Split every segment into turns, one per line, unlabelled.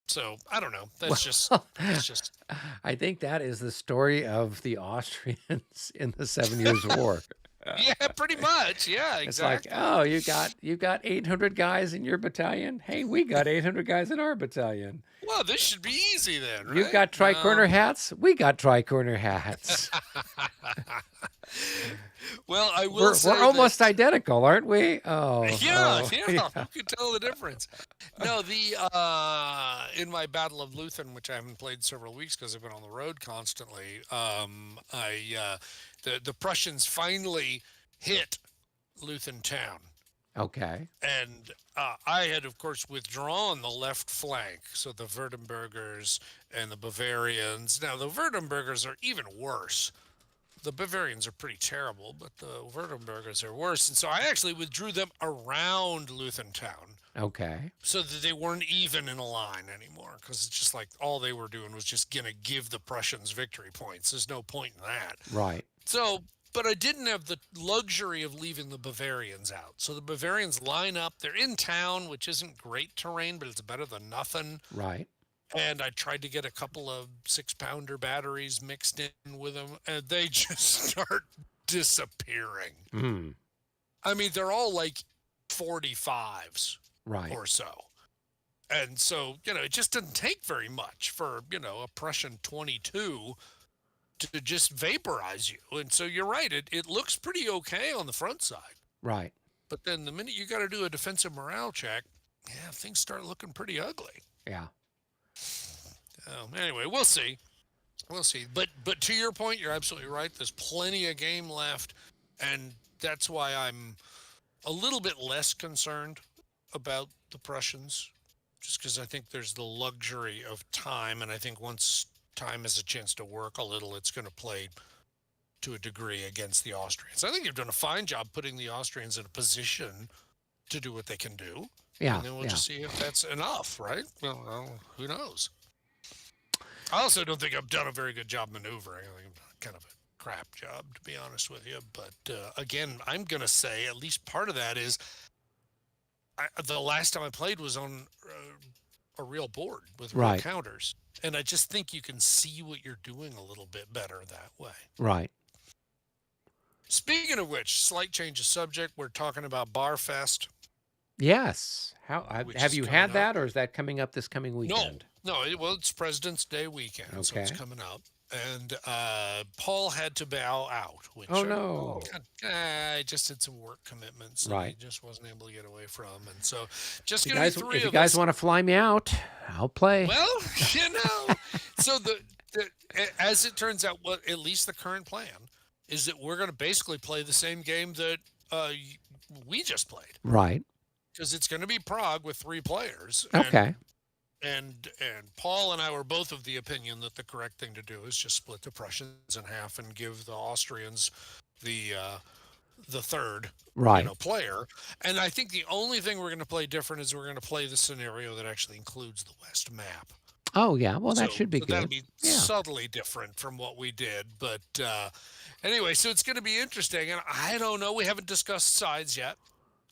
So I don't know.
Well,
That's just
I think that is the story of the Austrians in the 7 Years' War.
yeah, pretty much. Yeah,
It's like,
exactly.
oh, you got 800 guys in your battalion. Hey, we got 800 guys in our battalion.
Well, this should be easy then,
You've
right?
got
No.
tri-corner hats. We got tri-corner hats.
Well, I will
We're
say that.
almost identical, aren't we? Oh,
Yeah,
oh,
yeah.
yeah.
Who could tell the difference? No, the in my Battle of Luthen, which I haven't played several weeks because I've been on the road constantly. I the Prussians finally hit Luthen town,
Okay.
and I had, of course, withdrawn the left flank, so the Württembergers and the Bavarians. Now the Württembergers are even worse. The Bavarians are pretty terrible, but the Württembergers are worse. And so I actually withdrew them around Luthentown
Okay.
so that they weren't even in a line anymore. Because it's just like all they were doing was just going to give the Prussians victory points. There's no point in that.
Right.
So, but I didn't have the luxury of leaving the Bavarians out. So the Bavarians line up. They're in town, which isn't great terrain, but it's better than nothing.
Right.
And I tried to get a couple of 6-pounder batteries mixed in with them, and they just start disappearing.
Mm.
I mean, they're all like 45s
Right.
or so. And so, it just doesn't take very much for, a Prussian 22 to just vaporize you. And so you're right, it looks pretty okay on the front side.
Right.
But then the minute you got to do a defensive morale check, yeah, things start looking pretty ugly.
Yeah.
Anyway, we'll see. We'll see. But to your point, you're absolutely right. There's plenty of game left, and that's why I'm a little bit less concerned about the Prussians, just because I think there's the luxury of time, and I think once time has a chance to work a little, it's going to play to a degree against the Austrians. I think you've done a fine job putting the Austrians in a position to do what they can do,
Yeah.
and then we'll
Yeah.
just see if that's enough, right? Well, who knows? I also don't think I've done a very good job maneuvering. I think I've done kind of a crap job, to be honest with you. But again, I'm going to say at least part of that is the last time I played was on a real board with real
Right.
counters. And I just think you can see what you're doing a little bit better that way.
Right.
Speaking of which, slight change of subject. We're talking about Barfest,
Yes. How
which
have
is
you
coming
had
up.
that, or is that coming up this coming
No,
weekend?
no, well, it's President's Day weekend, so it's
Okay.
coming up. And Paul had to bow out,
Oh
which
no.
I just had some work commitments that he
Right.
just wasn't able to get away from. And so just
You
going to be
guys,
three
if you
of
guys
us.
want to fly me out, I'll play.
Well, you know, so as it turns out, what at least the current plan is that we're going to basically play the same game that we just played,
Right.
because it's going to be Prague with 3 players,
Okay.
and Paul and I were both of the opinion that the correct thing to do is just split the Prussians in half and give the Austrians the third
Right.
player. And I think the only thing we're going to play different is we're going to play the scenario that actually includes the West map.
Oh yeah. Well, that
So,
should be
so that'll
good.
be
Yeah.
subtly different from what we did. But anyway, so it's going to be interesting. And I don't know. We haven't discussed sides yet.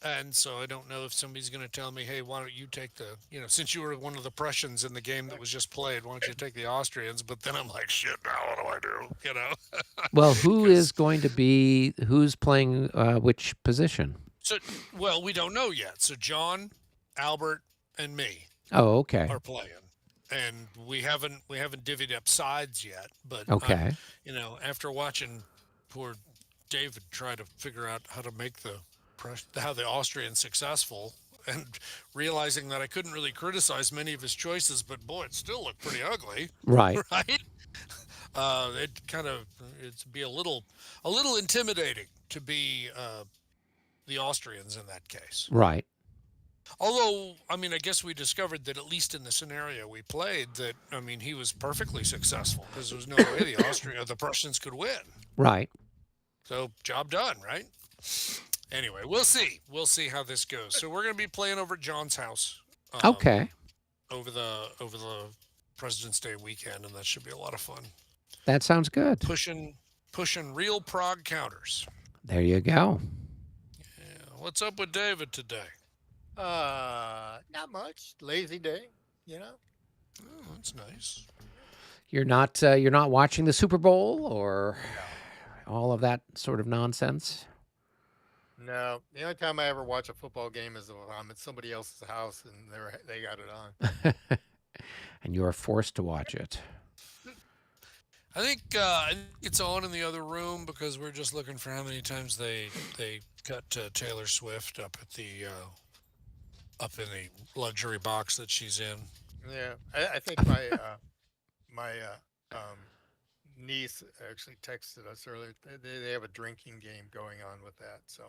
And so I don't know if somebody's going to tell me, hey, why don't you take since you were one of the Prussians in the game that was just played, why don't you take the Austrians? But then I'm like, shit, now what do I do?
Well, who is
Because,
going to be who's playing which position?
so, well, we don't know yet. So John, Albert, and me
Oh, okay.
are playing. And we haven't divvied up sides yet, but I'm,
Okay.
after watching poor David try to figure out how to make how the Austrians successful, and realizing that I couldn't really criticize many of his choices, but boy, it still looked pretty ugly,
Right.
right? It'd be a little intimidating to be the Austrians in that case.
Right.
Although, I mean, I guess we discovered that at least in the scenario we played, that I mean, he was perfectly successful because there was no way the Prussians could win.
Right.
So job done, right? Anyway, we'll see. We'll see how this goes. So we're going to be playing over at John's house
Okay.
over the President's Day weekend, and that should be a lot of fun.
That sounds good.
Pushing real Prague counters.
There you go.
Yeah. What's up with David today?
Not much. Lazy day, you know.
Oh, that's nice.
You're not watching the Super Bowl or
No,
all of that sort of nonsense.
no. The only time I ever watch a football game is when I'm at somebody else's house and they got it on.
And you are forced to watch it.
I think it's on in the other room because we're just looking for how many times they cut Taylor Swift up in the luxury box that she's in.
Yeah, I think my niece actually texted us earlier. They have a drinking game going on with that, so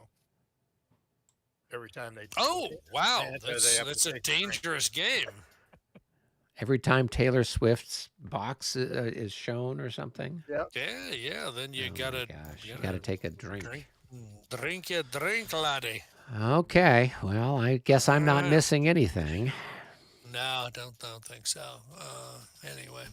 every time
Oh wow,
they have to
that's a
take a drink.
dangerous game.
Every time Taylor Swift's box is shown or something.
Yep.
Yeah, yeah. Then you
Oh my
gotta
gosh, you got to
gotta
take a drink.
drink drink your drink, laddie.
Okay, well, I guess I'm not
Uh,
missing anything.
no, don't think so. Anyway.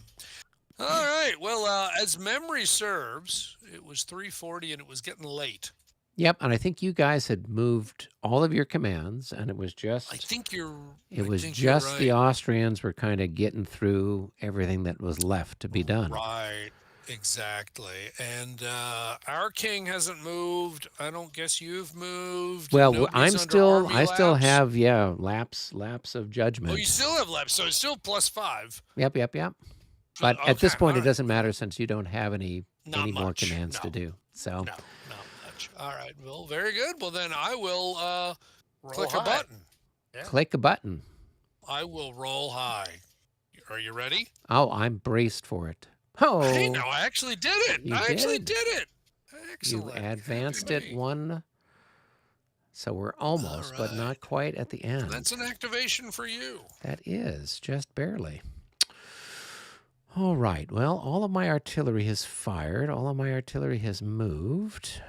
All right. Well, as memory serves, it was 3:40 and it was getting late.
Yep, and I think you guys had moved all of your commands, and it was
I
just
think you're.
it
I
was
think you're
just the
right.
Austrians were kind of getting through everything that was left to be done.
Right. Exactly. And our king hasn't moved. I don't guess you've moved.
Well,
Nobody's under
I
army
still
lapse.
have lapse of
Oh, you
judgment.
still have lapse, so it's still +5.
Yep. But at
Okay.
this point,
All
it
right.
doesn't matter since you don't have any
Not
more
much.
commands to
No.
do. So
No. Not much. All right. Well, very good. Well, then I will
Roll
click
high.
a button.
Yeah.
click a button.
I will roll high. Are you ready?
Oh, I'm braced for it.
Hey,
Oh,
no, I actually did it.
you
I actually
did.
did it.
You
Excellent.
advanced
Happy
it
me.
one, so we're
All
almost, but
right.
not quite at the end.
That's an activation for you.
That is just barely. All right. Well, all of my artillery has fired. All of my artillery has moved.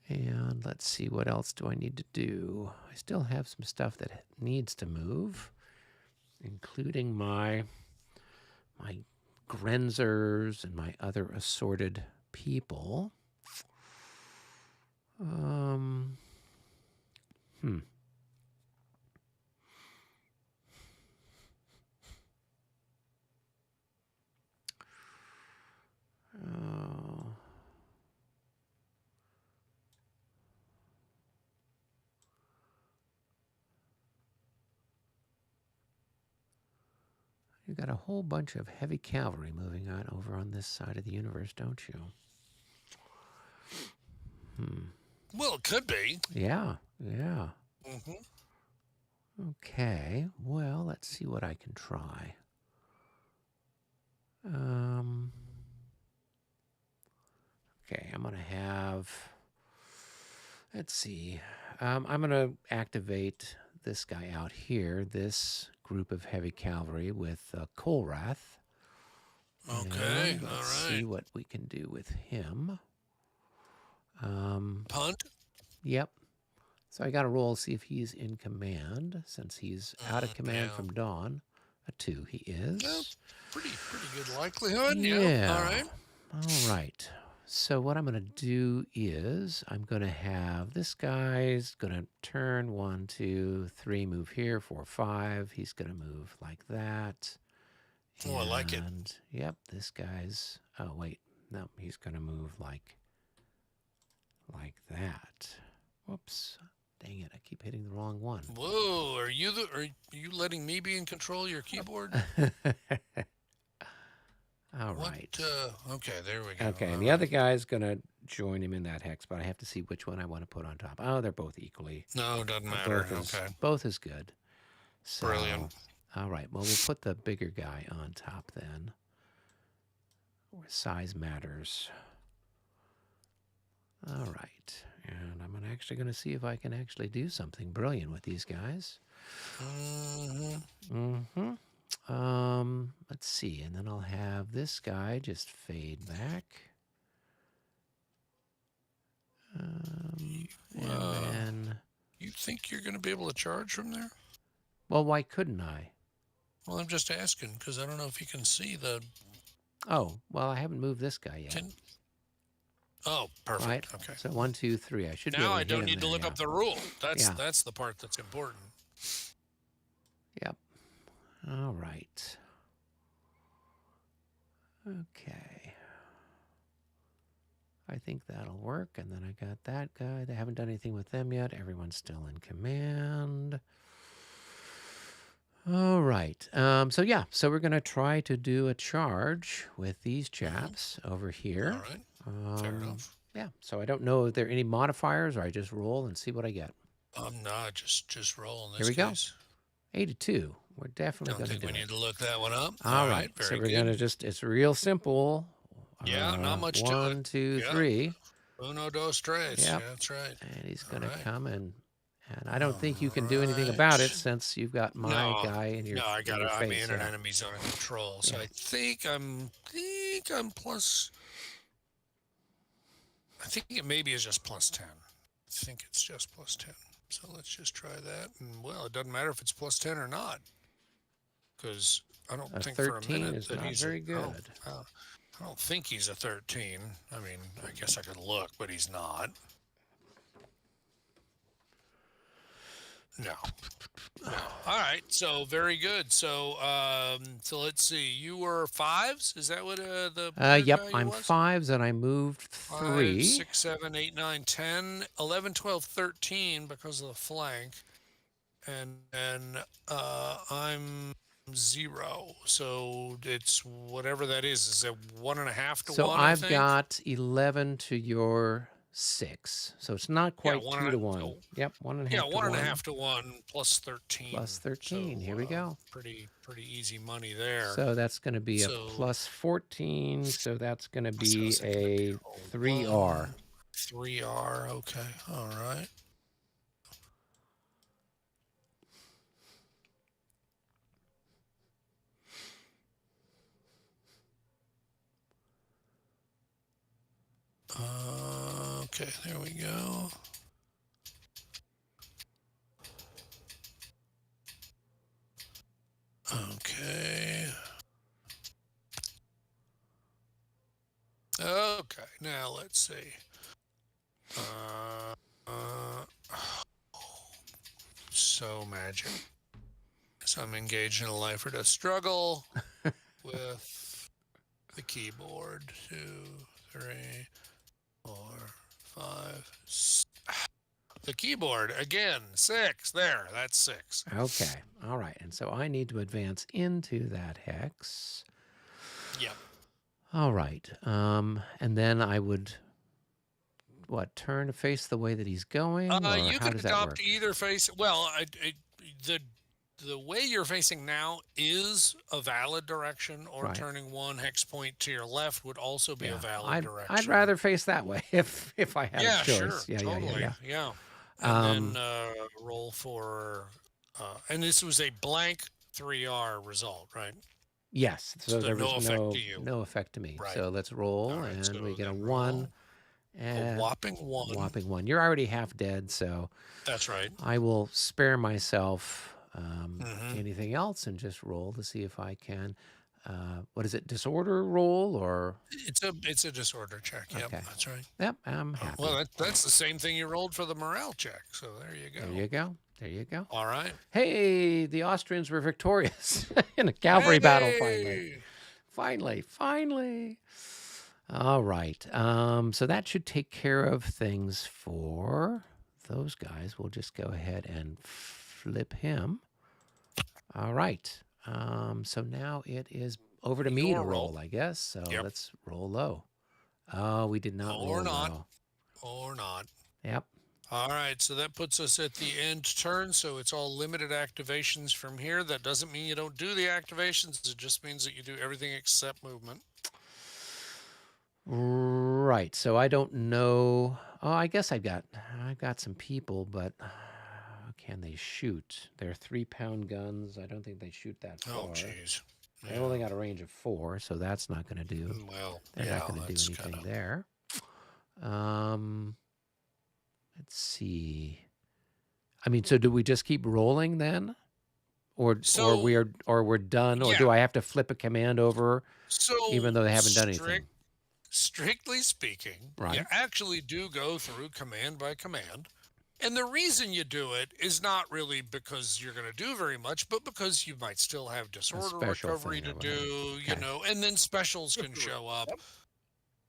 And let's see, what else do I need to do? I still have some stuff that needs to move, including my Grenzers and my other assorted people. Hmm. Oh. You got a whole bunch of heavy cavalry moving on over on this side of the universe, don't you?
Well, it could be.
Yeah.
Hmm.
Okay. Well, let's see what I can try. Okay, I'm gonna have. Let's see. I'm gonna activate this guy out here. This group of heavy cavalry with Kolrath.
Okay.
And
All
let's see
right.
what we can do with him.
Punt.
Yep. So I got to roll, see if he's in command, since he's out of command
Yeah.
from Dawn. A 2, he is.
Well, pretty good likelihood. Yeah.
Yeah.
All right.
All right. So what I'm going to do is I'm going to have this guy's going to turn 1, 2, 3, move here, 4, 5. He's going to move like that.
Oh, I like it.
And yep, this guy's. Oh wait, no, he's going to move like that. Whoops. Dang it, I keep hitting the wrong one.
Whoa, are you letting me be in control of your keyboard?
All
What?
right.
Okay, there we go.
Okay, and
All
the
right.
other guy's going to join him in that hex, but I have to see which one I want to put on top. Oh, they're both equally.
No, it doesn't matter.
Both is good. So,
Brilliant.
all right, well, we'll put the bigger guy on top then. Where size matters. All right, and I'm actually going to see if I can actually do something brilliant with these guys. Let's see, and then I'll have this guy just fade back. And then,
You think you're going to be able to charge from there?
well, why couldn't I?
Well, I'm just asking because I don't know if you can see the.
Oh, well, I haven't moved this guy yet.
Oh, perfect.
Right.
Okay.
So 1, 2, 3. I should be
Now
able to
I don't
hit him
need to
there,
look
yeah.
up the rule.
Yeah.
That's the part that's important.
All right. Okay. I think that'll work. And then I got that guy. They haven't done anything with them yet. Everyone's still in command. All right. So we're going to try to do a charge with these chaps over here.
All right. Fair enough.
Yeah. So I don't know if there are any modifiers, or I just roll and see what I get.
No, just roll in this
Here we go.
case.
82. We're definitely
Don't
going to
think
do
we
it.
need to look that one up.
All right.
Very
So we're
good.
going to it's real simple.
Yeah, not much to it.
1, 2,
Yeah.
3.
Uno, dos, tres.
Yep.
Yeah, that's right.
And he's going
All
to
right.
come and I don't think you can do anything about it since you've got my guy in your
No, I got
in your
I'm
face.
in an
Yeah.
enemy zone of control. So
Yeah.
I think I'm plus. I think it maybe is just plus 10. I think it's just plus 10. So let's just try that. And well, it doesn't matter if it's plus 10 or not, because I don't
A
think for a
13
minute
is
that
not
he's
very
I don't-
good.
I don't think he's a 13. I mean, I guess I could look, but he's not. No. All right. So very good. So so let's see. You were 5s. Is that what the bigger
Yep,
guy you
I'm
was?
5s and I moved 3.
5, 6, 7, 8, 9, 10, 11, 12, 13 because of the flank, and then I'm 0. So it's whatever that is. Is it 1.5 to
So
1?
I've
I think?
got 11 to your 6. So it's not quite 2 to 1.
Oh,
Yep, 1.5
yeah,
to
1.5 to 1 plus 13.
Plus 13.
So,
Here we go.
Pretty easy money there.
So that's going to be a
So-
plus 14. So that's going to
So
be
is that gonna
a
be
3R.
3R. Okay. All right. Okay, there we go. Okay. Okay, now let's see. So magic. So I'm engaged in a life or death struggle with the keyboard. 2, 3, 4, 5. The keyboard again. 6. There, that's 6.
Okay. All right. And so I need to advance into that hex.
Yep.
All right. And then I would, turn to face the way that he's going? Or
You
how
could
does that
adopt
work?
either face. Well, the way you're facing now is a valid direction, or
Right.
turning 1 hex point to your left would also be a valid
I'd
direction.
rather face that way if I had
Yeah,
a choice.
sure,
Yeah,
totally,
yeah.
And then roll for, and this was a blank 3R result, right?
Yes. So there
no
was
effect to you.
no effect to me.
Right.
So let's roll,
All right,
and
so
we get a
then
1.
roll.
And
A whopping 1.
whopping 1. You're already half dead, so
That's right.
I will spare myself
Mhm.
anything else and just roll to see if I can. What is it? Disorder roll or?
It's a disorder check. Yep,
Okay.
that's right.
Yep, I'm happy.
Well, that's the same thing you rolled for the morale check. So there you go.
There you go. There you go.
All right.
Hey, the Austrians were victorious in a cavalry battle finally.
Hey!
Finally. All right. So that should take care of things for those guys. We'll just go ahead and flip him. All right. So now it is over to me to
Your
roll,
roll.
I guess. So
Yep.
let's roll low. Oh, we did not
Or
roll
not.
low.
Or not.
Yep.
All right. So that puts us at the end turn. So it's all limited activations from here. That doesn't mean you don't do the activations. It just means that you do everything except movement.
Right. So I don't know. Oh, I guess I've got some people, but can they shoot? They're 3-pound guns. I don't think they shoot that far.
Oh, jeez.
They only got a range of 4, so that's not going to do.
Well,
They're
yeah,
not going to do
that's
anything
kinda-
there. Let's see. I mean, so do we just keep rolling then, or
So-
we're done, or do
Yeah.
I have to flip a command over
So
even though they haven't done anything?
Strictly speaking,
Right.
you actually do go through command by command. And the reason you do it is not really because you're going to do very much, but because you might still have
A
disorder
special
recovery
thing
to
or whatever.
do,
Okay.
and then specials can show up.
Yep.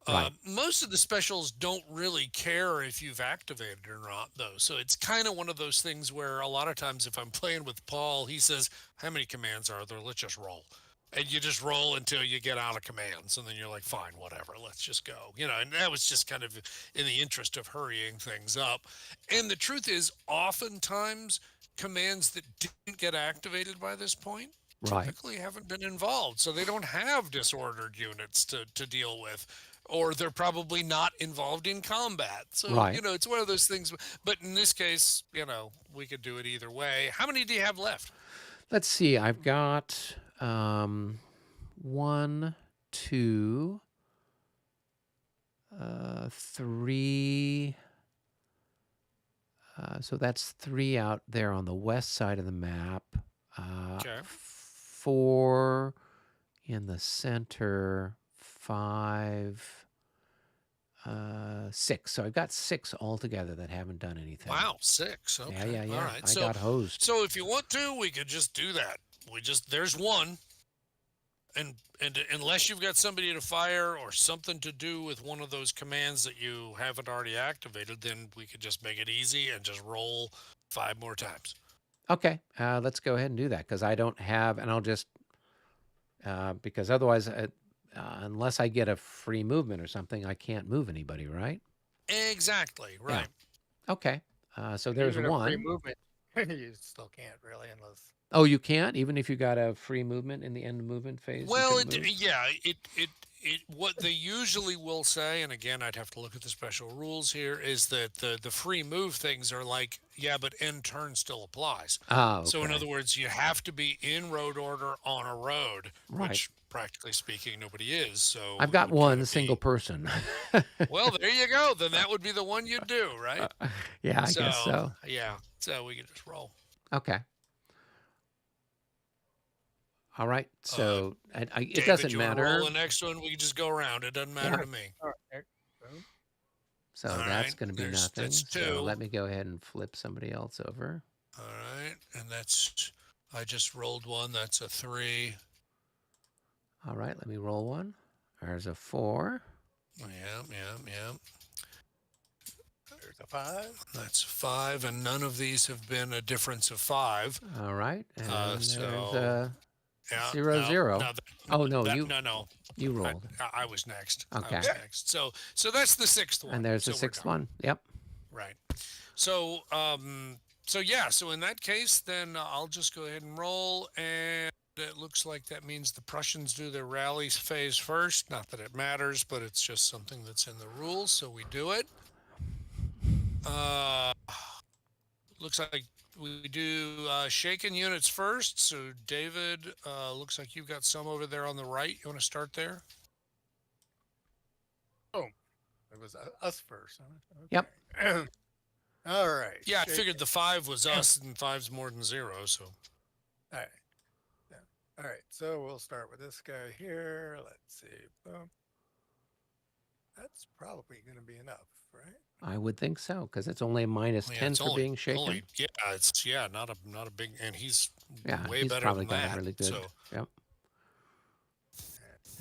Right.
Most of the specials don't really care if you've activated or not, though. So it's kind of one of those things where a lot of times if I'm playing with Paul, he says, "How many commands are there? Let's just roll." And you just roll until you get out of commands. And then you're like, fine, whatever, let's just go. And that was just kind of in the interest of hurrying things up. And the truth is, oftentimes, commands that didn't get activated by this point
Right.
typically haven't been involved. So they don't have disordered units to deal with, or they're probably not involved in combat. So,
Right.
it's one of those things. But in this case, we could do it either way. How many do you have left?
Let's see. I've got 1, 2, 3. So that's 3 out there on the west side of the map.
Okay.
4 in the center. 5. 6. So I've got 6 altogether that haven't done anything.
Wow, 6. Okay.
Yeah.
All right.
I got hosed.
So if you want to, we could just do that. There's one, and unless you've got somebody to fire or something to do with one of those commands that you haven't already activated, then we could just make it easy and just roll 5 more times.
Okay, let's go ahead and do that because I don't have, and I'll just because otherwise, unless I get a free movement or something, I can't move anybody, right?
Exactly. Right.
Okay, so there's
Even a free
one.
movement, you still can't really unless.
Oh, you can't even if you got a free movement in the end of movement phase.
Well,
you couldn't move?
what they usually will say, and again, I'd have to look at the special rules here, is that the free move things are like, yeah, but end turn still applies.
Ah, okay.
So in other words, you have to be in road order on a road,
Right.
which practically speaking, nobody is. So
I've
it
got
would
one
kinda
single
be-
person.
Well, there you go. Then that would be the one you'd do, right?
Yeah, I guess so.
Yeah. So we could just roll.
Okay. All right. So it
David,
doesn't
you wanna
matter.
roll the next one? We can just go around. It doesn't matter
Yeah.
to me.
All right. Boom.
So
All
that's
right,
going to be
there's-
nothing.
that's
So
2.
let me go ahead and flip somebody else over.
All right, and I just rolled one. That's a 3.
All right, let me roll one. There's a 4.
Yeah.
There's a 5.
That's 5, and none of these have been a difference of 5.
All right, and there's
So
a
yeah,
0,
no,
0.
no,
Oh no,
that,
you
no.
you rolled.
I was next.
Okay.
I was next. So that's the 6th one.
And there's
so
the
we're
6th
done.
one. Yep.
Right. So yeah. So in that case, then I'll just go ahead and roll, and it looks like that means the Prussians do their rally phase first. Not that it matters, but it's just something that's in the rules, so we do it. Looks like we do shaken units first. So David, looks like you've got some over there on the right. You want to start there?
It was us first. Huh?
Yep.
Okay. All right.
Yeah, I
shake
figured
it.
the 5 was us, and 5's more than 0. So
All right. Yeah. All right. So we'll start with this guy here. Let's see. Boom. That's probably going to be enough, right?
I would think so because it's only a minus
yeah,
10
it's
for
only,
being shaken.
not a big, and he's
Yeah,
way
he's
better
probably
than
got
that.
a really good.
So
Yep.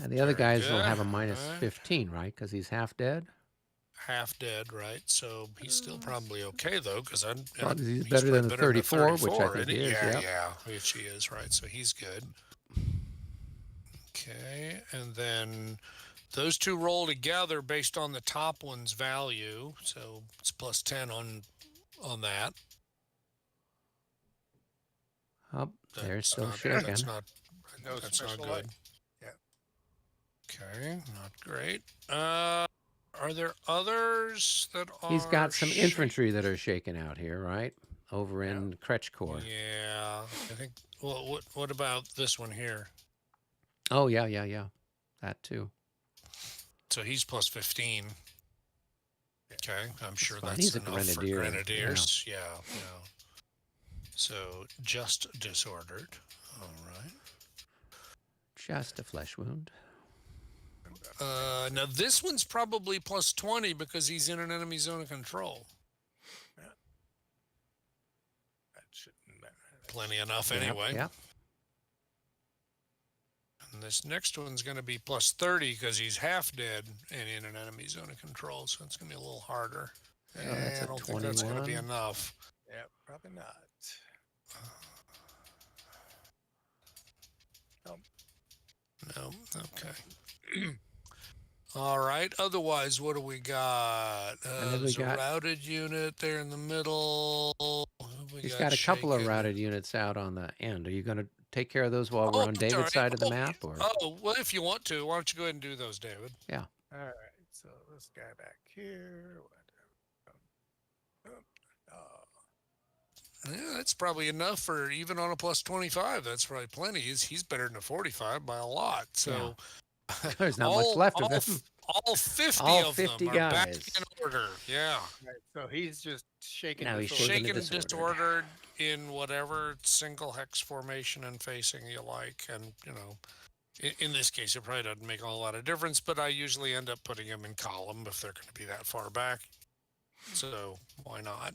And the other
Very
guys will have a
good.
minus
Alright.
15, right? Because he's half dead.
half dead, right? So he's still probably okay though, because
Well, he's
probably
better than the 34, which I think
isn't
he is.
Yeah,
Yep.
which he is, right? So he's good. Okay, and then those two roll together based on the top one's value, so it's plus 10 on that.
Oh, they're
That's
still
not,
shaking.
That's not.
No
That's not
special
good.
light. Yeah.
Okay, not great. Are there others that are?
He's got some infantry that are shaken out here, right? Over in Kretsch Corps.
Yeah, I think. Well, what about this one here?
Oh, yeah. That too.
So he's plus 15. Okay, I'm sure
fine.
that's
He's a
enough
grenadier,
for grenadiers. Yeah. So just disordered. All right.
Just a flesh wound.
Now this one's probably plus 20 because he's in an enemy zone of control. plenty enough
Yep,
anyway.
yep.
And this next one's going to be plus 30 because he's half dead and in an enemy zone of control, so it's going to be a little harder.
So that's a
I don't think that's going to be
21.
enough.
Yeah, probably not. Oh,
No, okay. All right. Otherwise, what do we got?
And then we
There's a
got,
routed unit there in the middle. We
he's
got
got a couple of
shaken.
routed units out on the end. Are you going to take care of those while we're
Oh,
on
I'm sorry.
David's side of the
Oh,
map, or?
oh, well, if you want to, why don't you go ahead and do those, David?
Yeah.
all right. So this guy back here. Oh,
Yeah, that's probably enough for even on a plus 25. That's probably plenty. He's better than a 45 by a lot. So
There's not much left of
all
him.
all 50
All
of
50
them are back
guys.
in order. Yeah.
right. So he's just shaking.
Now he's
disordered.
shaken and
Shaken,
disordered.
disordered in whatever single hex formation and facing you like. And, in this case, it probably doesn't make a whole lot of difference, but I usually end up putting them in column if they're going to be that far back. So why not?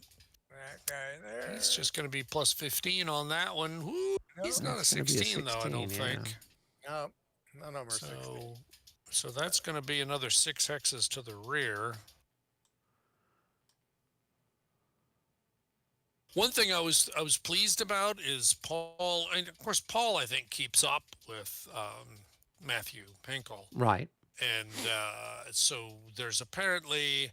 That guy there.
He's just going to be plus 15 on that one. Woo, he's
No,
not a
That's gonna be a
16, though, I don't
16, yeah.
think.
no, none of them are 16.
So that's going to be another 6 hexes to the rear. One thing I was pleased about is Paul, and of course Paul I think keeps up with Matthew Henkel,
Right.
and so there's apparently,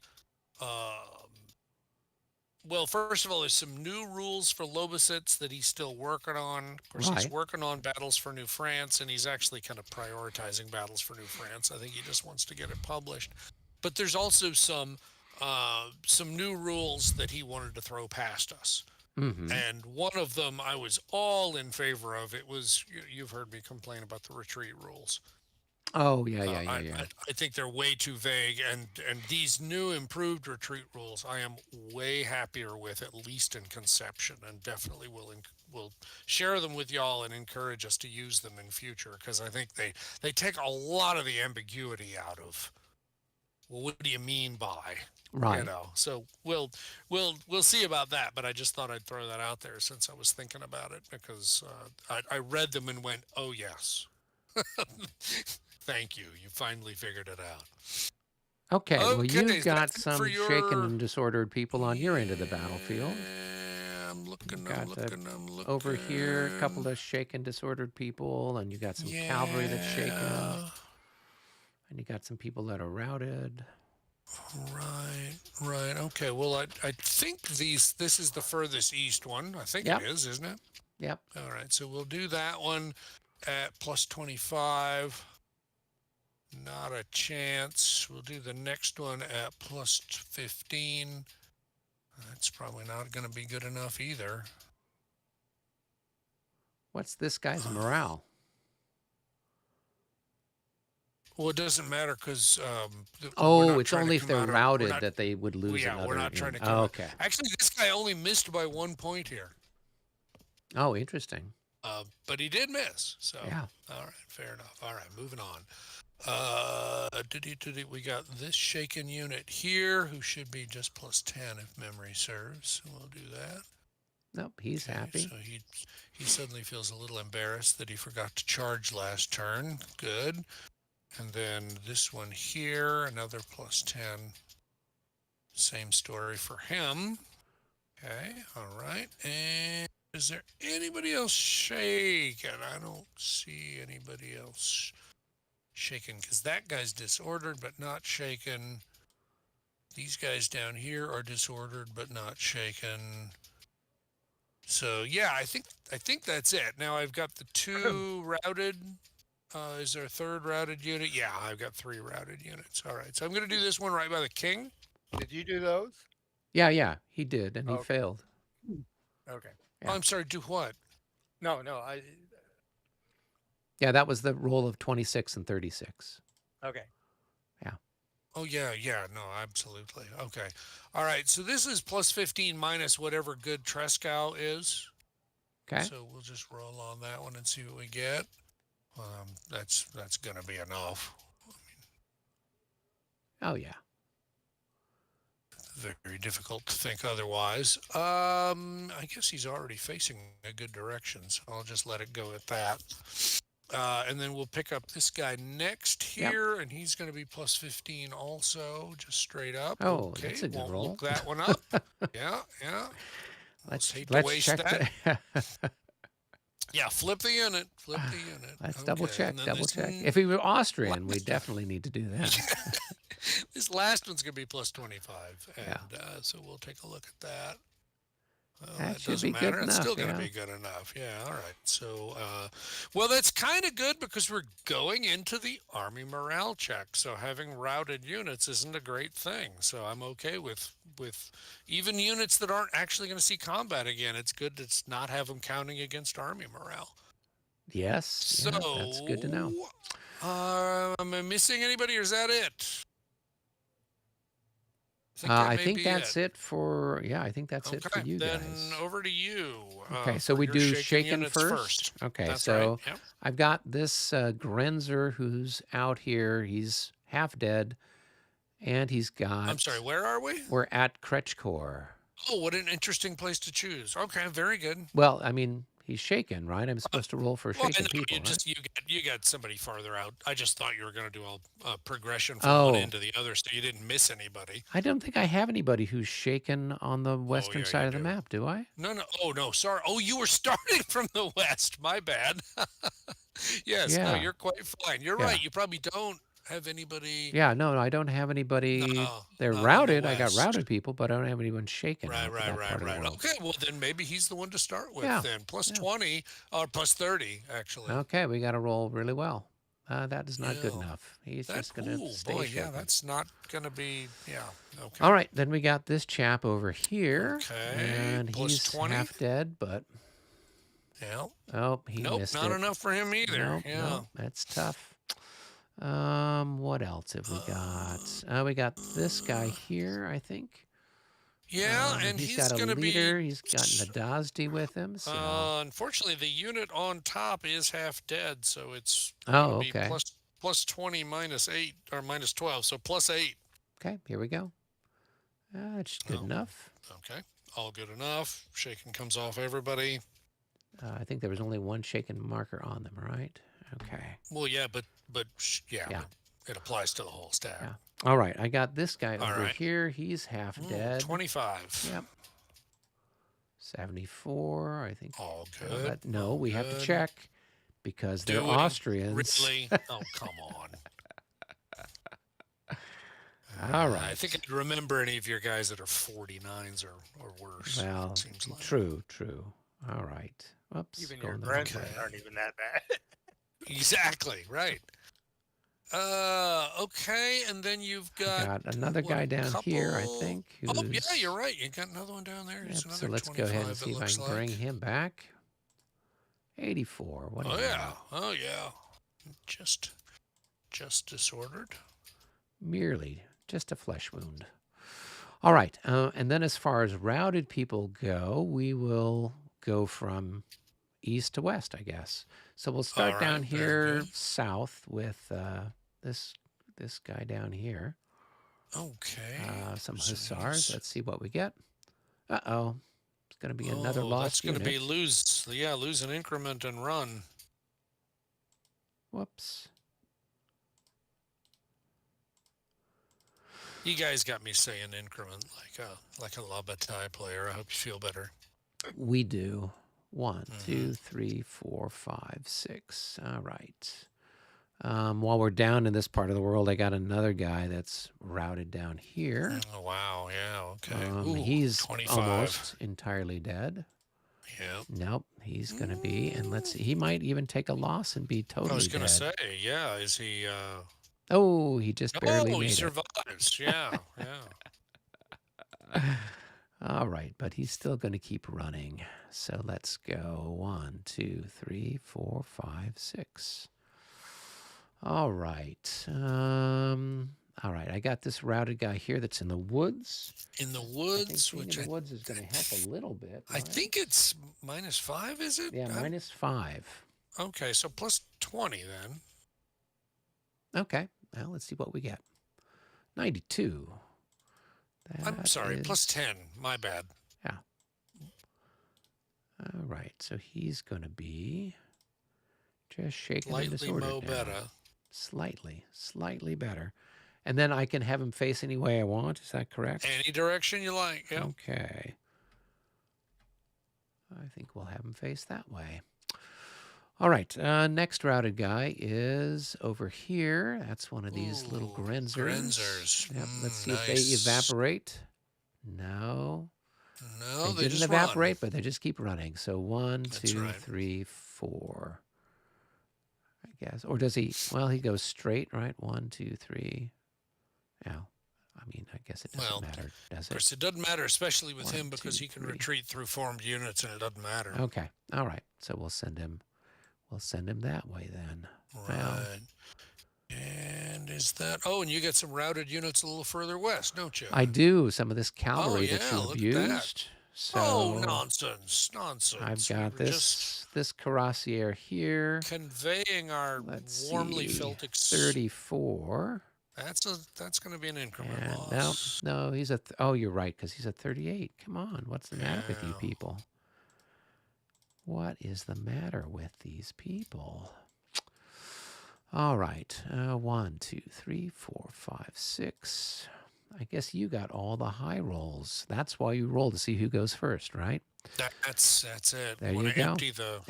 well, first of all, there's some new rules for Lobosits that he's still working on. Of course, he's
Right.
working on Battles for New France, and he's actually kind of prioritizing Battles for New France. I think he just wants to get it published. But there's also some new rules that he wanted to throw past us.
Mm-hmm.
And one of them I was all in favor of. It was, you've heard me complain about the retreat rules.
Oh, yeah.
I think they're way too vague, and these new improved retreat rules I am way happier with, at least in conception, and definitely will share them with y'all and encourage us to use them in future, because I think they take a lot of the ambiguity out of, well, what do you mean by?
Right.
So we'll see about that, but I just thought I'd throw that out there since I was thinking about it, because I read them and went, oh yes. Thank you. You finally figured it out.
Okay, well,
Okay,
you've
is
got
that it
some
for
shaken
your-
and disordered people on your end of the battlefield.
Yeah, I'm looking,
Got
I'm looking, I'm looking.
Over here, a couple of shaken, disordered people, and you got some cavalry that's shaken,
Yeah,
and you got some people that are routed.
Right. Okay, well, I think this is the furthest east one. I think
Yep.
it is, isn't it?
Yep.
All right, so we'll do that one at plus 25. Not a chance. We'll do the next one at plus 15. That's probably not going to be good enough either.
What's this guy's morale?
Well, it doesn't matter because
Oh, it's only if they're routed that they would lose
Yeah,
another.
we're not trying to
Oh,
come out.
okay.
Actually, this guy only missed by 1 point here,
Oh, interesting.
but he did miss. So
Yeah.
all right, fair enough. All right, moving on. We got this shaken unit here, who should be just plus 10 if memory serves. So we'll do that.
Nope, he's
Okay,
happy.
so he suddenly feels a little embarrassed that he forgot to charge last turn. Good. And then this one here, another plus 10. Same story for him. Okay, all right. And is there anybody else shaken? I don't see anybody else shaken, because that guy's disordered but not shaken. These guys down here are disordered but not shaken. So yeah, I think that's it. Now I've got the 2 routed. Is there a 3rd routed unit? Yeah, I've got 3 routed units. All right, so I'm going to do this one right by the king.
Did you do those?
Yeah, he did, and he
Okay.
failed.
Okay.
Yeah.
Oh, I'm sorry, do what?
No.
Yeah, that was the roll of 26 and 36.
Okay.
Oh, yeah, no, absolutely. Okay. All right, so this is plus 15 minus whatever good Trescow is.
Okay.
So we'll just roll on that one and see what we get. That's going to be enough.
Oh, yeah.
very difficult to think otherwise. I guess he's already facing a good direction, so I'll just let it go at that. And then we'll pick up this guy next
Yep.
here, and he's going to be plus 15 also, just straight up.
Oh,
Okay,
that's a good
won't look
roll.
that one up. Yeah, yeah. Almost hate to
Let's
waste
check
that.
the
Yeah, flip the unit. Flip the unit.
let's double
Okay, and
check,
then
double
this
check. If he were Austrian, we
last,
definitely need to do that.
this last one's going to be plus 25,
Yeah.
and so we'll take a look at that. Well,
That
that
should
doesn't
be good
matter. It's
enough,
still going to
yeah.
be good enough. Yeah, all right. So, well, that's kind of good because we're going into the Army morale check. So having routed units isn't a great thing. So I'm okay with even units that aren't actually going to see combat again. It's good to not have them counting against Army morale.
Yes, yeah, that's good to know.
So, am I missing anybody or is that it? I think that
I
may
think
be
that's
it.
it for, yeah, I think that's it for
Okay,
you
then
guys.
over to you
Okay, so
for
we
your
do
shaken
shaken
units
first.
first.
Okay,
That's right.
so
Yep.
I've got this Grenzer who's out here. He's half dead, and he's
I'm sorry,
got,
where are we?
we're at Kretschkor.
Oh, what an interesting place to choose. Okay, very good.
Well, I mean, he's shaken, right? I'm supposed to roll for
Well, I
shaken
know
people, right?
you got somebody farther out. I just thought you were going to do a progression from one
Oh,
end to the other, so you didn't miss anybody.
I don't think I have anybody who's shaken on the
Oh
western
yeah, you
side of the
do.
map, do I?
No, no. Oh no, sorry. Oh, you were starting from the west. My bad. Yes, no,
Yeah,
you're quite fine. You're
yeah.
right. You probably don't have anybody.
Yeah, no, I don't have anybody.
No,
They're
not in the
routed. I got
west.
routed people, but I don't have anyone shaken
Right,
out to
right,
that
right,
part of the
right.
world.
Okay, well then maybe he's the one to start with
Yeah,
then. Plus
yeah.
20 or plus 30 actually.
Okay, we got to roll really well. That is not good
Yeah.
enough. He's
That
just going to
oh
stay
boy, yeah,
shaken.
that's not gonna be yeah. Okay.
All right, then we got this chap over here,
Okay.
and
Plus
he's
20.
half dead, but
Yeah.
oh, he
Nope,
missed
not
it.
enough for him either.
Nope,
Yeah.
nope, that's tough. What else have we got? We got this guy here, I think.
Yeah, and
He's
he's
got a
gonna be
leader. He's got Nadazdi with him, so.
unfortunately the unit on top is half dead, so it's gonna
Oh,
be
okay.
plus 20 minus 8 or minus 12, so plus 8.
Okay, here we go. That's good
Oh,
enough.
okay. All good enough. Shaking comes off everybody.
I think there was only one shaken marker on them, right? Okay.
Well, yeah, but yeah,
Yeah.
but it applies to the whole stack.
Yeah. All right. I got this guy
All
over
right.
here. He's half dead.
25.
Yep. 74. I think.
All
Oh,
good.
no,
All
we have to
good.
check because they're
Do we?
Austrians.
Really? Oh, come on.
All right.
I think I'd remember any of your guys that are 49s or worse.
Well,
It seems like.
true, true. All right. Oops.
Even your
Going the wrong
Grenzers
way.
aren't even that bad.
Exactly, right. Okay, and then you've got
Got another
what,
guy
a
down here, I
couple-
think.
Oh, yeah,
who's-
you're right. You got another one down there.
Yep,
There's
so
another
let's go ahead and
25,
see
it
if I
looks
can
like.
bring him back. 84. What do
Oh
you
yeah.
got?
Oh yeah. Just disordered.
Merely just a flesh wound. All right. And then as far as routed people go, we will go from east to west, I guess. So we'll start
All
down
right, very
here
good.
south with this guy down here.
Okay.
Some
So
hussars.
he's-
Let's see what we get. Uh-oh. It's going to be another
Oh,
lost
that's going
unit.
to be lose an increment and run.
Whoops.
You guys got me saying increment like a La Bataille player. I hope you feel better.
We do. 1, 2, 3, 4, 5, 6. All right. While we're down in this part of the world, I got another guy that's routed down here.
Oh wow, yeah, okay. Ooh,
He's
25.
almost entirely dead.
Yeah.
Nope, he's going to be. And let's see, he might even take a loss and be totally
I was
dead.
gonna say, yeah. Is he?
Oh, he just barely
Oh, he
made it.
survives. Yeah, yeah.
All right, but he's still going to keep running. So let's go 1, 2, 3, 4, 5, 6. All right. All right. I got this routed guy here that's in the woods.
In the
I think
woods,
being
which
in the woods is going to help a little bit.
I
Right?
think it's -5. Is it?
Yeah, -5.
Okay, so plus 20 then.
Okay. Well, let's see what we get. 92.
I'm
That
sorry, plus
is-
10. My bad.
Yeah. All right. So he's going to be just shaking in
Slightly
disorder
mo
now.
better.
Slightly better. And then I can have him face any way I want. Is that correct?
Any direction you like. Yeah.
Okay. I think we'll have him face that way. All right. Next routed guy is over here. That's one of these little
Ooh,
Grenzers.
Grenzers.
Yep. Let's see if they
Nice.
evaporate. No.
No,
They didn't
just
evaporate,
run.
but they just keep running. So 1,
That's
2,
right.
3, 4. I guess. Or does he? Well, he goes straight, right? 1, 2, 3. Yeah. I mean, I guess it doesn't
Well,
matter, does
Of
it?
course, it doesn't matter, especially with
1,
him, because
2,
he can
3.
retreat through formed units, and it doesn't matter.
Okay. All right. So we'll send him. We'll send him that way then. Well,
Right. And is that? Oh, and you get some routed units a little further west, don't you?
I do some of this cavalry that
yeah,
you
look at that.
abused. So
Oh, nonsense! Nonsense.
I've
We
got
were just
this cuirassier here.
conveying our
Let's
warmly
see,
felt
34.
That's going to be an increment
And
loss.
no, he's a. Oh, you're right, because he's a 38. Come on, what's the matter with you
Yeah.
people? What is the matter with these people? All right, 1, 2, 3, 4, 5, 6. I guess you got all the high rolls. That's why you roll to see who goes first, right?
That's it.
There
We
you
want to
go.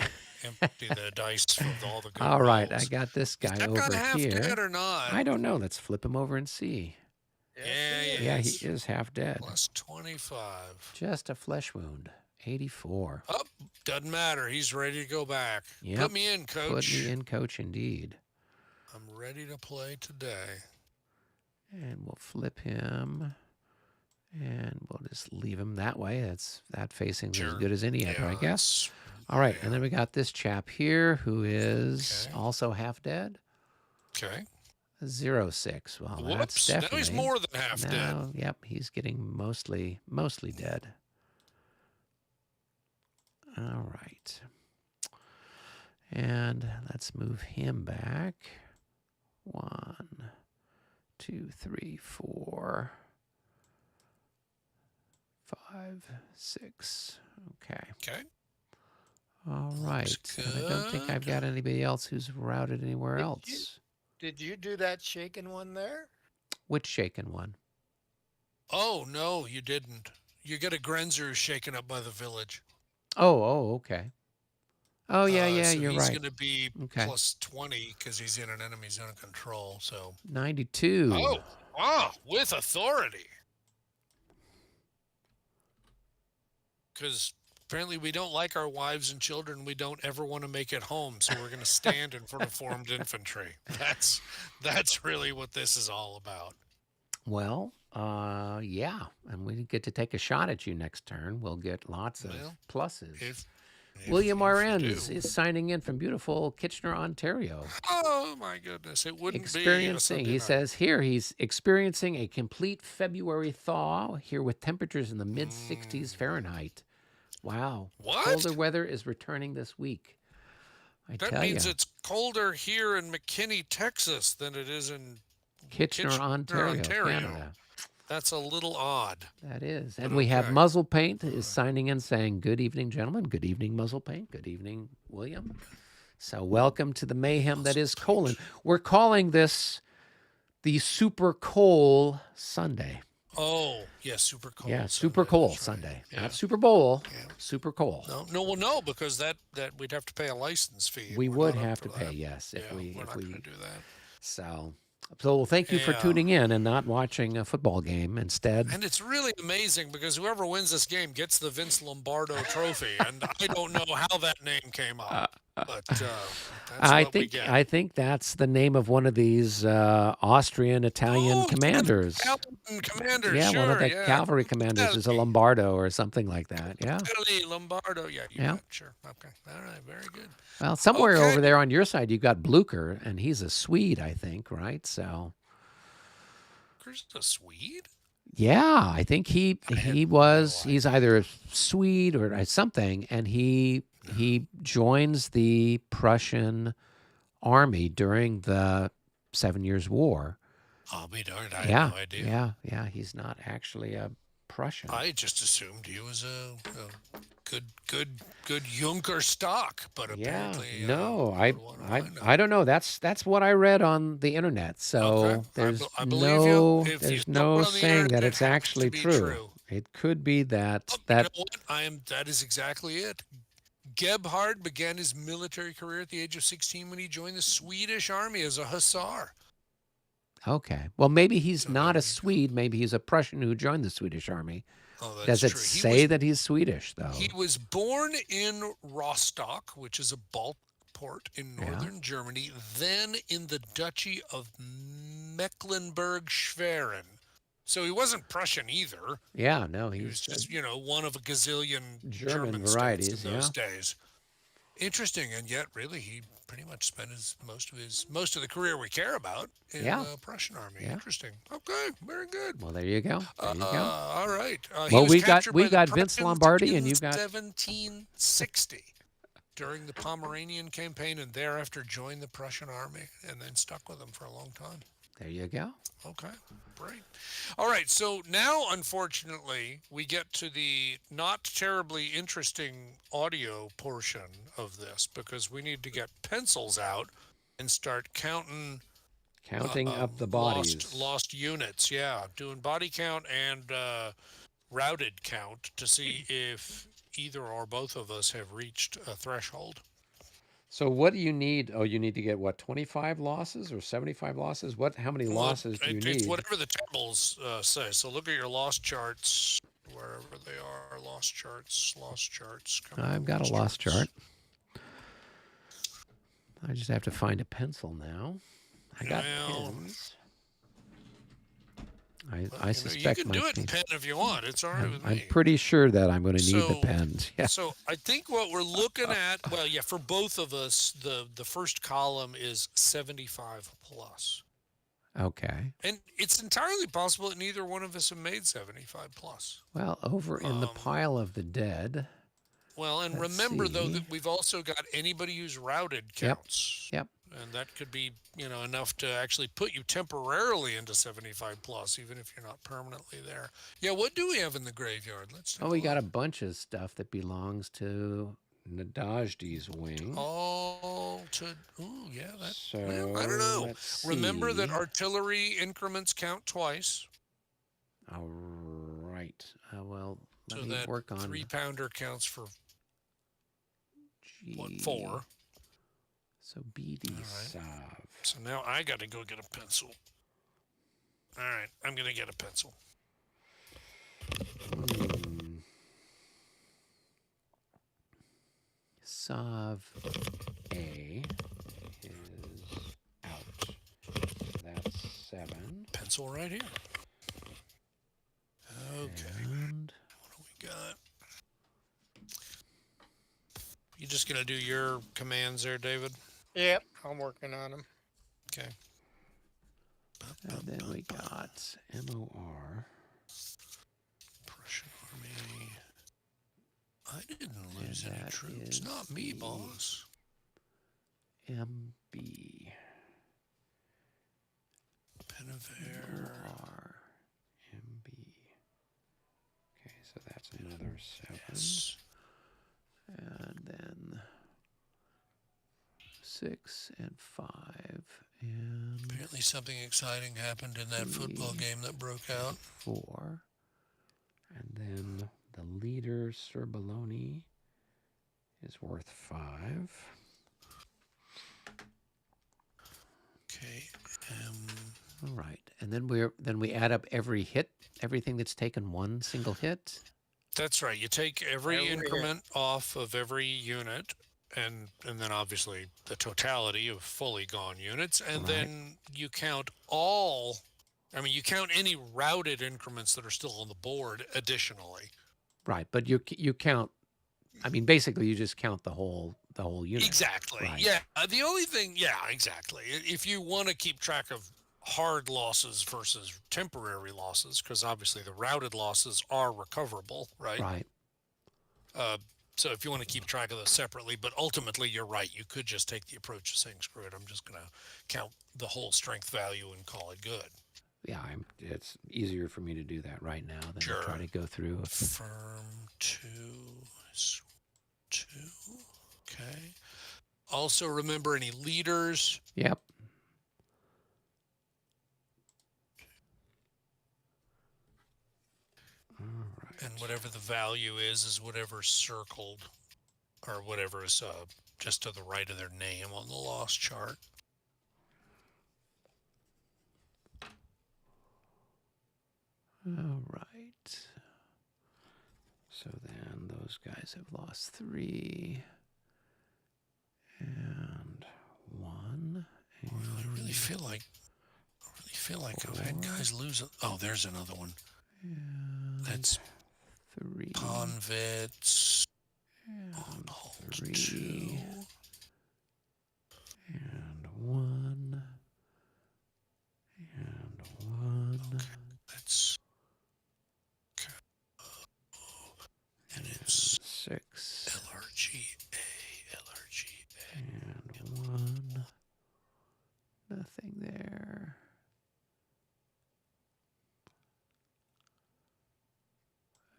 empty the dice with all the good
All right, I
rolls.
got this
Is
guy
that
over
guy half
here.
dead or not?
I don't know. Let's flip him over and see.
Yes,
Yeah,
Yeah,
Yes.
he is half dead.
Plus 25.
Just a flesh wound. 84.
Oh, doesn't matter. He's ready to go back.
Yep.
Put me in, coach.
Put me in, coach, indeed.
I'm ready to play today.
And we'll flip him. And we'll just leave him that way. That facing's as
Sure.
good as any other, I guess.
that's-
All right,
yeah.
and then we got this chap here who is
Okay.
also half dead.
Okay.
06. Well, that's
Whoops.
definitely
Now he's more than half dead.
now. Yep, he's getting mostly dead. All right. And let's move him back. 1, 2, 3, 4, 5, 6. Okay.
Okay.
All right. And I don't think I've got anybody else who's routed anywhere
Did you-
else.
Did you do that shaken one there?
Which shaken one?
Oh, no, you didn't. You get a Grenzer shaken up by the village.
Oh, okay. Oh, yeah,
so
you're
he's
right.
going to be
Okay.
plus 20 because he's in an enemy zone of control. So
92.
with authority. Because apparently we don't like our wives and children. We don't ever want to make it home. So we're going to stand in front of formed infantry. That's really what this is all about.
Well, yeah. And we get to take a shot at you next turn. We'll get lots of
Well,
pluses.
If
William
if you
Arends
do.
is signing in from beautiful Kitchener, Ontario.
Oh my goodness! It wouldn't be a
Experiencing,
Sunday
he
night.
says here, he's experiencing a complete February thaw here with temperatures in the mid 60s Fahrenheit. Wow.
What?
Colder weather is returning this week. I
That
tell
means
you.
it's colder here in McKinney, Texas, than it is in
Kitchener, Ontario,
Ontario.
Canada.
That's a little odd.
That is.
But
And we have
okay.
Muzzle Paint is signing in saying, good evening, gentlemen. Good evening, Muzzle Paint. Good evening, William. So welcome to the mayhem that is Kolin. We're calling this the Super Coal Sunday.
Oh, yeah, super cold.
Yeah,
Sunday,
Super Coal
that's right.
Sunday.
Yeah.
Not Super Bowl,
Yeah.
Super Coal.
No, well, no, because that we'd have to pay a license fee. and
We
we're
would
not up
have
for
to pay,
that.
yes,
Yeah,
if we
we're not going to do that.
so well, thank you for
Yeah.
tuning in and not watching a football game instead.
And it's really amazing because whoever wins this game gets the Vince Lombardo Trophy, and I don't know how that name came up, but that's what we get.
I think that's the name of one of these Austrian Italian commanders.
Paladin commander,
Yeah,
sure,
one of the
yeah.
cavalry commanders is a
Italy.
Lombardo or something like that. Yeah.
Italy, Lombardo, yeah, you
Yeah.
bet, sure, okay, all right, very good.
Well, somewhere
Okay.
over there on your side, you've got Blucher, and he's a Swede, I think, right? So,
Chris a Swede?
yeah, I think he
had
was.
no
He's either a Swede or something, and he joins the Prussian army during the 7 Years' War,
I'll be darned. I had
Yeah,
no idea.
yeah. He's not actually a Prussian.
I just assumed he was a good Junker stock, but
Yeah,
apparently,
no,
what do I
I
know?
don't know. That's what I read on the internet.
Okay,
So
I believe you. If you
there's
saw
no
it on the
saying
internet,
that
it
it's
has to
actually
be
true.
true.
It could be that
Oh, you know
that
what? That is exactly it. Gebhard began his military career at the age of 16 when he joined the Swedish army as a hussar.
okay. Well, maybe he's
So there
not a
you go.
Swede. Maybe he's a Prussian who joined the Swedish army.
Oh, that's
Does it
true.
say that he's Swedish
He
though?
was born in Rostock, which is a Baltic port in
Yeah.
northern Germany, then in the Duchy of Mecklenburg-Schwerin. So he wasn't Prussian either.
Yeah, no,
He was
he's
just, one of a gazillion
German
German states in
varieties,
those
yeah.
days. Interesting, and yet really he pretty much spent most of the career we care about in
Yeah.
the Prussian army.
Yeah.
Interesting. Okay, very good.
Well, there you go. There you go.
All right. He
Well,
was captured
we
by the
got Vince
Prussians
Lombardi and
in
you've got
1760 during the Pomeranian campaign, and thereafter joined the Prussian army, and then stuck with them for a long time.
there you go.
Okay, great. All right, so now, unfortunately, we get to the not terribly interesting audio portion of this because we need to get pencils out and start counting
Counting up the
lost
bodies.
lost units. Yeah, doing body count and routed count to see if either or both of us have reached a threshold.
So what do you need? Oh, you need to get what, 25 losses or 75 losses? What how many
Well,
losses do you
it's
need?
whatever the tables say. So look at your lost charts, wherever they are. Lost charts. Come on,
I've got a
lost
lost
charts.
chart. I just have to find a pencil now. I got
Well,
pens.
well,
I
you
suspect
can
my
do it in
pen.
pen if you want. It's all right with
I'm
me.
pretty sure that I'm going to need the
So,
pens. Yeah.
so I think what we're looking at, well, yeah, for both of us, the first column is 75 plus.
Okay.
And it's entirely possible that neither one of us have made 75 plus.
Well, over in the
Um,
pile of the dead,
well, and
let's
remember though
see.
that we've also got anybody who's routed
Yep.
counts.
Yep.
And that could be, enough to actually put you temporarily into 75 plus, even if you're not permanently there. Yeah, what do we have in the graveyard? Let's
Oh,
take a
we got
look.
a bunch of stuff that belongs to Nadajdi's wing.
All to, ooh, yeah, well, I don't
So
know.
let's
Remember that
see.
artillery increments count twice.
All right. Well, let
So
me
that
work on
3-pounder counts for, what,
G.
4?
So BD
All right.
Sav.
So now I got to go get a pencil. All right, I'm going to get a pencil.
Hmm. Sav A is out. So that's 7.
Pencil right here. Okay,
And
what do we got? You just going to do your commands there, David?
Yep, I'm working on them.
Okay.
then we got MOR.
Prussian Army. I didn't lose
And
any
that
troops.
is
Not me,
the
boss.
MB.
Penavere.
MOR. MB. Okay, so that's another 7.
Yes.
And then 6 and 5. And
Apparently something exciting happened in that football
3,
game that broke out.
4. And then the leader, Sir Baloney, is worth 5.
Okay.
All right. And then we add up every hit, everything that's taken one single hit.
That's right. You take every
Every hit.
increment off of every unit, and then obviously the totality of fully gone units, and
Right.
then you count all. I mean, you count any routed increments that are still on the board additionally.
Right, but you count. I mean, basically, you just count the whole unit.
Exactly.
Right.
Yeah. The only thing, yeah, exactly. If you want to keep track of hard losses versus temporary losses, because obviously the routed losses are recoverable, right?
Right.
So if you want to keep track of those separately, but ultimately you're right. You could just take the approach of saying, screw it, I'm just going to count the whole strength value and call it good.
Yeah, it's easier for me to do that right now than
Sure.
to try to go through.
Firm 2 is 2. Okay. Also remember any leaders.
Yep. All right.
And whatever the value is whatever circled or whatever is just to the right of their name on the loss chart.
All right. So then those guys have lost 3 and 1. And
I really feel like I've had guys lose. Oh, there's another one. That's
3
Convits.
and
Hold
3
2.
and 1 and 1.
Okay, that's and it's
6
LRGA.
and 1. Nothing there.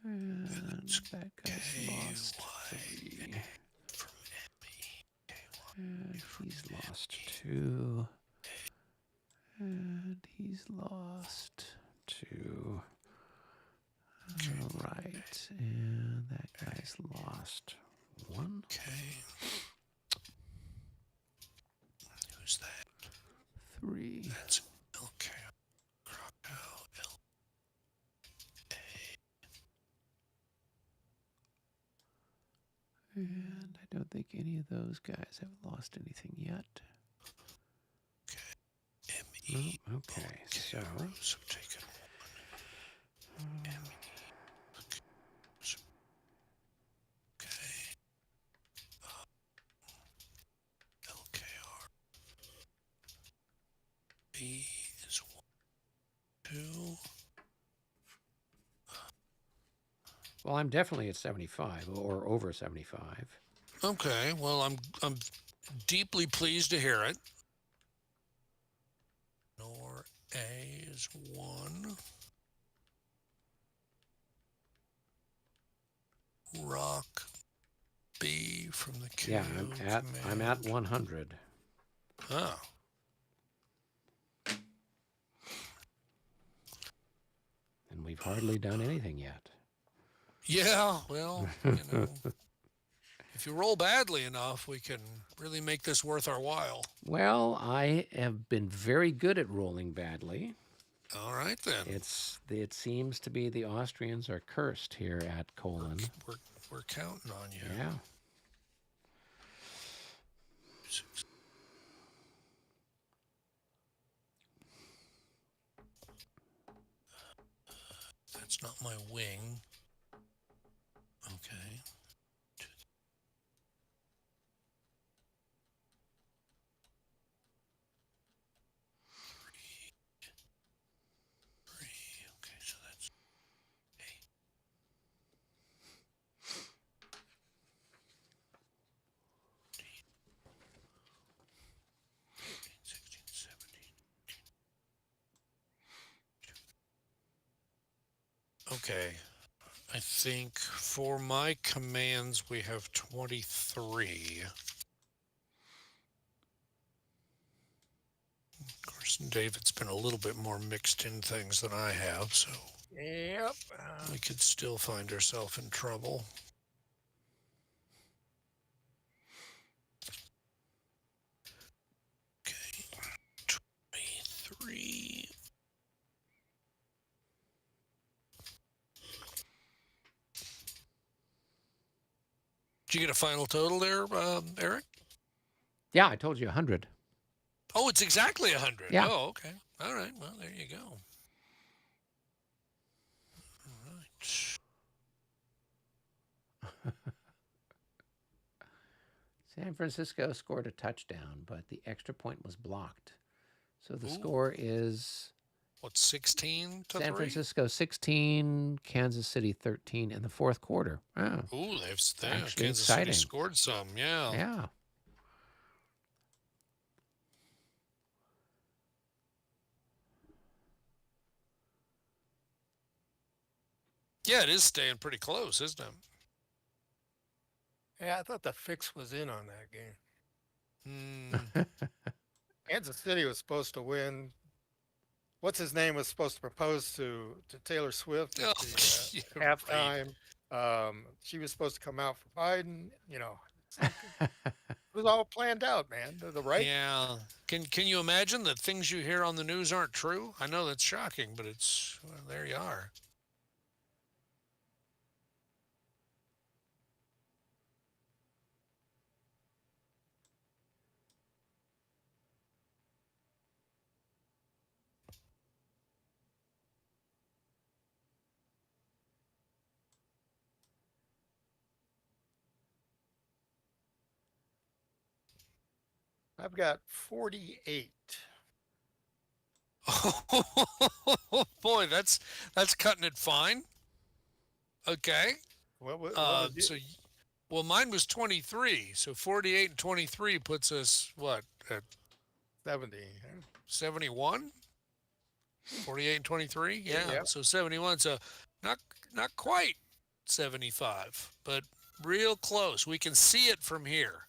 And that guy's lost 3.
From
And he's lost 2. And he's lost 2. All right. And that guy's lost 1.
Okay. Who's that?
3.
That's okay. Crocodile L.
And I don't think any of those guys have lost anything yet.
M-E.
Oh, okay, so
So taken one. M-E. Okay. LKR. B is 1, 2.
well, I'm definitely at 75 or over 75.
Okay. Well, I'm deeply pleased to hear it. Nor A is 1. Rock B from the KO
Yeah, I'm at
command.
100.
Oh.
And we've hardly done anything yet.
Yeah, well, you know, if you roll badly enough, we can really make this worth our while.
Well, I have been very good at rolling badly.
All right, then.
It seems to be the Austrians are cursed here at Kolin.
We're counting on you.
Yeah.
That's not my wing. Okay. Three. Okay, so that's 8. 16, 17. Okay. I think for my commands we have 23. Of course, David's been a little bit more mixed in things than I have, so
Yep.
we could still find ourselves in trouble. Okay, 23. Did you get a final total there, Eric?
Yeah, I told you 100.
Oh, it's exactly 100.
Yeah.
Oh, okay. All right. Well, there you go. All right.
San Francisco scored a touchdown, but the extra point was blocked. So the
Ooh.
score is
What, 16 to
San
3?
Francisco 16, Kansas City 13 in the fourth quarter. Oh,
Ooh, they've
actually
Kansas
exciting.
City scored some. Yeah.
Yeah.
Yeah, it is staying pretty close, isn't it?
Yeah, I thought the fix was in on that game.
Hmm.
Kansas City was supposed to win. What's his name was supposed to propose to Taylor Swift
Oh,
at the
yeah, right.
halftime. She was supposed to come out for Biden. It's like it was all planned out, man. The right.
Yeah. Can you imagine that things you hear on the news aren't true? I know that's shocking, but it's well, there you are.
I've got 48.
Oh boy, that's cutting it fine. Okay.
What was it?
So well, mine was 23. So 48 and 23 puts us what at
70. Huh?
71? 48 and 23? Yeah.
Yeah.
So 71. So not not quite 75, but real close. We can see it from here.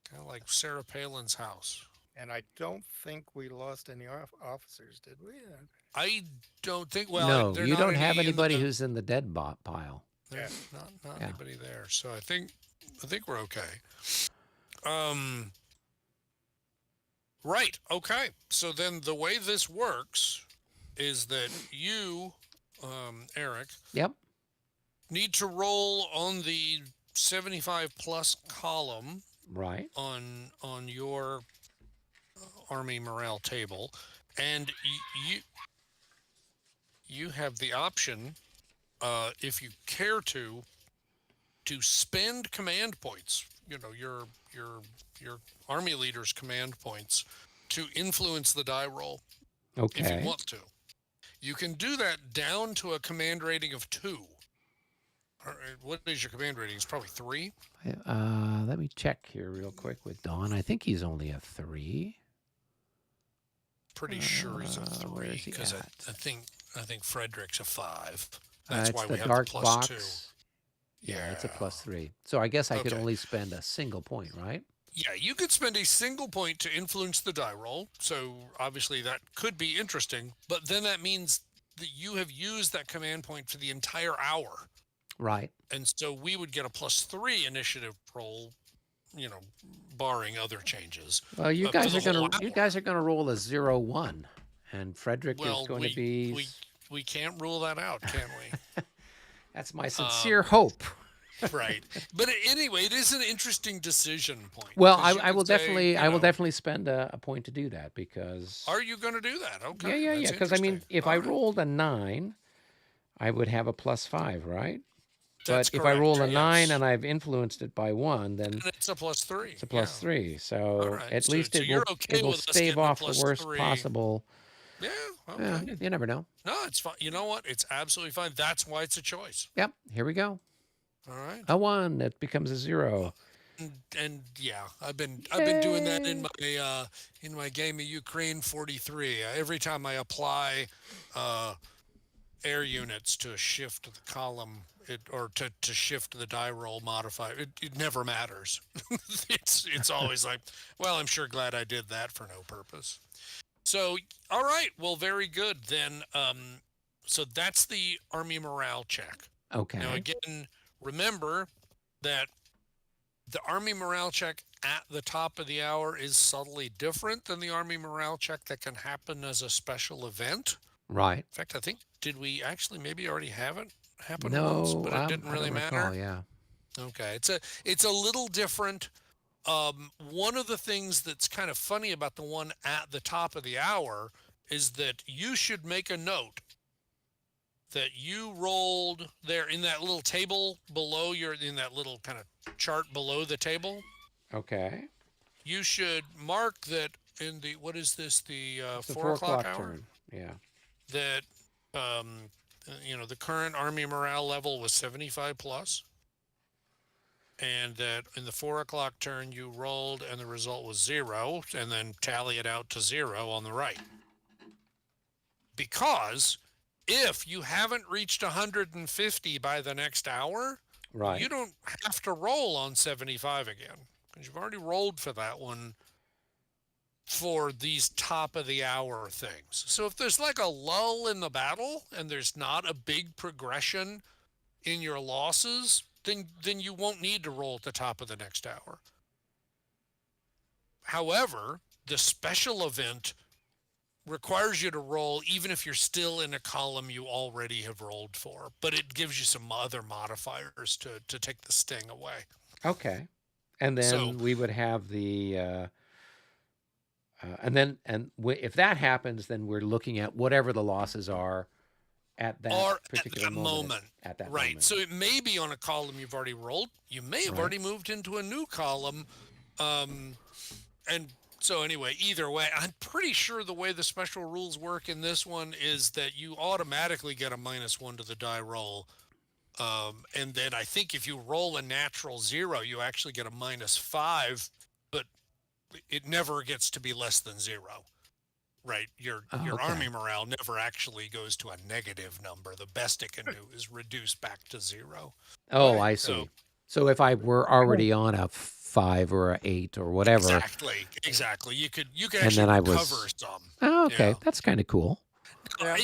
Kind of like Sarah Palin's house.
And I don't think we lost any officers, did we?
I don't think. Well,
No,
they're
you
not
don't have
any in
anybody
the.
who's in the dead pile.
Yeah.
There's not
Yeah.
anybody there. So I think we're okay. Um. Right. Okay. So then the way this works is that you, Eric,
Yep.
need to roll on the 75 plus column
Right.
on your army morale table, and you have the option, if you care to spend command points. You know your army leader's command points to influence the die roll if you
Okay.
want to. You can do that down to a command rating of 2. What is your command rating? It's probably 3.
Let me check here real quick with Don. I think he's only a 3.
Pretty sure he's a
Where
3
is he
because
at?
I think Frederick's a 5. That's
It's
why
the
we have the
dark
plus 2.
box. Yeah, it's a
Yeah.
+3. So I guess I could
Okay.
only spend a single point, right?
Yeah, you could spend a single point to influence the die roll. So obviously that could be interesting, but then that means that you have used that command point for the entire hour.
Right.
And so we would get a +3 initiative roll, barring other changes,
Well,
for the whole
you
hour.
guys are gonna roll a 0-1, and Frederick is
Well,
going to
we
be.
we we can't rule that out, can we?
That's my
Um,
sincere hope.
right. But anyway, it is an interesting decision point
Well,
because you
I will
could say,
definitely, spend a point to do that because.
are you going to do that?
Yeah,
Okay,
yeah, yeah.
that's
Because I mean,
interesting.
if
All
I
right.
rolled a 9, I would have a +5, right? But
That's
if I
correct.
roll a 9
Yes.
and I've influenced it by 1, then
And it's a +3.
it's a
Yeah.
+3.
All
So
right.
at
So
least
so you're okay
it will
with us
stave
getting a
off the
plus
worst
three?
possible.
Yeah.
Yeah,
Okay.
you never know.
No, it's fine. You know what? It's absolutely fine. That's why it's a choice.
Yep. Here we go.
All right.
A 1 that becomes a 0.
And yeah, I've been doing that
Yay!
in my game of Ukraine 43. Every time I apply uh, air units to shift the column, or to shift the die roll modifier, it never matters. It's always like, well, I'm sure glad I did that for no purpose. So all right, well, very good then. So that's the army morale check. Now
Okay.
again, remember that the Army morale check at the top of the hour is subtly different than the Army morale check that can happen as a special event.
Right.
In fact, I think, did we actually maybe already have it happen once,
No,
but it didn't
I
really
don't recall.
matter?
Yeah.
Okay, it's a little different. One of the things that's kind of funny about the one at the top of the hour is that you should make a note that you rolled there in that little table below in that little kind of chart below the table.
Okay.
You should mark that in the, what is this, the
It's the
4
4
o'clock
o'clock
hour,
turn. Yeah.
that the current army morale level was 75 plus, and that in the 4 o'clock turn you rolled and the result was 0, and then tally it out to 0 on the right, because if you haven't reached 150 by the next hour, you
Right.
don't have to roll on 75 again because you've already rolled for that one for these top of the hour things. So if there's like a lull in the battle and there's not a big progression in your losses, then you won't need to roll at the top of the next hour. However, the special event requires you to roll even if you're still in a column you already have rolled for, but it gives you some other modifiers to take the sting away.
Okay. And
So
then we would have the and then if that happens, then we're looking at whatever the losses are at that
are at
particular
that
moment.
moment.
At that
Right.
moment.
So it may be on a column you've already rolled. You may have
Right.
already moved into a new column. Um, and so anyway, either way, I'm pretty sure the way the special rules work in this one is that you automatically get a -1 to the die roll. And then I think if you roll a natural 0, you actually get a -5, but it never gets to be less than 0. Right,
Oh,
your
okay.
army morale never actually goes to a negative number. The best it can do is reduce back to 0.
Oh,
Right.
I
So
see. So if I were already on a 5 or a 8 or whatever,
exactly. You could
and
actually
then I
recover
was,
some.
oh, okay,
Yeah,
that's kind of cool.
Yeah.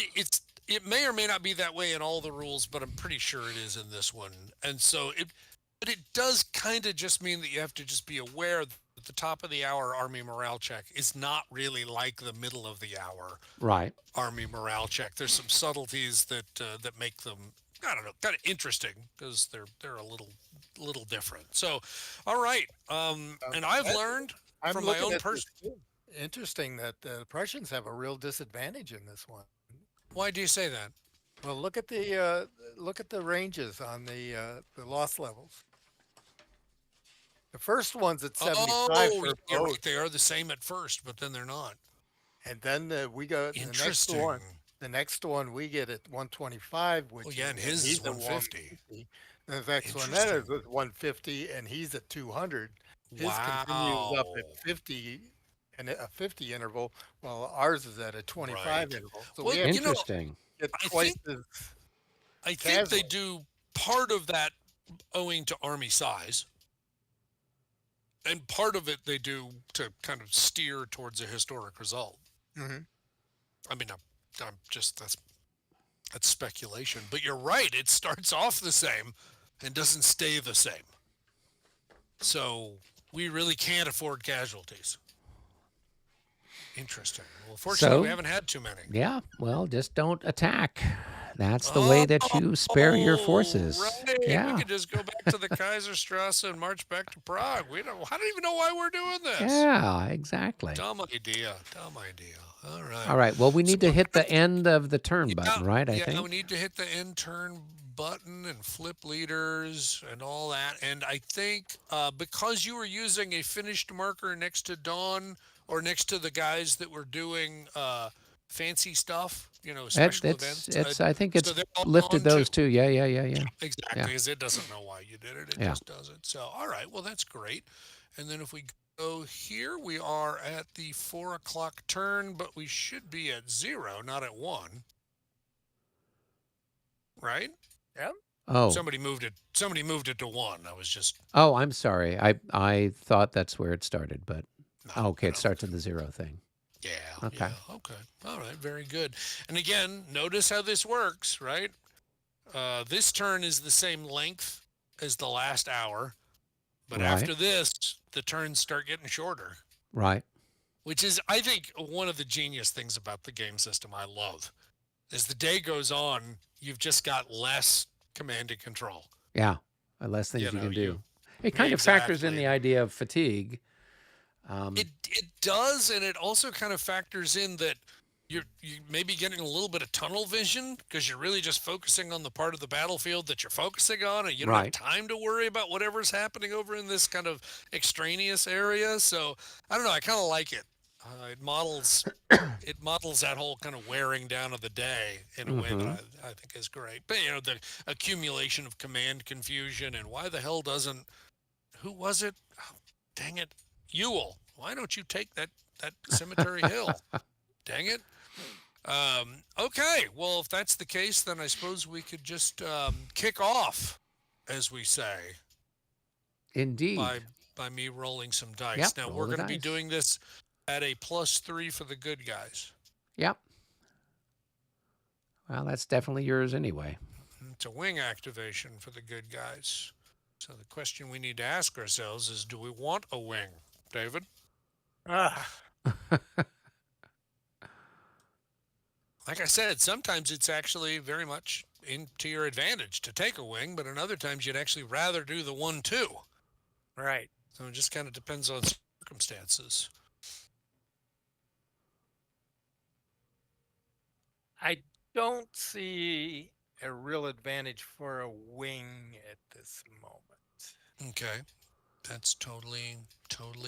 it may or may not be that way in all the rules, but I'm pretty sure it is in this one. And so but it does kind of just mean that you have to just be aware that the top of the hour army morale check is not really like the middle of the hour
Right.
army morale check. There's some subtleties that make them, I don't know, kind of interesting because they're a little different. So, all right, and I've
That,
learned
I'm
from my
looking
own
at this
person.
too. Interesting that the Prussians have a real disadvantage in this one.
Why do you say that?
Well, look at the ranges on the loss levels. The first one's at 75
Oh,
for
you're
both,
right. They are the same at first, but then they're not.
and then we go
Interesting.
The next one we get at 125,
Oh
which
yeah,
is
and
and
his is
he's at
150.
150. The next one then
Interesting.
is at 150, and he's at 200. His continues up
Wow.
at 50 and a 50 interval, while ours is at a 25
Right.
interval. So
Well,
we actually
Interesting.
get
I
twice
think
as
I think they
casual.
do part of that owing to army size, and part of it they do to kind of steer towards a historic result.
Hmm.
I mean, I'm just that's speculation, but you're right. It starts off the same and doesn't stay the same. So we really can't afford casualties. Interesting. Well, fortunately, we
So,
haven't had too many.
yeah, well, just don't attack. That's the way that you spare your
Oh,
forces.
right. We
Yeah.
could just go back to the Kaiserstrasse and march back to Prague. I don't even know why we're doing this.
Yeah, exactly.
Dumb idea. Dumb idea. All right.
All right. Well, we
So
need to hit the end of the turn
yeah,
button, right? I
yeah, we
think.
need to hit the end turn button and flip leaders and all that. And I think because you were using a finished marker next to Dawn or next to the guys that were doing fancy stuff, special events,
I think
so
it's
they're all
lifted
gone too.
those two. Yeah, yeah, yeah, yeah.
Exactly,
Yeah.
because it doesn't know why you did it. It
Yeah.
just does it. So, all right, well, that's great. And then if we go here, we are at the 4 o'clock turn, but we should be at 0, not at 1, right?
Yeah.
Oh.
Somebody moved it to 1. I was just
Oh, I'm sorry. I thought that's where it started, but
no,
oh, okay,
no,
it
no.
starts at the 0 thing.
Yeah,
Okay.
yeah. Okay. All right, very good. And again, notice how this works, right? This turn is the same length as the last hour, but
Right.
after this, the turns start getting shorter.
Right.
Which is, I think, one of the genius things about the game system I love. As the day goes on, you've just got less command and control.
Yeah. Less things you can
You
do. It kind of factors in
exactly.
the idea of fatigue.
It does, and it also kind of factors in that you may be getting a little bit of tunnel vision because you're really just focusing on the part of the battlefield that you're focusing on, and you don't have
Right.
time to worry about whatever's happening over in this kind of extraneous area. So I don't know. I kind of like it. It models that whole kind of wearing down of the day in a way that
Mm-hmm.
I think is great. But the accumulation of command confusion and why the hell doesn't who was it? Oh, dang it, Ewell. Why don't you take that cemetery hill? Dang it. Okay, well, if that's the case, then I suppose we could just kick off, as we say, by
Indeed.
by me rolling some dice.
Yep.
Now
Roll
we're
the
going to be
dice.
doing this at a +3 for the good guys.
Yep. Well, that's definitely yours anyway.
It's a wing activation for the good guys. So the question we need to ask ourselves is, do we want a wing, David?
Ah,
Like I said, sometimes it's actually very much into your advantage to take a wing, but in other times you'd actually rather do the 1-2.
right.
So it just kind of depends on circumstances.
I don't see a real advantage for a wing at this moment.
Okay, that's totally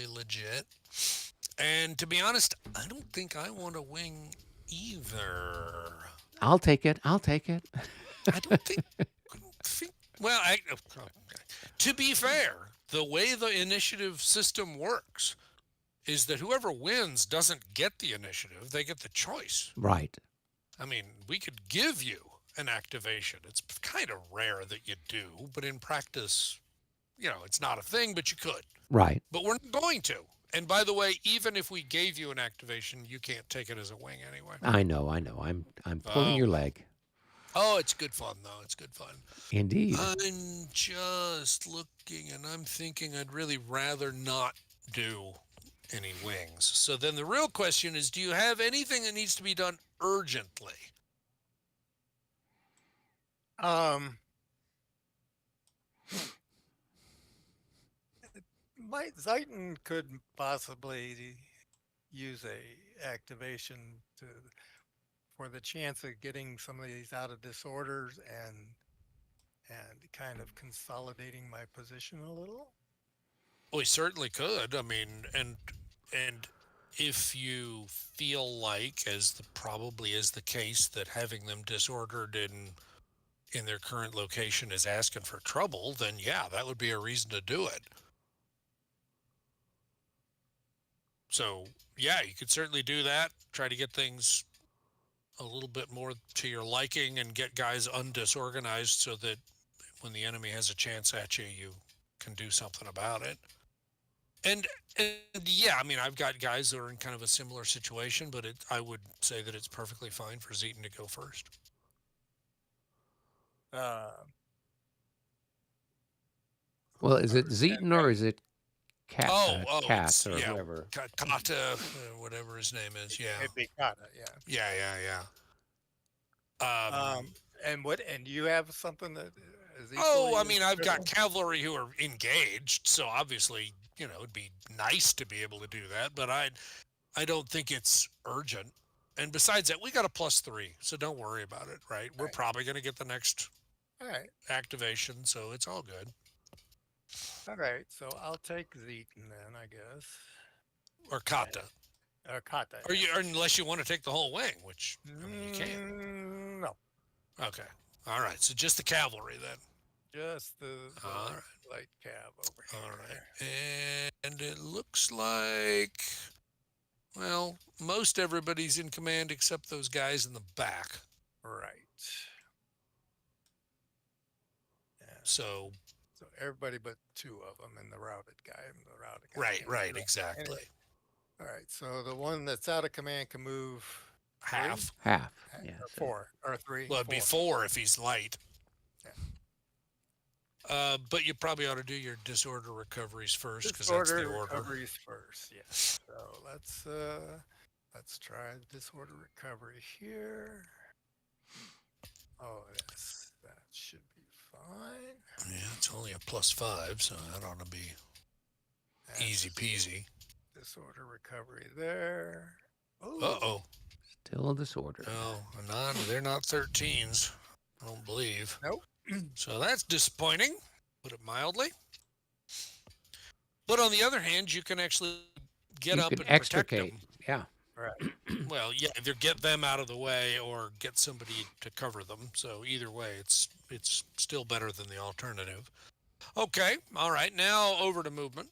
legit. And to be honest, I don't think I want a wing either.
I'll take it. I'll take it.
I don't think. I don't think. Well, okay. To be fair, the way the initiative system works is that whoever wins doesn't get the initiative; they get the choice.
Right.
I mean, we could give you an activation. It's kind of rare that you do, but in practice, it's not a thing, but you could.
Right.
But we're not going to. And by the way, even if we gave you an activation, you can't take it as a wing anyway.
I know. I know. I'm pulling
Oh,
your leg.
oh, it's good fun though. It's good fun.
Indeed.
I'm just looking and I'm thinking I'd really rather not do any wings. So then the real question is, do you have anything that needs to be done urgently?
Um, my Zeiton could possibly use a activation to for the chance of getting some of these out of disorders and kind of consolidating my position a little.
We certainly could. I mean, and if you feel like, as probably is the case, that having them disordered in their current location is asking for trouble, then yeah, that would be a reason to do it. So yeah, you could certainly do that. Try to get things a little bit more to your liking and get guys undisorganized so that when the enemy has a chance at you, you can do something about it. And and yeah, I mean, I've got guys that are in kind of a similar situation, but I would say that it's perfectly fine for Zeton to go first.
Uh,
Well, is it
and
Zeton or is it Cat
It's
Cat or
yeah,
whoever?
Kata, whatever his name is. Yeah,
it'd be kata, yeah.
yeah.
Um, and you have something that is
Oh,
equally
I
as
mean, I've got
critical?
cavalry who are engaged, so obviously, it'd be nice to be able to do that, but I don't think it's urgent. And besides that, we got a +3, so don't worry about it, right? We're
Right.
probably going to get the next
All right.
activation, so it's all good.
All right. So I'll take Zeton then, I guess.
Or
And,
Kata.
kata,
Or
yeah.
or unless you want to take the whole wing, which, I mean, you can.
No,
Okay. All right. So just the cavalry then.
just the
All right.
light cab over
All right.
here.
And it looks like, well, most everybody's in command except those guys in the back.
Right. Yeah.
So,
So everybody but two of them and the routed guy. And the routed guy
right,
can't move
right,
around.
exactly.
Anyway. All right. So the one that's out of command can move three,
Half.
Half. Yeah.
or
So
four, or three,
Well, it'd be
four.
4 if he's light.
Yeah.
But you probably ought to do your disorder recoveries first because that's the
Disorder
order.
recoveries first. Yes. So let's try disorder recovery here. Oh, yes, that should be fine.
Yeah, it's only a +5, so that ought to be
That's
easy peasy.
disorder recovery there.
Uh
Oh,
oh.
still disordered.
No, they're not 13s. I don't believe.
nope.
So that's disappointing, put it mildly. But on the other hand, you can actually get
You
up
can
and protect
extricate.
them.
Yeah.
Right.
Well, yeah, either get them out of the way or get somebody to cover them. So either way, it's still better than the alternative. Okay, all right. Now over to movement.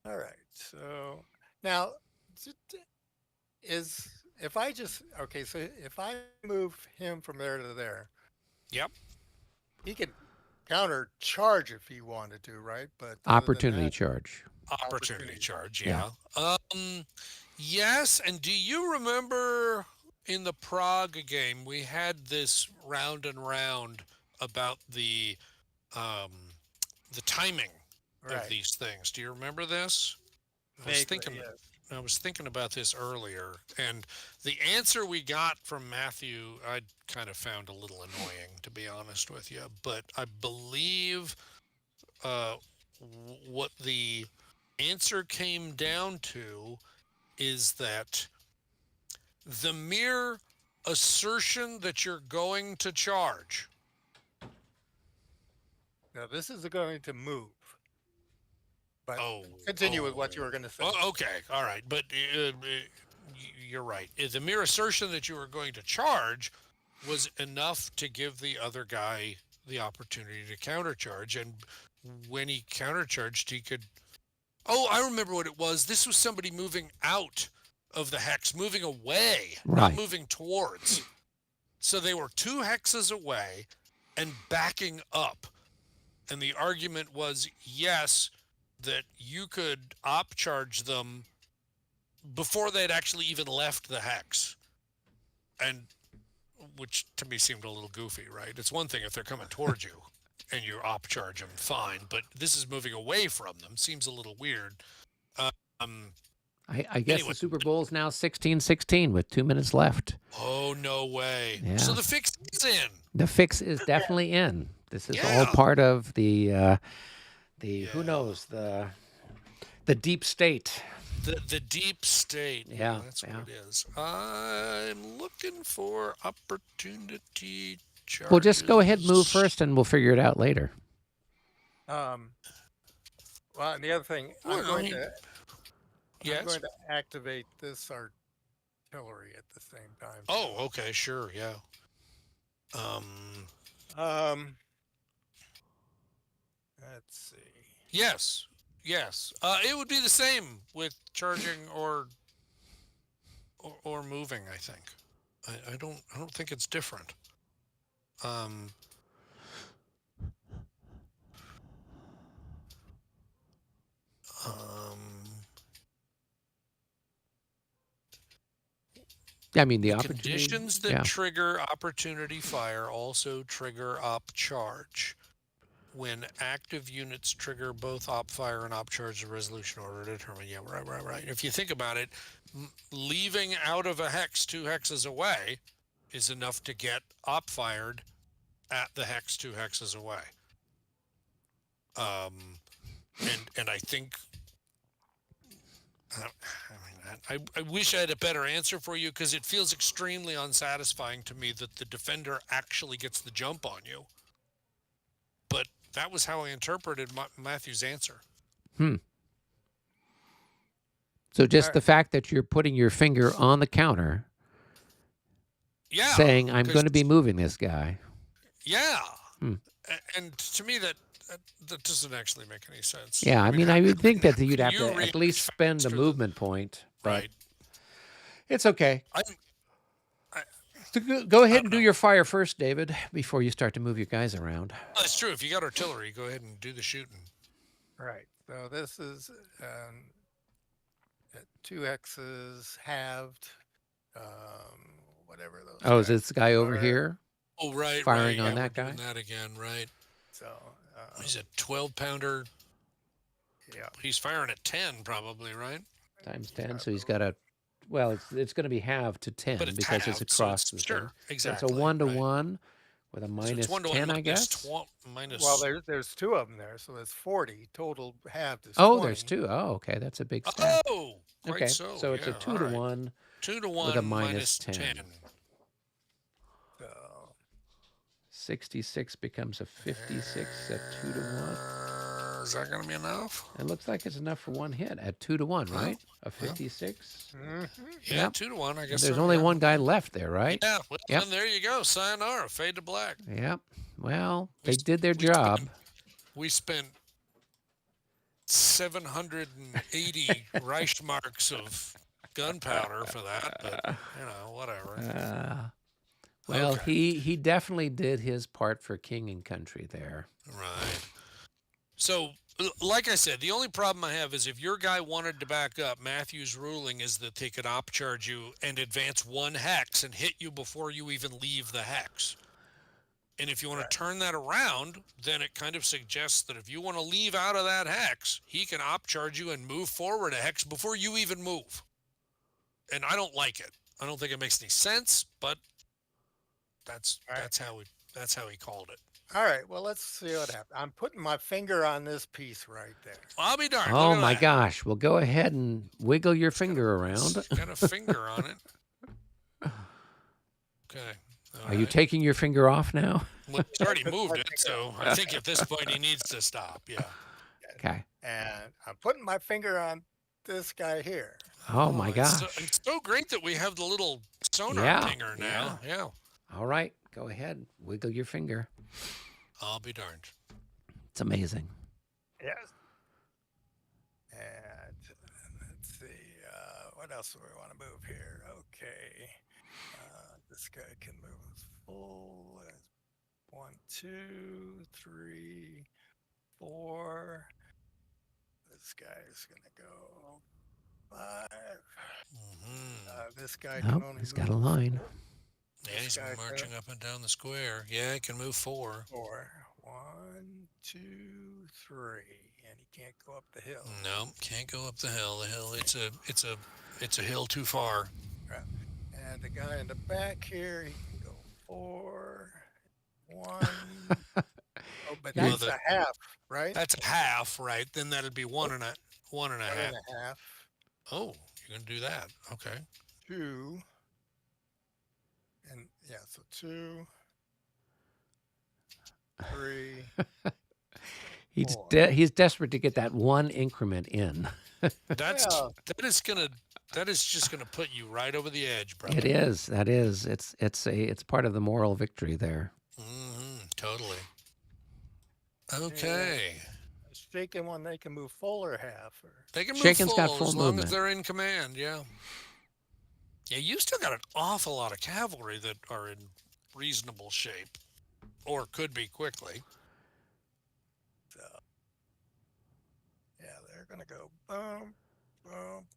All right. So now, is if I just okay, so if I move him from there to there,
Yep.
he could counter charge if he wanted to, right? But other than
Opportunity
that,
charge.
Opportunity
opportunity.
charge,
Yeah.
yeah. Yes, and do you remember in the Prague game we had this round and round about um the timing of
Right.
these things? Do you remember this? I was
Vaguely,
thinking
yes.
I was thinking about this earlier, and the answer we got from Matthew I kind of found a little annoying, to be honest with you. But I believe uh, what the answer came down to is that the mere assertion that you're going to charge.
Now this is going to move, but
Oh,
continue with what you
oh,
were going to say.
okay, all right, but you're right. The mere assertion that you were going to charge was enough to give the other guy the opportunity to countercharge, and when he countercharged, he could. Oh, I remember what it was. This was somebody moving out of the hex, moving away, not
Right.
moving towards. So they were 2 hexes away and backing up. And the argument was yes, that you could op charge them before they'd actually even left the hex. And which to me seemed a little goofy, right? It's one thing if they're coming towards you and you op charge them, fine. But this is moving away from them. Seems a little weird. Um,
I guess
anyway,
the Super Bowl is now 16-16 with 2 minutes left.
oh, no way. So
Yeah.
the fix is in.
The fix is definitely in. This is all
Yeah.
part of the who
Yeah.
knows, the deep state.
The deep state.
Yeah,
That's
yeah.
what it is. I'm looking for opportunity charges.
Well, just go ahead and move first, and we'll figure it out later.
Um, well, and the other thing,
Well,
I'm going
yes.
to activate this artillery at the same time.
Oh, okay, sure, yeah. Um,
Um, let's see.
yes, yes. It would be the same with charging or moving. I think. I don't think it's different. Um, um,
I mean, the
the
opportunity.
conditions that
Yeah.
trigger opportunity fire also trigger op charge. When active units trigger both op fire and op charge, the resolution order determined. Yeah, right. If you think about it, leaving out of a hex 2 hexes away is enough to get op fired at the hex 2 hexes away. And I think. I wish I had a better answer for you because it feels extremely unsatisfying to me that the defender actually gets the jump on you. But that was how I interpreted Matthew's answer.
So just the fact that you're putting your finger on the counter,
Yeah.
saying I'm going to be moving this guy.
Yeah.
Hmm.
And to me, that doesn't actually make any sense.
Yeah, I mean, I would think that you'd
how
have
you
to at
react
least spend the
faster
movement point, but
Right.
it's okay.
I
So go ahead and do
know.
your fire first, David, before you start to move your guys around.
That's true. If you got artillery, go ahead and do the shooting.
Right. So this is at 2 hexes halved. Whatever those.
Oh, is
guys
this guy over
are.
here?
Oh, right.
Firing
right.
on
yeah,
that
we're
guy?
doing that again, right?
So
He's a 12-pounder.
yeah.
He's firing at 10, probably, right?
Times 10, so he's got a, well, it's going to be halved to 10
But it's
because
halved,
it's
so
across the
sure,
thing.
exactly.
So it's a 1-to-1 with a
So
minus
it's 1 to
10,
1
I guess.
minus.
Well, there's two of them there, so that's 40 total. Halved is
Oh,
20.
there's 2. Oh, okay, that's a big stat.
Oh, quite
Okay,
so.
it's a
yeah,
2-to-1
all right. 2 to 1
with a minus
minus 10.
10.
So
66 becomes a 56 at 2-to-1.
Is that going to be enough?
It looks like it's enough for one hit at 2-to-1, right? A 56.
Yeah,
Yep.
2 to 1, I
And
guess.
there's
so,
only
yeah.
one guy left there, right?
Yeah, well,
Yep.
then there you go. Sayonara, fade to black.
Yep. Well, they
We-
did their
we
job.
We spent 780 Reichsmarks of gunpowder for that, but whatever.
Well,
Okay,
he definitely did his part for king and country there.
right. So, like I said, the only problem I have is if your guy wanted to back up, Matthew's ruling is that they could upcharge you and advance one hex and hit you before you even leave the hex. And if you want
Right.
to turn that around, then it kind of suggests that if you want to leave out of that hex, he can upcharge you and move forward a hex before you even move. And I don't like it. I don't think it makes any sense, but that's
All right.
that's how we that's how he called it.
All right. Well, let's see what happens. I'm putting my finger on this piece right there.
I'll be darned. Look
Oh
at
my
that.
gosh. Well, go ahead and wiggle your
It's got
finger around.
it's got a finger on it. Okay. All
Are you
right.
taking your finger off now?
Well, he's already
Put my
moved it,
finger
so I think at this point he needs to stop. Yeah.
Okay.
And I'm putting my finger on this guy here.
Oh my
It's
gosh.
so great that we have the little sonar
Yeah,
pinger now. Yeah.
All right. Go ahead. Wiggle your finger.
I'll be darned.
It's amazing.
Yes. And let's see, what else do we want to move here? Okay. This guy can move his full. 1, 2, 3, 4. This guy is going to go 5. This guy can
Oh,
only
he's
move
got a line.
Yeah, he's
guy
marching
can-
up and down the square. Yeah, he can move 4.
4. 1, 2, 3, and he can't go up the hill.
No, can't go up the hill. The hill, it's a hill too far.
And the guy in the back here, he can go 4, 1. Oh, but
You're-
that's a half, right?
That's a half, right? Then that'd be one and a
One
half.
and a half.
Oh, you can do that. Okay.
2. And yeah, so 2, 3.
He's desperate to get that one increment in.
Well,
That is just gonna put you right over the edge, brother.
It is. That is. It's part of the moral victory there.
Totally. Okay.
shaken one, they can move full or half. Or
They can move
Shaken's
full
got full
as long
movement.
as they're in command. Yeah. Yeah, you still got an awful lot of cavalry that are in reasonable shape, or could be quickly.
so, yeah, they're gonna go boom, boom.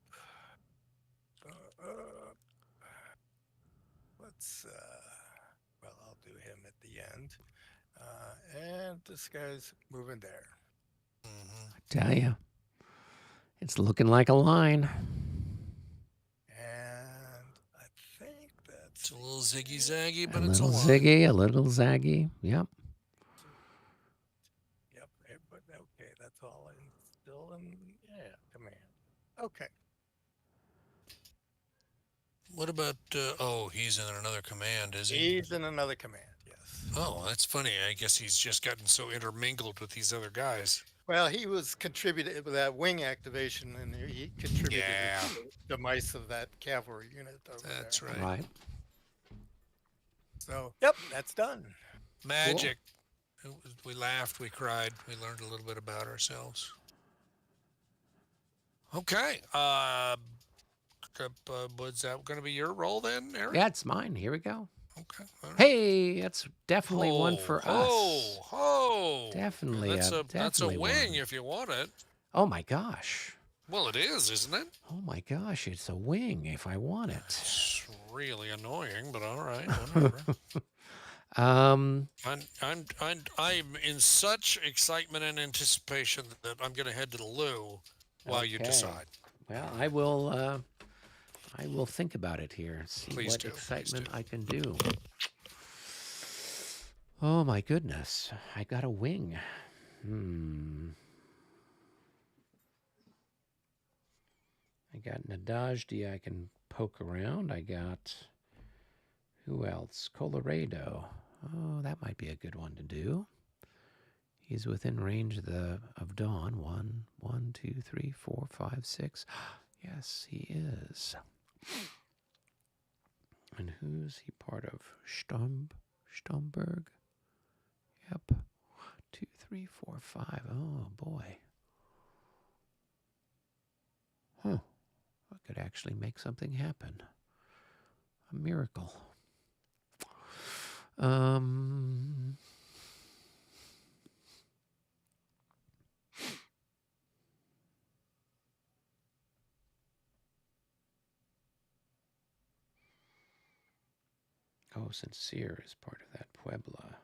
Let's well, I'll do him at the end. And this guy's moving there.
I tell you, it's looking like a line.
And I think that's
It's a little ziggy zaggy,
A
but it's a
little
line.
ziggy, a little zaggy. Yep.
Yep, but okay, that's all still in command. Okay.
What about? Oh, he's in another command, is he?
He's in another command, yes.
Oh, that's funny. I guess he's just gotten so intermingled with these other guys.
Well, he was contributed with that wing activation, and he contributed
Yeah.
to the mice of that cavalry unit over
That's
there.
right.
Right.
So, yep, that's done.
Magic. We laughed, we cried, we learned a little bit about ourselves. Okay. Was that going to be your role then, Eric?
Yeah, it's mine. Here we go.
Okay. All right.
Hey, that's definitely one for us.
Oh,
Definitely
That's a
definitely
wing
one.
if you want it.
Oh my gosh.
Well, it is, isn't it?
Oh my gosh, it's a wing if I want it.
It's really annoying, but all right, whatever.
Um,
I'm in such excitement and anticipation that I'm going to head to the loo while you
Okay.
decide.
well, I will think about it here. See
Please
what
do, please
excitement
do.
I can do. Oh my goodness. I got a wing. I got Nadajdi I can poke around. I got who else? Colorado. Oh, that might be a good one to do. He's within range of Dawn. 1, 2, 3, 4, 5, 6. Yes, he is. And who's he part of? Stomberg? Yep. 2, 3, 4, 5. Oh boy. Huh. could actually make something happen. A miracle. Um, oh, Sincere is part of that Puebla.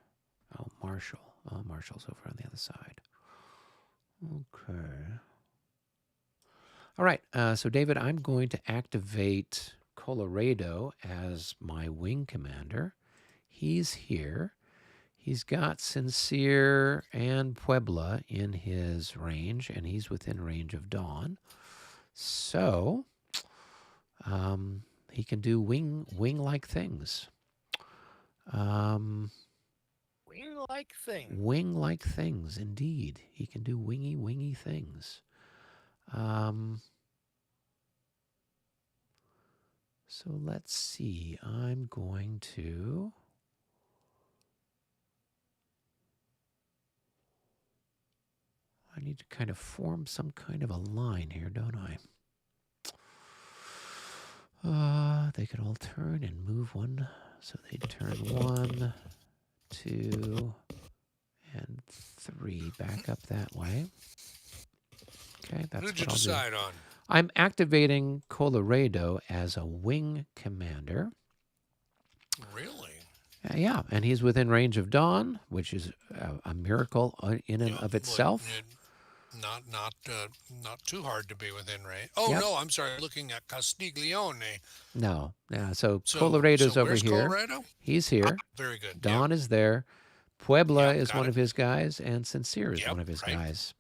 Oh, Marshall. Oh, Marshall's over on the other side. Okay. All right. So, David, I'm going to activate Colorado as my wing commander. He's here. He's got Sincere and Puebla in his range, and he's within range of Dawn. So, he can do wing-like things.
Wing-like thing.
Wing-like things, indeed. He can do wingy things. So let's see. I'm going to... I need to kind of form some kind of a line here, don't I? They could all turn and move one. So they turn 1, 2, and 3 back up that way. Okay, that's
Who'd you
what I'll do.
decide on?
I'm activating Colorado as a wing commander.
Really?
Yeah, and he's within range of Dawn, which is a miracle in and of itself.
Not too hard to be within range. Oh
Yep.
no, I'm sorry. Looking at Castiglione.
No, so
So
Colorado's over
where's
here.
Colorado?
He's here.
Very good.
Dawn is there. Puebla
Yep,
is
got
one
it.
of his guys, and Sincere is
Yep,
one of his
right.
guys.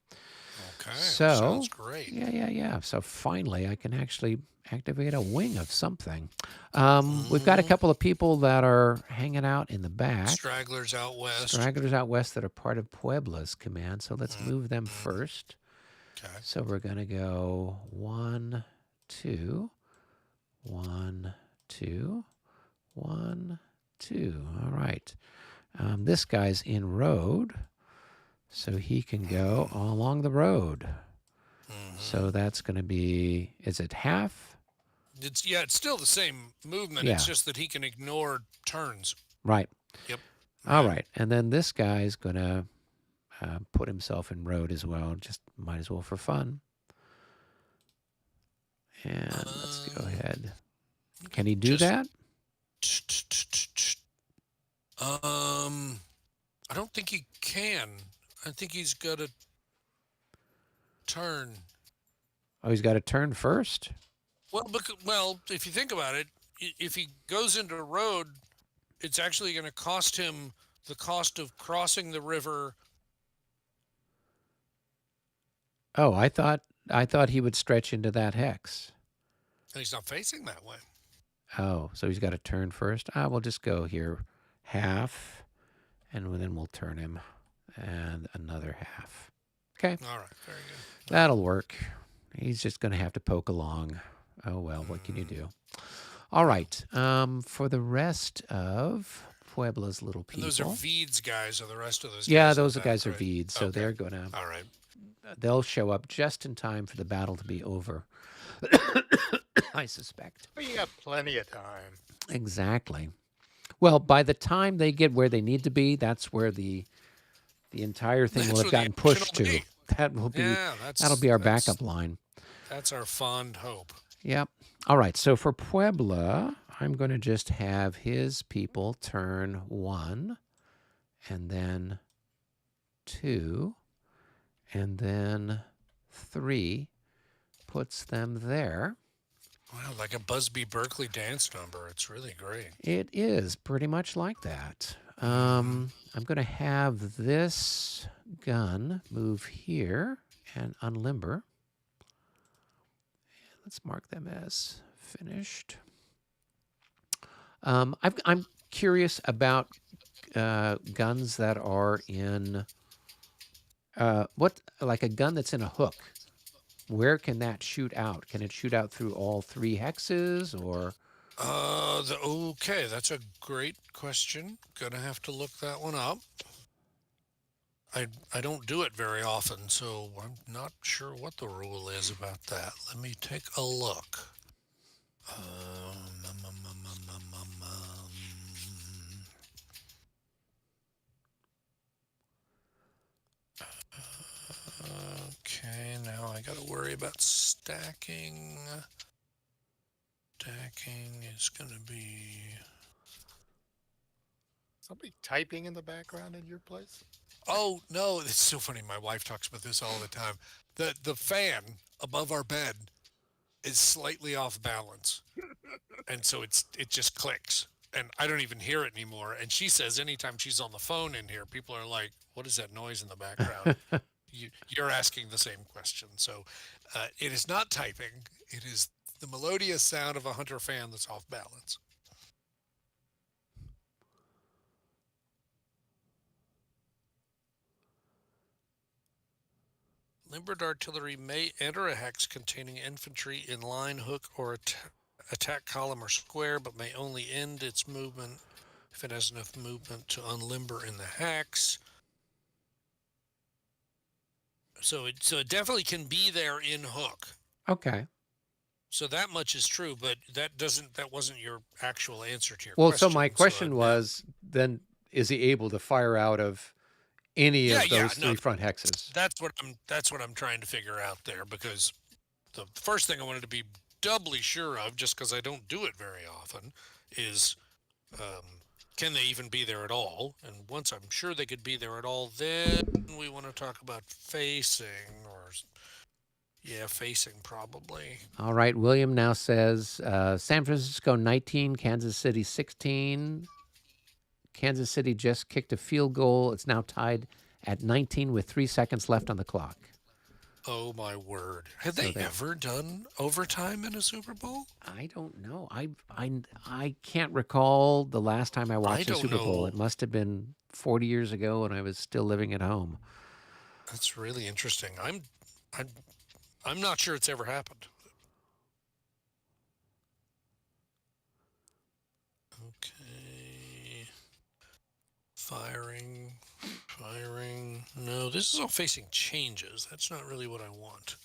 Okay.
So
Sounds great.
yeah. So finally, I can actually activate a wing of something. We've got a couple of people that are hanging out in the back.
Stragglers out west.
Stragglers out west that are part of Puebla's command. So let's move them first.
Okay.
So we're going to go 1, 2, 1, 2, 1, 2. All right. This guy's in road, so he can go along the road. So that's going to be, is it half?
It's still the same movement.
Yeah.
It's just that he can ignore turns.
Right.
Yep.
All right. And then this guy's going to put himself in road as well. Just might as well for fun. And let's go ahead. Can he do that?
I don't think he can. I think he's got to turn.
Oh, he's got to turn first?
Well, if you think about it, if he goes into road, it's actually going to cost him the cost of crossing the river.
Oh, I thought he would stretch into that hex.
And he's not facing that way.
Oh, so he's got to turn first? We'll just go here half, and then we'll turn him, and another half. Okay.
All right, very good.
That'll work. He's just going to have to poke along. Oh, well, what can you do? All right. For the rest of Puebla's little people.
And those are Veed's guys, or the rest of those guys?
Yeah, those guys are Veed, so
Okay.
they're going to...
All right.
They'll show up just in time for the battle to be over, I suspect.
But you got plenty of time.
Exactly. Well, by the time they get where they need to be, that's where the entire thing will have gotten pushed to. That will be that'll be our backup line.
That's our fond hope.
Yep. All right. So for Puebla, I'm going to just have his people turn 1, and then 2, and then 3 puts them there.
Wow, like a Busby Berkeley dance number. It's really great.
It is pretty much like that. I'm going to have this gun move here and unlimber. Let's mark them as finished. I'm curious about guns that are in like a gun that's in a hook. Where can that shoot out? Can it shoot out through all 3 hexes, or?
Okay, that's a great question. Gonna have to look that one up. I don't do it very often, so I'm not sure what the rule is about that. Let me take a look. Um, um, um, um, um, um, um, Okay, now I got to worry about stacking. Stacking is going to be.
Somebody typing in the background in your place?
Oh no, it's so funny. My wife talks about this all the time. The fan above our bed is slightly off balance, and so it just clicks, and I don't even hear it anymore. And she says anytime she's on the phone in here, people are like, "What is that noise in the background?" You're asking the same question. So it is not typing. It is the melodious sound of a Hunter fan that's off balance. Limbered artillery may enter a hex containing infantry in line, hook, or attack column or square, but may only end its movement if it has enough movement to unlimber in the hex. So it definitely can be there in hook.
Okay.
So that much is true, but that wasn't your actual answer to your
Well, so
question.
my
So
question
now,
was then, is he able to fire out of any
yeah,
of
yeah,
those
no,
three front hexes?
that's what I'm trying to figure out there, because the first thing I wanted to be doubly sure of, just because I don't do it very often, is um, can they even be there at all? And once I'm sure they could be there at all, then we want to talk about facing, or yeah, facing probably.
All right. William now says San Francisco 19, Kansas City 16. Kansas City just kicked a field goal. It's now tied at 19 with 3 seconds left on the clock.
Oh my word! Have
So
they
they,
ever done overtime in a Super Bowl?
I don't know. I can't recall the last time I
I
watched a
don't
Super Bowl.
know.
It must have been 40 years ago when I was still living at home.
That's really interesting. I'm, I'm not sure it's ever happened. Okay. Firing. Firing. No, this is all facing changes. That's not really what I want.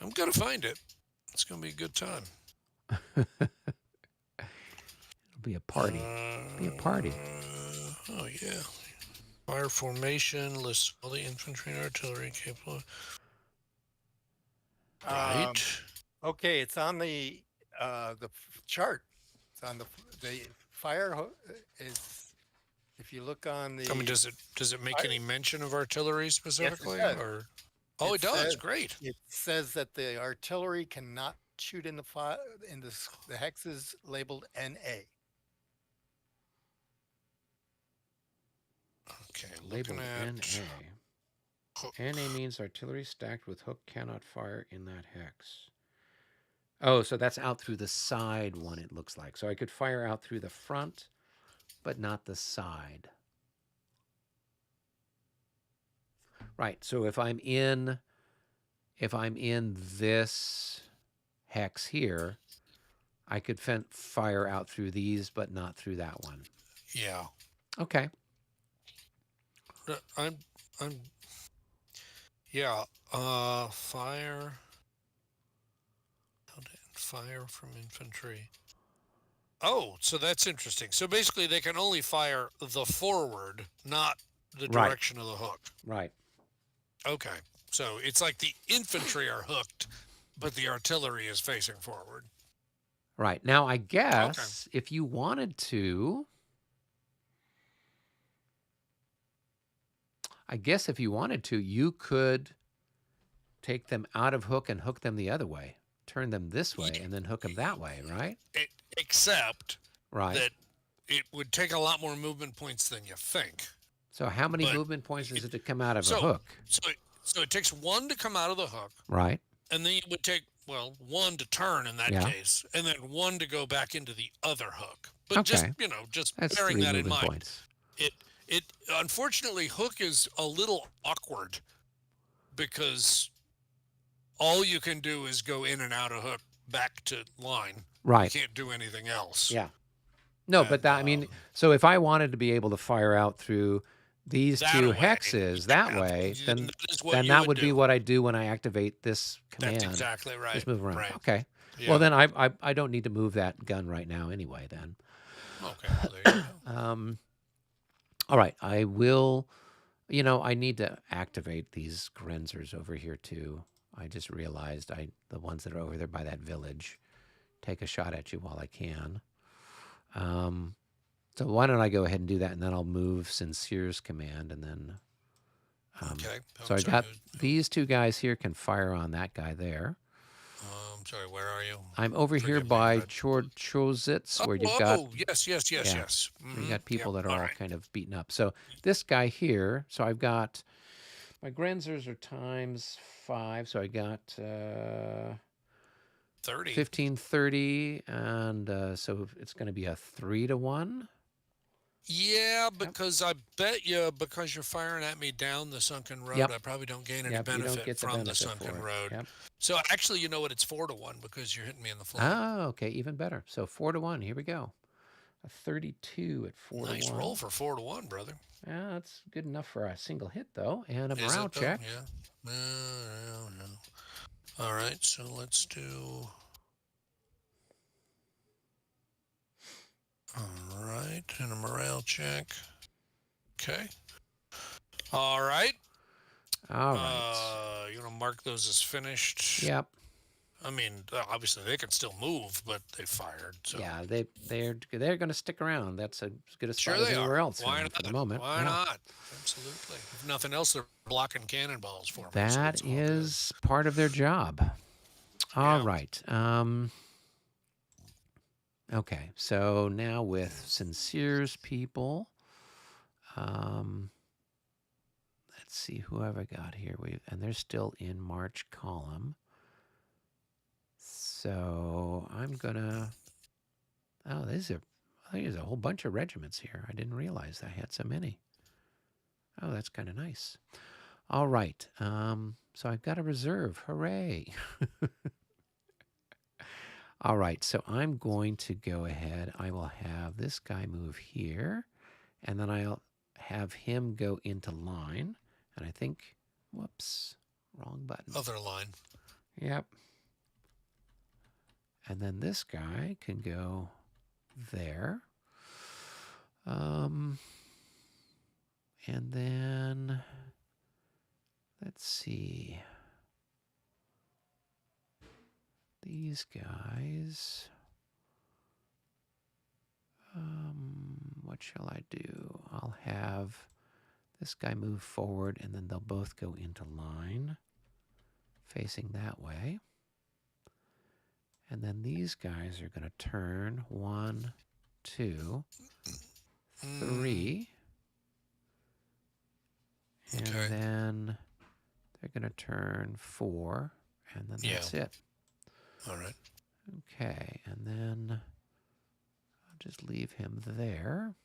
I'm going to find it. It's going to be a good time.
It'll be a party. Be a party.
Oh, yeah. Fire formation lists all the infantry and artillery capable.
Um,
Right.
okay, it's on the chart. It's on the is, if you look on
I mean,
the
does it make
fire,
any mention of artillery
yes, it
specifically,
does.
or? Oh,
It
it does.
says
Great.
it says that the artillery cannot shoot in the hexes labeled NA.
Okay, looking
Labeled
at.
NA. NA means artillery stacked with hook cannot fire in that hex. Oh, so that's out through the side one, it looks like. So I could fire out through the front, but not the side. Right. So if I'm in this hex here, I could fire out through these, but not through that one.
Yeah.
Okay.
I'm. I'm. Yeah. Fire. Fire from infantry. Oh, so that's interesting. So basically, they can only fire the forward, not the
Right.
direction of the hook.
Right.
Okay. So it's like the infantry are hooked, but the artillery is facing forward.
Right. Now, I
Okay.
guess if you wanted to, you could take them out of hook and hook them the other way, turn them this way, and then hook them that way, right?
Except
Right.
that it would take a lot more movement points than you think.
So how many
But
movement points is it to come out of a
so
hook?
so it takes one to come out of the hook,
Right.
and then it would take, well, one to turn in that
Yeah.
case, and then one to go back into the other hook. But just
Okay.
just
That's
bearing
3
that in
movement
mind.
points.
It unfortunately, hook is a little awkward because all you can do is go in and out of hook back to line.
Right.
You can't do anything else.
Yeah. No, but
And
that, I mean, so if I wanted to be able to fire out through these
that
two
away.
hexes that
Yeah,
way,
then
then
that is what
then
you
that
would
would be
do.
what I do when I activate this
That's
command.
exactly right.
Just move around.
Right.
Okay. Well,
Yeah.
then I don't need to move that gun right now anyway. Then.
Okay. Well, there you go.
All right. I will. I need to activate these Grenzers over here too. I just realized the ones that are over there by that village. Take a shot at you while I can. So why don't I go ahead and do that, and then I'll move Sincere's command, and then.
Okay.
So
I'm
I
sorry.
got these two guys here can fire on that guy there.
I'm sorry. Where are you?
I'm over here
Forgive me.
by Chozitz, where you've got
Yes, yes, yes,
yeah,
yes.
where you got people
Yep.
that are
All
all
right.
kind of beaten up. So this guy here, so I've got my Grenzers are ×5, so I got
30.
15, 30, and so it's going to be a 3-1.
Yeah,
Yep.
because I bet you, because you're firing at me down the sunken road,
Yep.
I probably don't gain any
Yep, you don't
benefit
get the
from the
benefit
sunken
for it.
road.
Yep.
So actually, you know what? It's 4-1 because you're hitting me in the flank.
Oh, okay, even better. So 4-1. Here we go. A 32 at 4-1.
Nice roll for 4-1, brother.
Yeah, that's good enough for a single hit, though, and a
Is
morale
it though?
check.
Yeah. No. All right, so let's do. All right, and a morale check. Okay. All right.
All right.
You want to mark those as finished?
Yep.
I mean, obviously they can still move, but they fired. So.
Yeah, they're going to stick around. That's as good a spot
Sure
as
they are.
anywhere else
Why
for
not?
the moment.
Why
Yeah.
not? Absolutely. If nothing else, they're blocking cannonballs for me. So
That
it's all good.
is part of their job. All
Yeah.
right. Okay. So now with Sincere's people, let's see who have I got here. And they're still in March column. So I'm gonna. Oh, there's a whole bunch of regiments here. I didn't realize I had so many. Oh, that's kind of nice. All right. So I've got a reserve. Hooray. All right. So I'm going to go ahead. I will have this guy move here. And then I'll have him go into line. And I think, whoops, wrong button.
Other line.
Yep. And then this guy can go there. And then let's see. These guys. What shall I do? I'll have this guy move forward, and then they'll both go into line, facing that way. And then these guys are going to turn 1, 2, 3. And
Okay.
then they're going to turn 4, and then that's it.
All right.
Okay, and then I'll just leave him there.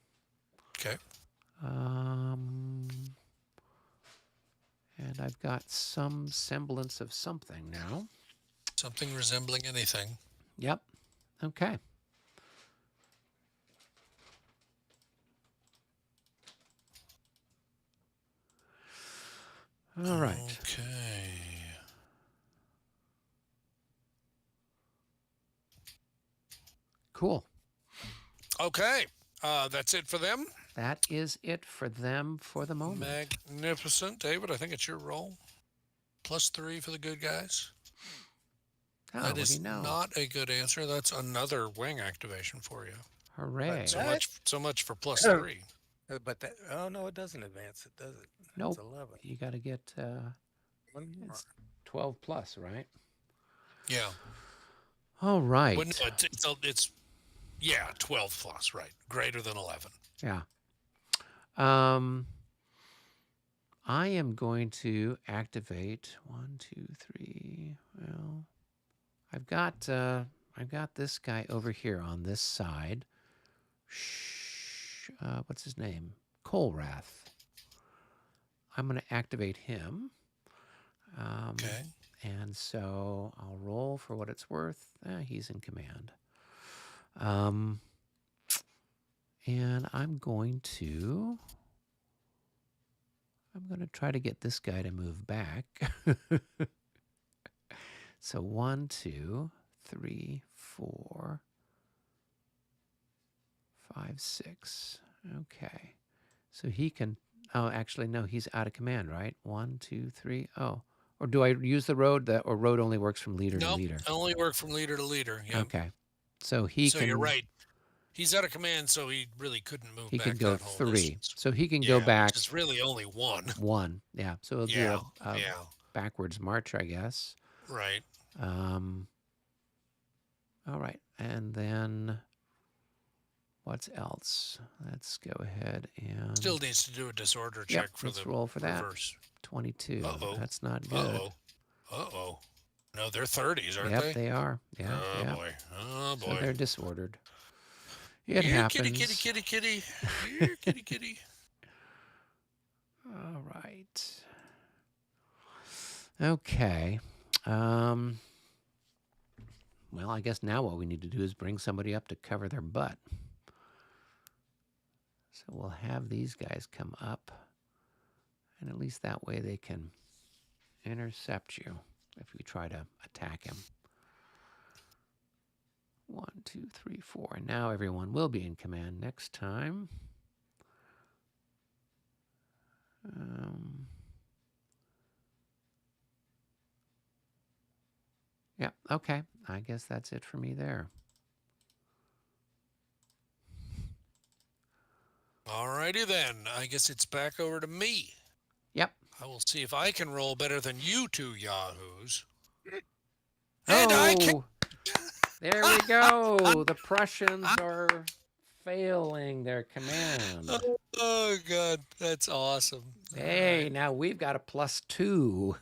Okay.
And I've got some semblance of something now.
Something resembling anything.
Yep. Okay. All right.
Okay.
Cool.
Okay. That's it for them.
That is it for them for the moment.
Magnificent. David, I think it's your roll. +3 for the good guys.
Oh,
That
what do
is
you know?
not a good answer. That's another wing activation for you.
Hooray.
So much for +3.
But that, oh no, it doesn't advance it, does it?
Nope.
It's 11.
You got to get
One more.
it's 12 plus, right?
Yeah.
All right.
Well, no, it's 12 plus, right? Greater than 11.
Yeah. I am going to activate 1, 2, 3. Well, I've got this guy over here on this side. What's his name? Kolrath. I'm going to activate him.
Okay.
And so I'll roll for what it's worth. He's in command. And I'm going to I'm going to try to get this guy to move back. So 1, 2, 3, 4, 5, 6. Okay. So he can. Oh, actually, no, he's out of command, right? 1, 2, 3. Oh. Or do I use the road? Or road only works from leader to
Nope,
leader?
only work from leader to leader. Yep.
Okay. So he
So you're
can
right. He's out of command, so he really couldn't move
he can
back
go
that whole
3.
distance.
So he can go
Yeah, which
back
is really only one.
1. Yeah. So he'll do
Yeah,
a
yeah,
backwards march, I guess.
right.
Um, all right. And then what's else? Let's go ahead and.
Still needs to do a disorder
Yep,
check for
let's
the
roll for that.
reverse.
22.
Uh-oh.
That's not good.
Uh-oh. Uh-oh. No, they're 30s, aren't
Yep,
they?
they are. Yeah,
Oh,
yeah.
boy. Oh,
So
boy.
they're disordered. It
Here,
happens.
kitty, kitty, kitty, kitty. Here, kitty, kitty.
All right. Okay. Well, I guess now what we need to do is bring somebody up to cover their butt. So we'll have these guys come up, and at least that way they can intercept you if we try to attack him. 1, 2, 3, 4. And now everyone will be in command next time. Yeah, okay. I guess that's it for me there.
Alrighty then. I guess it's back over to me.
Yep.
I will see if I can roll better than you two yahoos.
And
I can.
There we go. The Prussians are failing their command.
Oh, God. That's awesome.
Hey, now we've got a +2.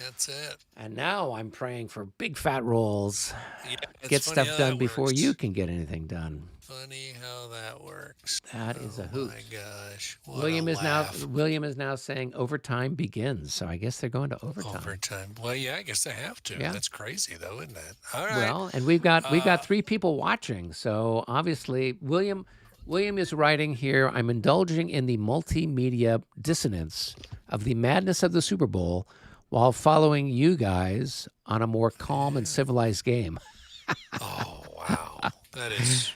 That's it.
And now I'm praying for big fat rolls.
Yeah, it's
Get
funny
stuff
how
done
that
before
works.
you can get anything done.
Funny how that works.
That is a hoot.
Oh my gosh! What
William
a
is
laugh.
now saying overtime begins. So I guess they're going to overtime.
Overtime. Well, yeah, I guess they have to.
Yeah.
That's crazy, though, isn't it? All right.
Well, and we've got 3 people watching. So obviously William is writing here, I'm indulging in the multimedia dissonance of the madness of the Super Bowl while following you guys on a more calm and civilized game.
Oh wow, that is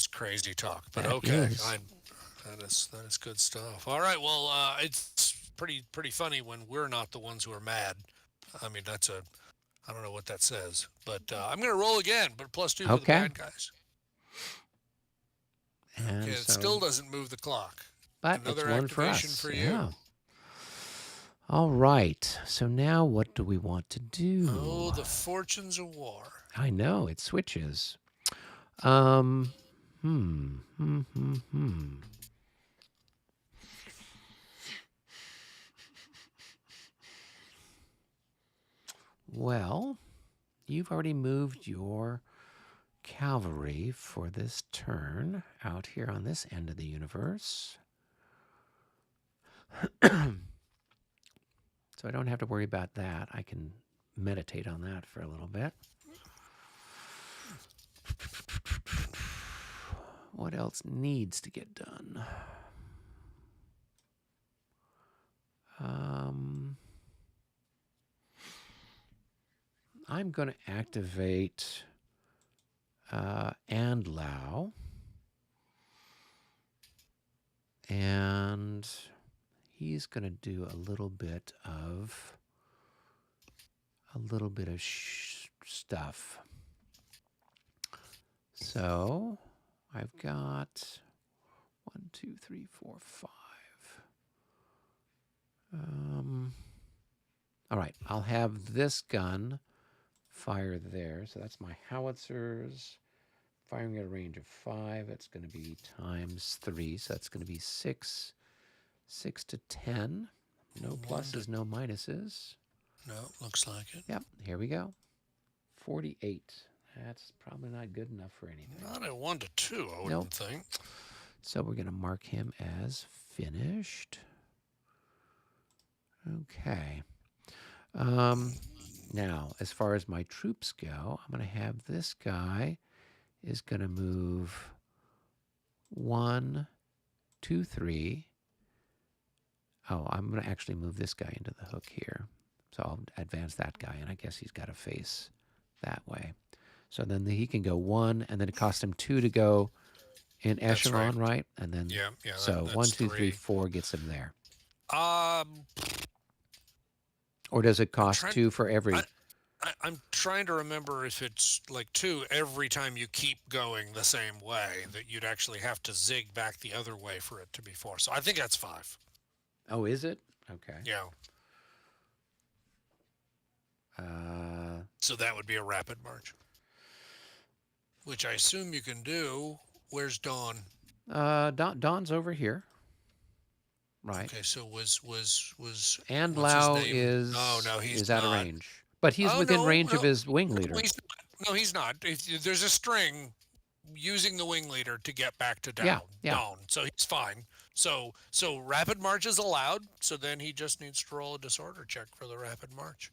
crazy talk. But
That
okay,
is.
that is good stuff. All right. Well, it's pretty funny when we're not the ones who are mad. I mean, I don't know what that says, but I'm gonna roll again, but +2 for the
Okay.
bad guys.
And
Okay, it
so,
still doesn't move the clock.
but
Another
it's one for
activation
us.
for you.
Yeah. All right. So now what do we want to do?
Oh, the fortunes of war.
I know, it switches. Well, you've already moved your cavalry for this turn out here on this end of the universe. So I don't have to worry about that. I can meditate on that for a little bit. What else needs to get done? I'm going to activate Andlau. And he's going to do a little bit of stuff. So I've got 1, 2, 3, 4, 5. All right, I'll have this gun fire there. So that's my howitzers firing at a range of 5. That's going to be times 3. So that's going to be 6 to 10. No pluses, no minuses.
No, looks like it.
Yep, here we go. 48. That's probably not good enough for anything.
Not a 1 to 2, I wouldn't think.
So we're going to mark him as finished. Okay. Now, as far as my troops go, I'm going to have this guy is going to move 1, 2, 3, Oh, I'm going to actually move this guy into the hook here. So I'll advance that guy, and I guess he's got to face that way. So then he can go 1, and then it costs him 2 to go in
That's right.
echelon, right? And then,
Yeah, yeah.
so
That's
1, 2, 3,
3.
4 gets him there.
Um,
Or does it
I'm
cost
trying.
2 for
I,
every?
I'm trying to remember if it's like 2 every time you keep going the same way, that you'd actually have to zig back the other way for it to be 4. So I think that's 5.
Oh, is it? Okay.
Yeah.
Uh,
So that would be a rapid march, which I assume you can do. Where's Dawn?
Don's over here, right?
Okay, so was
And
what's his
Lao
name? No,
is
no, he's
is out of
not.
range, but he's
Oh
within
no,
range of
no,
his wing
no,
leader.
he's not. No, he's not. There's a string using the wing leader to get back to
Yeah, yeah.
down, so he's fine. So rapid march is allowed. So then he just needs to roll a disorder check for the rapid march.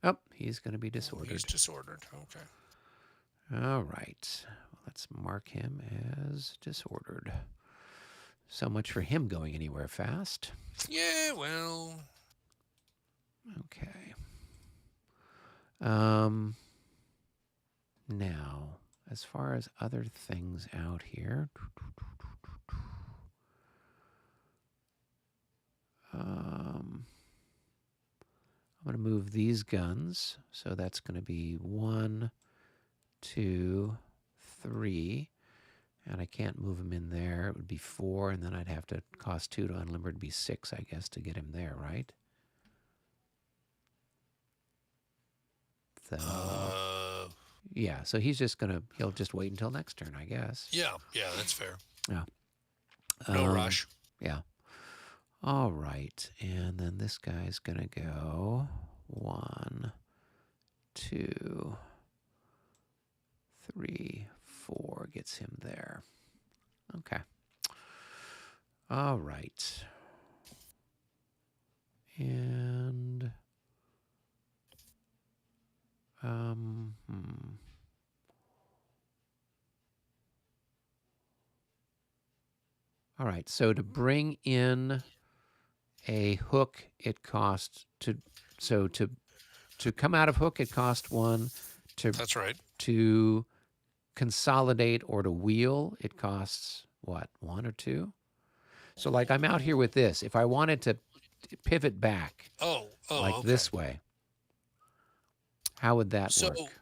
Oh, he's going to be
Oh, he's
disordered.
disordered. Okay.
All right. Let's mark him as disordered. So much for him going anywhere fast.
Yeah. Well.
Okay. Now, as far as other things out here, I'm going to move these guns. So that's going to be 1, 2, 3. And I can't move him in there. It would be 4, and then I'd have to cost 2 to unlimber. It'd be 6, I guess, to get him there, right? So, yeah, so he'll just wait until next turn, I guess.
Yeah. Yeah. That's fair.
Yeah.
No rush.
Yeah. All right. And then this guy's going to go 1, 2, 3, 4. Gets him there. Okay. All right. And all right. So to bring in a hook, it costs to come out of hook, it costs 1.
That's right.
To consolidate or to wheel, it costs what, 1 or 2? So like I'm out here with this. If I wanted to pivot back like
okay.
this way, how would that
So
work?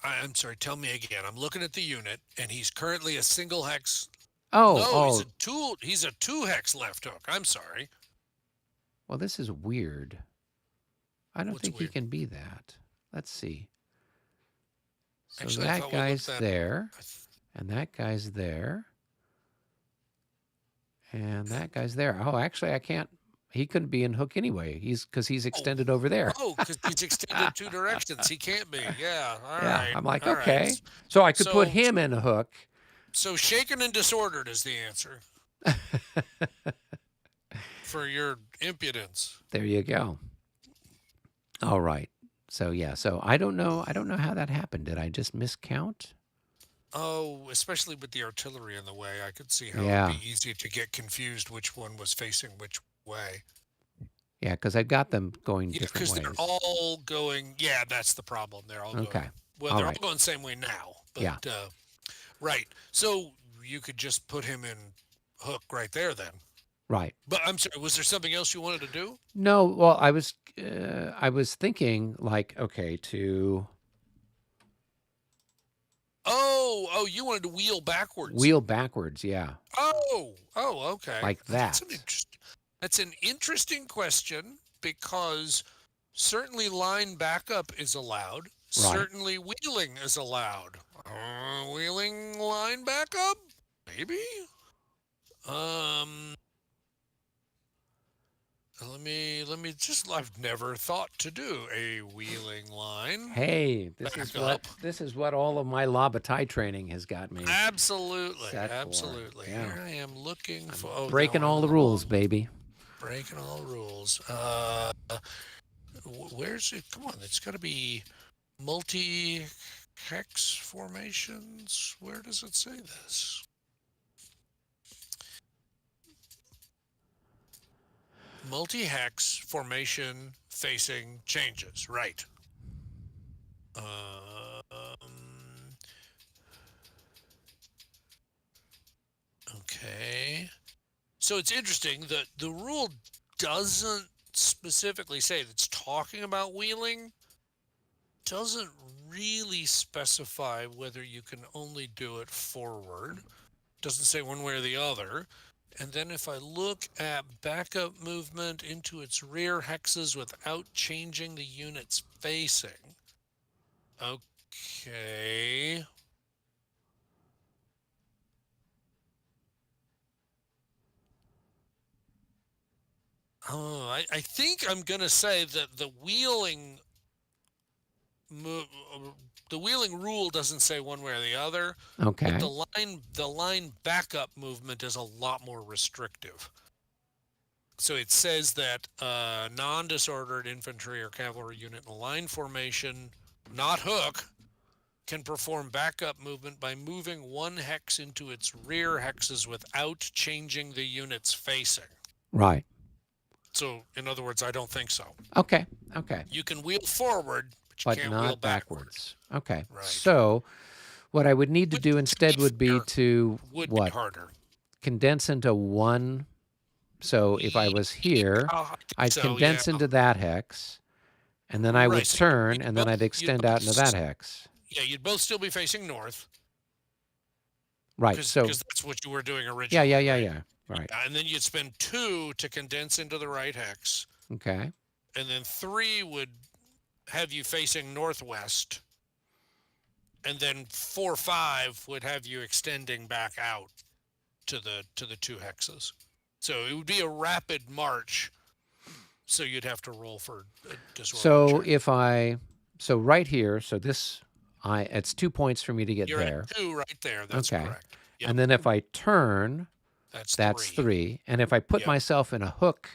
I'm sorry. Tell me again. I'm looking at the unit, and he's currently a single hex.
Oh,
He's a two. He's a 2 hex left hook. I'm sorry.
well, this is weird. I don't
What's
think
weird?
he can be that. Let's see. So
Actually, I
that
thought we
guy's
looked at.
there, and that guy's there, and that guy's there. Oh, actually, I can't. He couldn't be in hook anyway. Because he's extended over there.
Because he's extended 2 directions. He can't be. Yeah. All
Yeah,
right.
I'm like,
All right.
okay. So I could put
So
him in a hook.
so shaken and disordered is the answer for your impudence.
There you go. All right. So yeah. So I don't know. I don't know how that happened. Did I just miscount?
Oh, especially with the artillery in the way, I could see how
Yeah.
it'd be easy to get confused which one was facing which way.
Yeah, because I got them going
Yeah,
different
because
ways.
they're all going. Yeah, that's the problem. They're all
Okay.
going. Well,
All
they're
right.
all going the same way now. But,
Yeah.
Right. So you could just put him in hook right there then.
Right.
But I'm sorry. Was there something else you wanted to do?
No. Well, I was thinking like, okay, to
You wanted to wheel backwards.
wheel backwards. Yeah.
Okay.
Like that.
That's an interesting question, because certainly line backup is allowed.
Right.
Certainly wheeling is allowed. Wheeling line backup? Maybe? I've never thought to do a wheeling line.
Hey,
Backup.
this is what all of my Labatai training has got me.
Absolutely.
Set for.
Absolutely.
Yeah.
Here I am looking for
Breaking all the rules, baby.
Breaking all the rules. Where's it? Come on, it's got to be multi-hex formations. Where does it say this? multi-hex formation facing changes. Right. Okay. So it's interesting that the rule doesn't specifically say that it's talking about wheeling, doesn't really specify whether you can only do it forward, doesn't say one way or the other. And then if I look at backup movement into its rear hexes without changing the unit's facing. Okay. Oh, I think I'm going to say that the wheeling rule doesn't say one way or the other, but
Okay.
the line backup movement is a lot more restrictive. So it says that non-disordered infantry or cavalry unit in line formation, not hook, can perform backup movement by moving one hex into its rear hexes without changing the unit's facing.
Right.
So, in other words, I don't think so.
Okay. Okay.
You can wheel forward, but you
But
can't wheel
not
backward.
backwards. Okay.
Right.
So what I would need to
Which,
do
to
instead
be
would be
fair,
to
would be
what?
harder.
Condense into one. So if I was here,
I think
I'd
so,
condense
yeah.
into that hex, and then I
Right.
would
So
turn, and then I'd
you'd
extend
both,
out into that hex.
yeah, you'd both still be facing north
Right.
because
So
that's what you were doing
yeah,
originally.
yeah, yeah,
right?
yeah. Right.
And then you'd spend 2 to condense into the right hex,
Okay.
and then 3 would have you facing northwest, and then 4, 5 would have you extending back out to the 2 hexes. So it would be a rapid march. So you'd have to roll for a disorder
So
check.
if I, so right here, so this, it's 2 points for me to get
You're
there.
at 2 right there. That's
Okay.
correct. Yep.
And then if I turn,
That's
that's
3.
3. And if I put
Yep.
myself in a hook,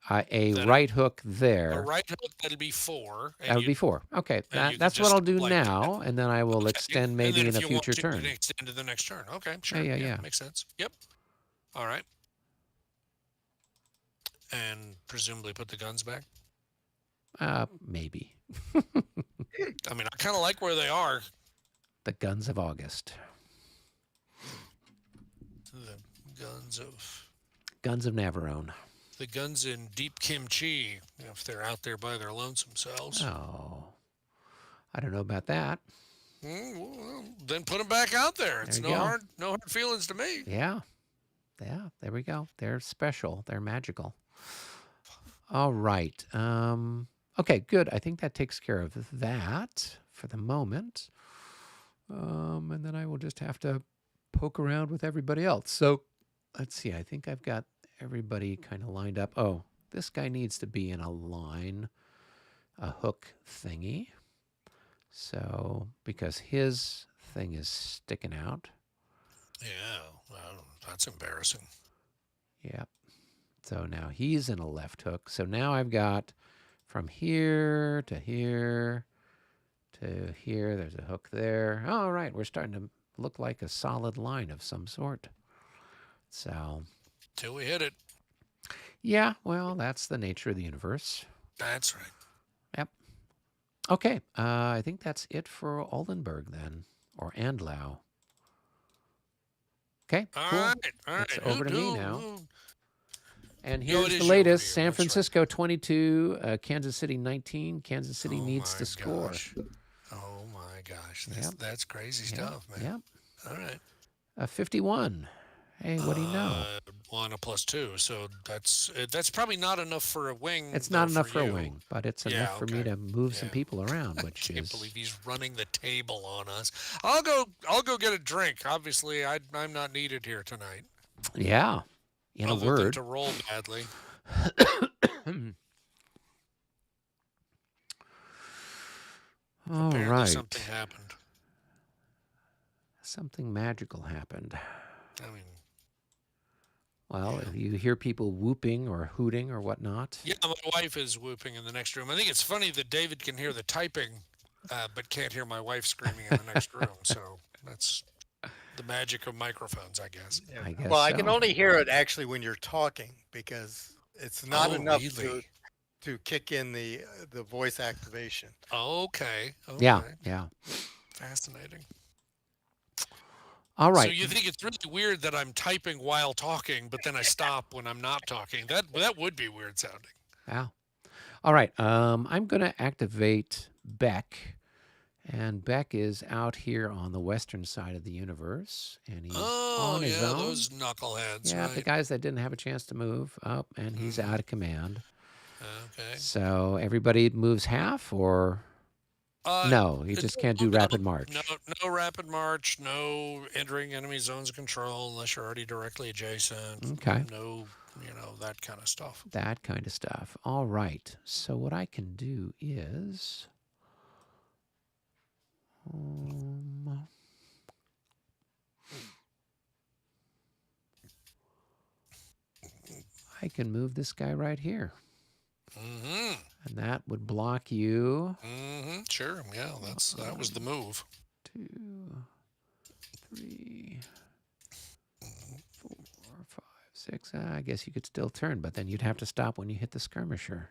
a
Then
right hook
A
there,
right hook, that'll be 4.
that would be 4. Okay.
and you can
That's what
just
I'll do
step like that.
now, and then I will
Okay.
extend
And
maybe
then
in
if
a
you want
future
to, you can
turn.
extend to the next turn. Okay, sure.
Yeah.
Makes sense. Yep. All right. And presumably put the guns back.
Maybe.
I mean, I kind of like where they are.
The guns of August.
The
Guns of Navarone.
the guns in deep kimchi, if they're out there by their lonesome selves.
Oh, I don't know about that.
Well, then put them back out there. It's
There you go.
no hard feelings to me.
Yeah. There we go. They're special. They're magical. All right. Okay, good. I think that takes care of that for the moment. And then I will just have to poke around with everybody else. So let's see. I think I've got everybody kind of lined up. Oh, this guy needs to be in a line, a hook thingy. So because his thing is sticking out.
Yeah, well, that's embarrassing.
Yep. So now he's in a left hook. So now I've got from here to here to here. There's a hook there. All right. We're starting to look like a solid line of some sort. So,
Till we hit it.
yeah, well, that's the nature of the universe.
That's right.
Yep. Okay. I think that's it for Oldenburg then, or Andlau. Okay, cool.
All right.
It's over to me now. And
No,
here's
it
the
is over
latest.
to you.
San
That's right.
Francisco 22, Kansas City 19. Kansas City
Oh
needs
my
to score.
gosh. Oh my gosh.
Yep.
That's crazy
Yep,
stuff, man.
Yep.
All right.
51. Hey, what do you know?
On a +2, so that's probably not enough for a wing.
It's
though,
not enough for a
you.
wing, but it's
Yeah,
enough for me
okay.
to move some
Yeah.
people around, which
Can't
is
believe he's running the table on us. I'll go get a drink. Obviously, I'm not needed here tonight.
yeah. In a
other
word.
than to roll badly.
All
Apparently
right.
something happened.
Something magical happened.
I mean,
Well, if you hear people whooping or hooting or whatnot.
yeah, my wife is whooping in the next room. I think it's funny that David can hear the typing, but can't hear my wife screaming in the next room. So that's the magic of microphones, I guess.
Yeah.
I guess
Well, I can
so.
only hear it actually when you're talking because It's not
Oh,
enough to
really?
kick in the voice activation.
Okay.
Yeah,
Okay.
yeah.
Fascinating.
All
So
right.
you think it's really weird that I'm typing while talking, but then I stop when I'm not talking? That would be weird sounding.
Yeah. All right. I'm going to activate Beck. And Beck is out here on the western side of the universe, and he's on
Oh,
his
yeah,
own.
those knuckleheads,
Yeah, the
right?
guys that didn't have a chance to move up, and he's
Mm-hmm.
out of command.
Okay.
So everybody moves half, or
Uh,
no, he
it-
just can't do
no,
rapid
no,
march.
no rapid march, no entering enemy zones of control unless you're already directly adjacent.
Okay,
No, that kind of stuff.
that kind of stuff. All right. So what I can do is, um, I can move this guy right here,
Mm-hmm.
and that would block you.
Mm-hmm. Sure. Yeah, that was the move.
2, 3, 4, 5, 6. I guess you could still turn, but then you'd have to stop when you hit the skirmisher.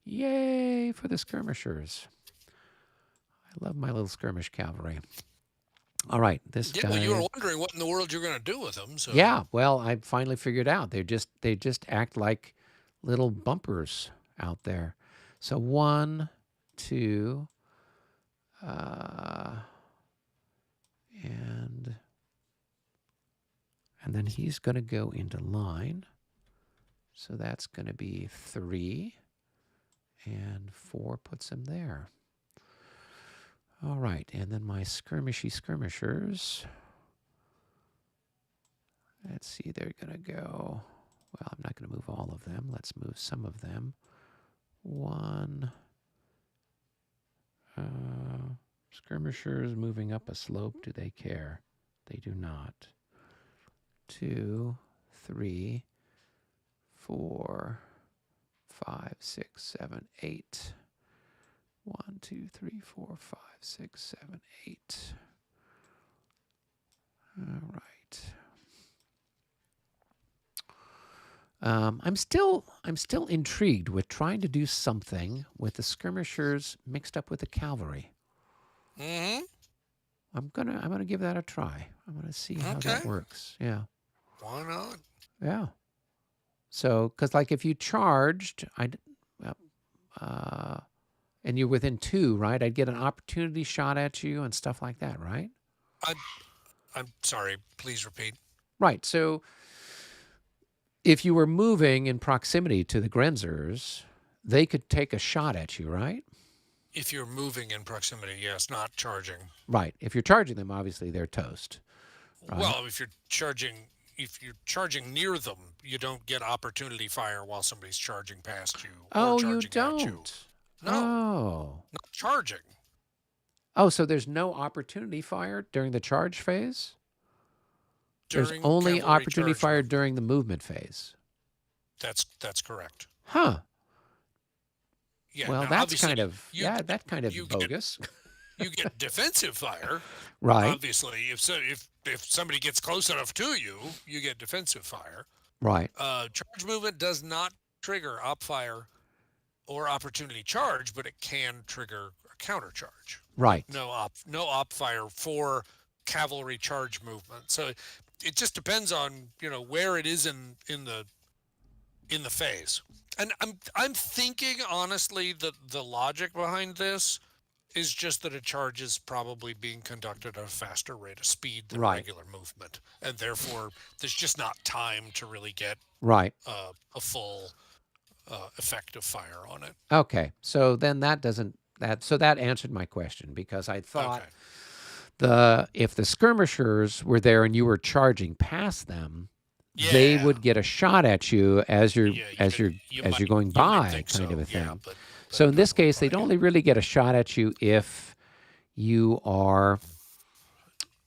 Yay for the skirmishers. I love my little skirmish cavalry. All right, this
Yeah, well, you were
guy.
wondering what in the world you're going to do with them, so.
Yeah, well, I finally figured out. They just act like little bumpers out there. So 1, 2, uh, and then he's going to go into line. So that's going to be 3, and 4 puts him there. All right, and then my skirmishy skirmishers. Let's see, they're going to go. Well, I'm not going to move all of them. Let's move some of them. 1. Skirmishers moving up a slope. Do they care? They do not. 2, 3, 4, 5, 6, 7, 8. 1, 2, 3, 4, 5, 6, 7, 8. All right. I'm still intrigued with trying to do something with the skirmishers mixed up with the cavalry.
Mm-hmm.
I'm gonna give that a try. I'm gonna see how
Okay.
that works. Yeah,
Why not?
yeah. So, because like if you charged, and you're within 2, right? I'd get an opportunity shot at you and stuff like that, right?
I, I'm sorry. Please repeat.
Right. So, if you were moving in proximity to the Grenzers, they could take a shot at you, right?
If you're moving in proximity, yes, not charging.
Right. If you're charging them, obviously they're toast. Right.
Well, if you're charging near them, you don't get opportunity fire while somebody's charging past you or
Oh, you
charging at you.
don't.
No,
Oh.
not charging.
Oh, so there's no opportunity fire during the charge phase? There's
During
only
cavalry
opportunity
charge
fire
movement.
during the movement phase.
That's correct.
Huh.
Yeah.
Well,
Now,
that's
obviously,
kind of,
you
that's kind of
you get
bogus.
you get defensive fire.
Right.
Obviously, if somebody gets close enough to you, you get defensive fire.
Right.
Charge movement does not trigger op fire or opportunity charge, but it can trigger a counter charge.
Right.
No op fire for cavalry charge movement. So it just depends on where it is in the phase. And I'm thinking honestly that the logic behind this is just that a charge is probably being conducted at a faster rate of speed than
Right.
regular movement, and therefore there's just not time to really get
Right.
a full effective fire on it.
Okay. So then that answered my question, because I thought if the skirmishers were there and you were charging past them, they
Yeah.
would get a shot at you as you're
Yeah,
you're going
you might
by,
think
kind
so,
of a
yeah,
thing.
but
So in
not
this case,
quite.
they'd only really get a shot at you if you are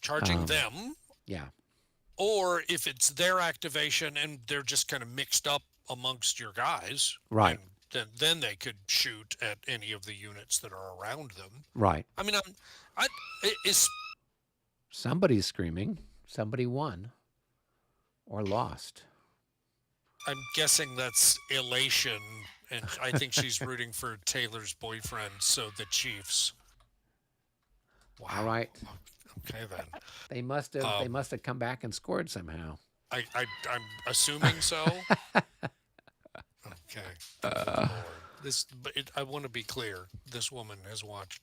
Charging them,
yeah.
or if it's their activation and they're just kind of mixed up amongst your guys,
Right.
and then they could shoot at any of the units that are around them.
Right.
I mean, it's
Somebody's screaming. Somebody won or lost.
I'm guessing that's elation, and I think she's rooting for Taylor's boyfriend, so the Chiefs.
All
Wow.
right.
Okay then.
They
Um,
must have come back and scored somehow.
I'm assuming so. Okay. Good lord. I want to be clear. This woman has watched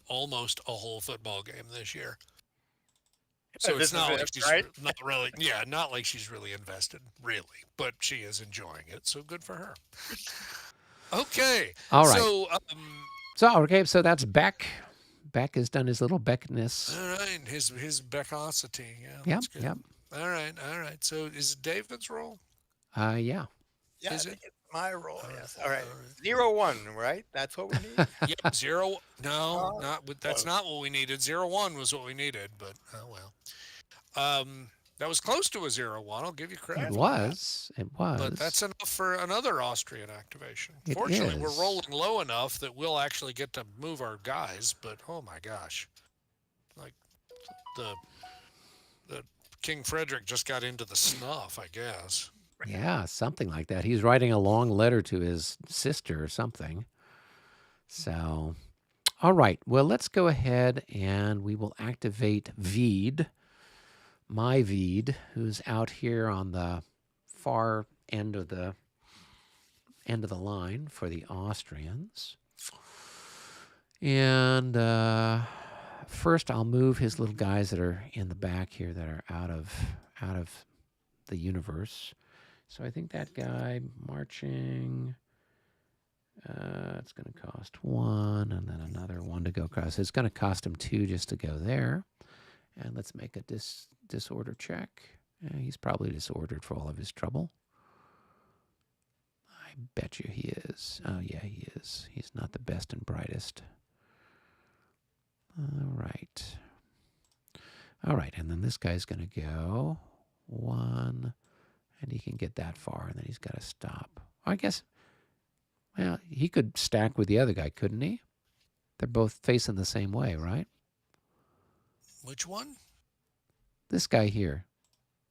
almost a whole football game this year. So it's
This is
not like
it,
she's
right?
not really, yeah, not like she's really invested, really, but she is enjoying it. So good for her. Okay.
All right.
So,
So that's Beck. Beck has done his little Beckness.
all right, his Beckosity. Yeah,
Yep.
that's good.
Yep.
All right, all right. So is it David's role?
Yeah.
Yeah, I
Is it?
think it's my role.
All right,
Yes. All right.
all right.
0-1, right? That's what we need.
Yep, zero. No,
Oh,
not. That's
close.
not what we needed. 0-1 was what we needed, but oh well. That was close to a 0-1. I'll give you
It
credit
That's
for that.
was. It
But
was.
that's enough for another Austrian activation.
It
Fortunately, we're
is.
rolling low enough that we'll actually get to move our guys. But oh my gosh, like the the King Frederick just got into the snuff, I guess.
Yeah, something like that. He's writing a long letter to his sister or something. So, all right. Well, let's go ahead and we will activate Veed, my Veed, who's out here on the far end of the line for the Austrians. And first, I'll move his little guys that are in the back here that are out of the universe. So I think that guy marching. It's going to cost 1, and then another 1 to go across. It's going to cost him 2 just to go there. And let's make a disorder check. He's probably disordered for all of his trouble. I bet you he is. Oh, yeah, he is. He's not the best and brightest. All right. All right, and then this guy's going to go 1, and he can get that far, and then he's got to stop. I guess, well, he could stack with the other guy, couldn't he? They're both facing the same way, right?
Which one?
This guy here,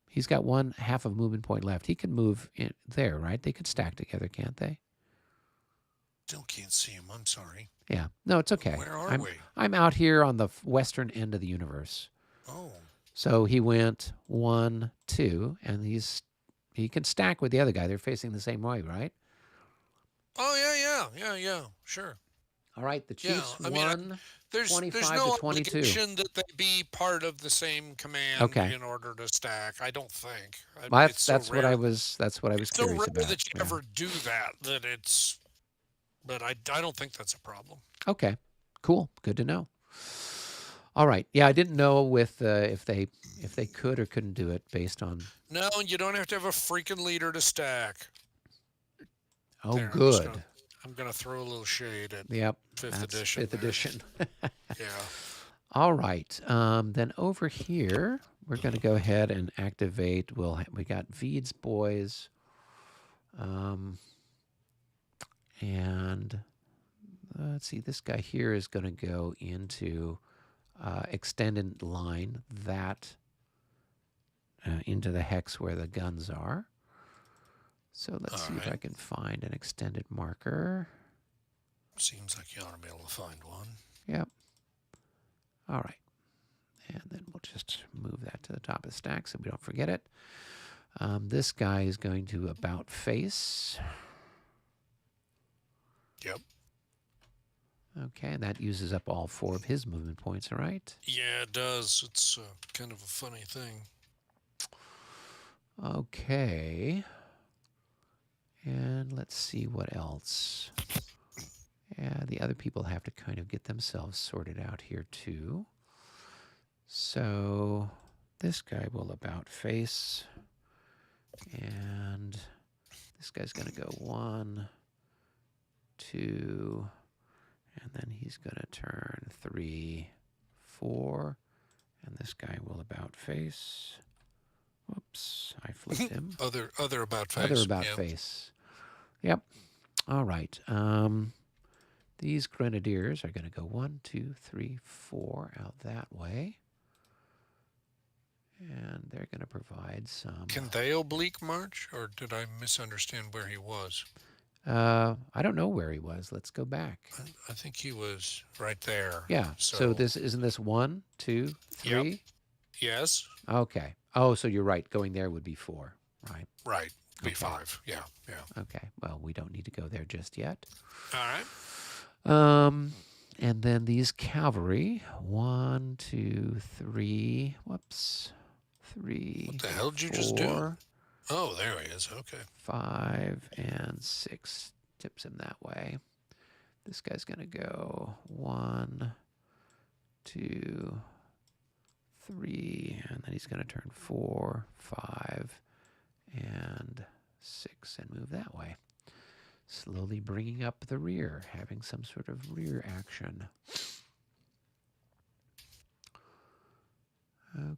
he's got 1/2 of movement point left. He can move in there, right? They could stack together, can't they?
Still can't see him. I'm sorry.
Yeah. No, it's okay.
Where are we?
I'm out here on the western end of the universe.
Oh,
So he went 1, 2, and he can stack with the other guy. They're facing the same way, right?
yeah. Sure.
All right. The
Yeah.
Chiefs
I mean,
won
there's
25
no
to 22.
obligation that they be part of the same command
Okay.
in order to stack. I don't think.
Well,
It's so
that's what
rare.
I was
It's so
curious
rare
about.
that you
Yeah.
ever do that that it's. But I don't think that's a problem.
Okay. Cool. Good to know. All right. Yeah, I didn't know with if they could or couldn't do it based on.
No, you don't have to have a freaking leader to stack.
Oh,
There,
good.
I'm gonna throw a little shade at
Yep.
fifth
That's
edition.
fifth
there.
edition.
Yeah.
All right. Then over here, we're going to go ahead and activate. We got Veed's boys, and let's see. This guy here is going to go into extended line that into the hex where the guns are. So let's see if I can find an extended marker.
Seems like you ought to be able to find one.
Yep. All right. And then we'll just move that to the top of the stack so we don't forget it. This guy is going to about face.
Yep.
Okay, and that uses up all 4 of his movement points, all right?
Yeah, it does. It's kind of a funny thing.
Okay. And let's see what else. Yeah, the other people have to kind of get themselves sorted out here too. So this guy will about face. And this guy's going to go 1, 2, and then he's going to turn 3, 4, and this guy will about face. Whoops, I flipped him.
Other about face.
Other about face. Yep. All right. These grenadiers are going to go 1, 2, 3, 4 out that way. And they're going to provide some.
Can they oblique march, or did I misunderstand where he was?
I don't know where he was. Let's go back.
I think he was right there.
Yeah. So
So,
this isn't this one, two,
yep,
three.
yes,
Okay. Oh, so you're right. Going there would be four. Right.
right,
Okay.
B5. Yeah, yeah.
Okay. Well, we don't need to go there just yet.
All right.
Um, and then these cavalry. One, two, three. Whoops.
What
Three,
the hell did you just do?
four,
Oh, there he is. Okay.
5, and 6. Tips him that way. This guy's going to go 1, 2, 3, and then he's going to turn 4, 5, and 6 and move that way. Slowly bringing up the rear, having some sort of rear action.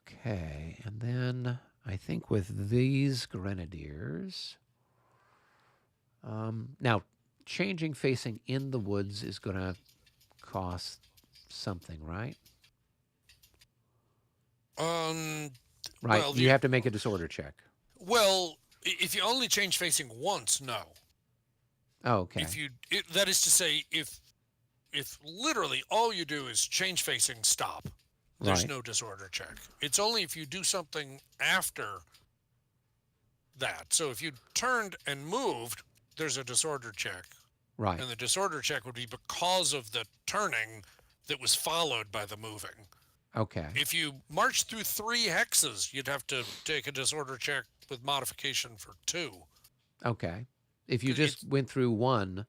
Okay, and then I think with these grenadiers, now changing facing in the woods is going to cost something, right?
Um.
Right.
Well,
You have to make a disorder check.
if you only change facing once, no.
Oh, okay.
That is to say, if literally all you do is change facing, stop. There's
Right.
no disorder check. It's only if you do something after that. So if you turned and moved, there's a disorder check.
Right.
And the disorder check would be because of the turning that was followed by the moving.
Okay.
If you march through 3 hexes, you'd have to take a disorder check with modification for 2.
Okay. If you
'Cause
just
it's,
went through one,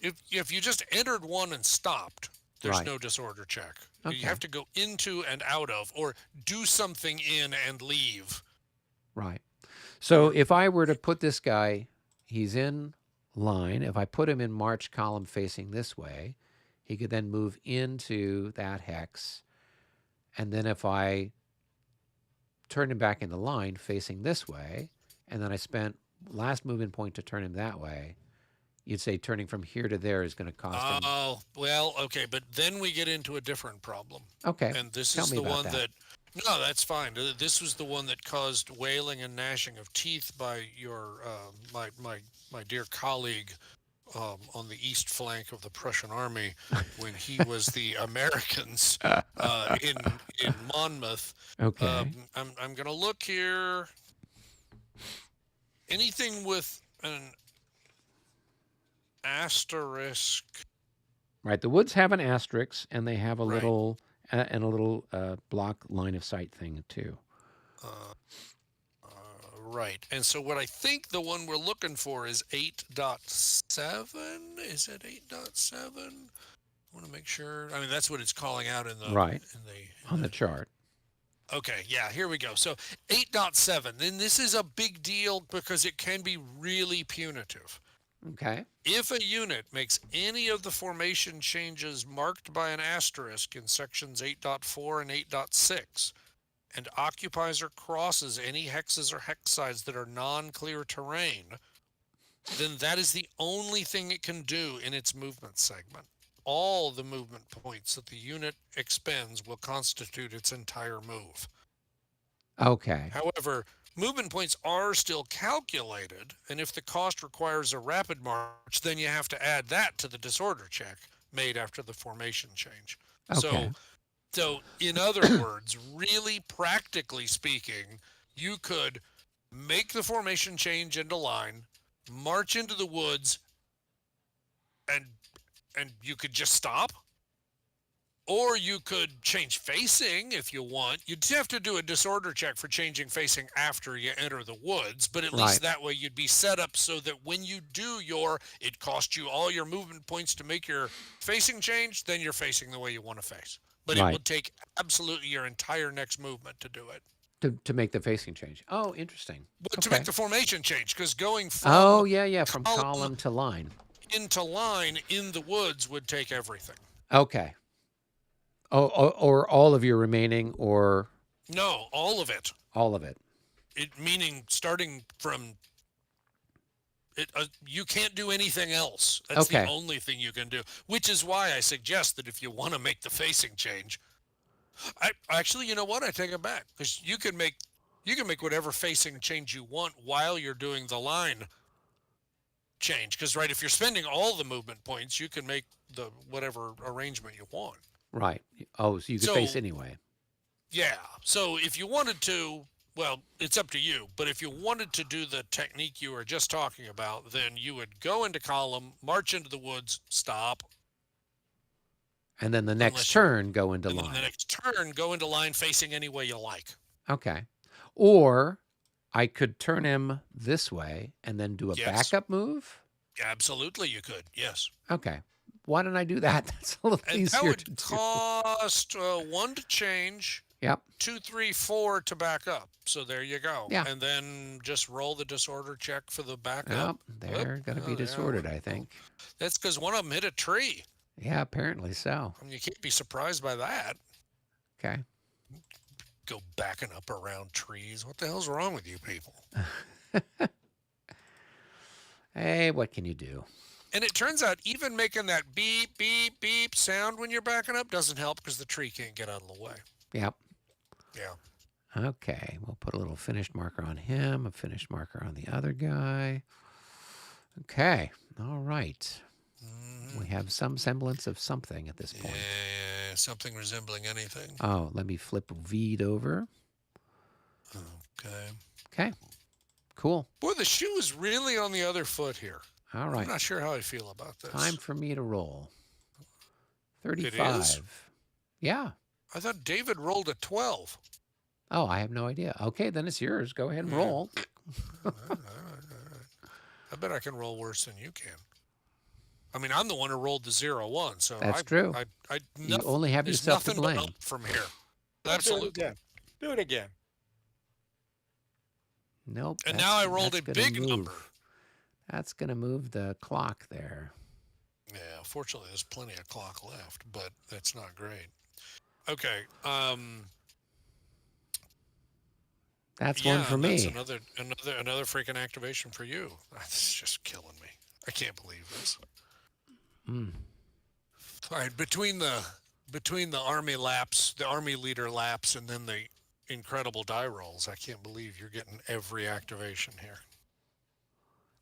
if you just entered one and stopped, there's
Right.
no disorder check.
Okay.
You have to go into and out of, or do something in and leave.
right. So
Or
if I were to put this guy, he's in line. If I put him in march column facing this way, he could then move into that hex. And then if I turn him back into line facing this way, and then I spent last movement point to turn him that way, you'd say turning from here to there is going to cost him.
oh, well, okay, but then we get into a different problem.
Okay.
And this
Tell
is
me
the
about
one
that.
no, that's fine. This was the one that caused wailing and gnashing of teeth by your my dear colleague on the east flank of the Prussian army when he was the Americans in Monmouth.
Okay.
I'm gonna look here. Anything with an asterisk,
Right. The woods have an asterisk, and they have a
right?
little block line of sight thing too.
Uh, right. And so what I think the one we're looking for is 8.7. Is it 8.7? I want to make sure. I mean, that's what it's calling out in the
Right.
in the
On the chart.
Okay, yeah, here we go. So 8.7. Then this is a big deal because it can be really punitive.
Okay.
If a unit makes any of the formation changes marked by an asterisk in sections 8.4 and 8.6 and occupies or crosses any hexes or hex sides that are non-clear terrain, then that is the only thing it can do in its movement segment. All the movement points that the unit expends will constitute its entire move.
Okay.
However, movement points are still calculated, and if the cost requires a rapid march, then you have to add that to the disorder check made after the formation change.
Okay.
So in other words, really practically speaking, you could make the formation change into line, march into the woods, and you could just stop. Or you could change facing if you want. You'd have to do a disorder check for changing facing after you enter the woods, but at
Right.
least that way you'd be set up so that when you do it costs you all your movement points to make your facing change, then you're facing the way you want to face. But it
Right.
would take absolutely your entire next movement to do it.
To make the facing change. Oh, interesting.
But to
Okay.
make the formation change, because going
Oh,
from
yeah, from
column
column to line.
into line in the woods would take everything.
Okay. Oh, or all of your remaining, or
No, all of it.
all of it.
It meaning starting from it. You can't do anything else. That's
Okay.
the only thing you can do. Which is why I suggest that if you want to make the facing change, I actually, you know what? I take it back because you can make whatever facing change you want while you're doing the line change. Because right, if you're spending all the movement points, you can make the whatever arrangement you want.
Right. Oh, so you could face
So
anyway.
yeah, so if you wanted to, well, it's up to you. But if you wanted to do the technique you were just talking about, then you would go into column, march into the woods, stop,
And then the next
unless you,
turn, go into
and then the
line.
next turn, go into line facing any way you like.
Okay. Or I could turn him this way and then do a
Yes,
backup move.
absolutely, you could. Yes.
Okay. Why don't I do that? That's a little
And that
easier to
would
do.
cost one to change,
Yep.
2, 3, 4 to back up. So there you go.
Yeah.
And then just roll the disorder check for the backup.
Yep. They're going to be
Oh, yeah,
disordered, I think.
that's because one of them hit a tree.
Yeah, apparently so.
I mean, you can't be surprised by that.
Okay.
Go backing up around trees. What the hell's wrong with you people?
Hey, what can you do?
And it turns out even making that beep, beep, beep sound when you're backing up doesn't help because the tree can't get out of the way.
Yep.
Yeah.
Okay. We'll put a little finished marker on him, a finished marker on the other guy. Okay. All right. We have some semblance of something at this point.
Yeah, something resembling anything.
Oh, let me flip V'd over.
Okay.
Okay. Cool.
Boy, the shoe is really on the other foot here.
All
I'm
right.
not sure how I feel about this.
Time for me to roll. 35.
It is?
Yeah.
I thought David rolled a 12.
Oh, I have no idea. Okay, then it's yours. Go ahead and
Yeah.
roll.
All right. I bet I can roll worse than you can. I mean, I'm the one who rolled the 0-1, so
That's true. You only have
there's
yourself to
nothing but
blame.
up from here.
Do it
Absolutely.
again. Do it again.
Nope.
And now I rolled
that's
a
gonna
big
move.
number.
That's going to move the clock there.
Yeah, fortunately, there's plenty of clock left, but that's not great. Okay.
That's
Yeah,
one for
and that's
me.
another freaking activation for you. That's just killing me. I can't believe this.
Mm.
All right, between the army laps, the army leader laps, and then the incredible die rolls, I can't believe you're getting every activation here.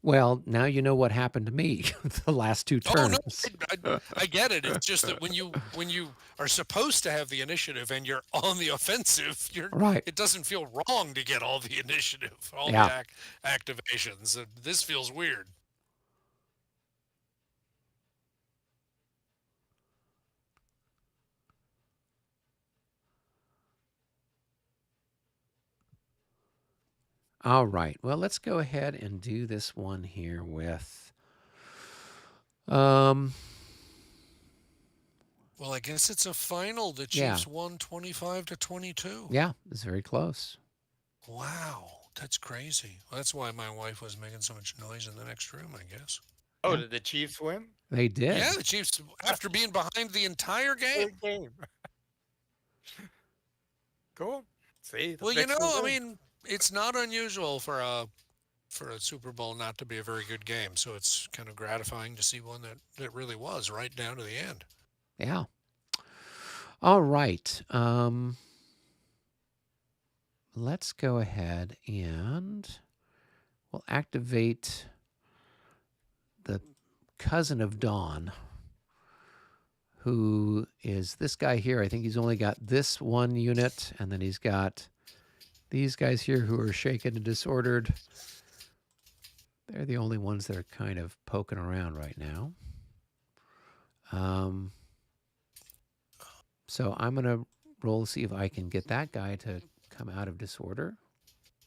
Well, now you know what happened to me the last two
Oh no,
turns.
I get it. It's just that when you are supposed to have the initiative and you're on the offensive,
Right.
it doesn't feel wrong to get all the initiative, all
Yeah.
the activations. This feels weird.
All right. Well, let's go ahead and do this one here with
Well, I guess it's a final. The
Yeah.
Chiefs won 25-22.
yeah, it's very close.
Wow, that's crazy. Well, that's why my wife was making so much noise in the next room, I guess.
Oh,
Yeah.
did the Chiefs win?
They did.
Yeah, the Chiefs, after being behind the entire game.
Good game. Cool. See, the
Well, you
Picks
know,
will
I
win.
mean, it's not unusual for a Super Bowl not to be a very good game, so it's kind of gratifying to see one that really was right down to the end.
Yeah. All right. Let's go ahead and we'll activate the cousin of Dawn, who is this guy here. I think he's only got this one unit, and then he's got these guys here who are shaken and disordered. They're the only ones that are kind of poking around right now. So I'm going to roll to see if I can get that guy to come out of disorder.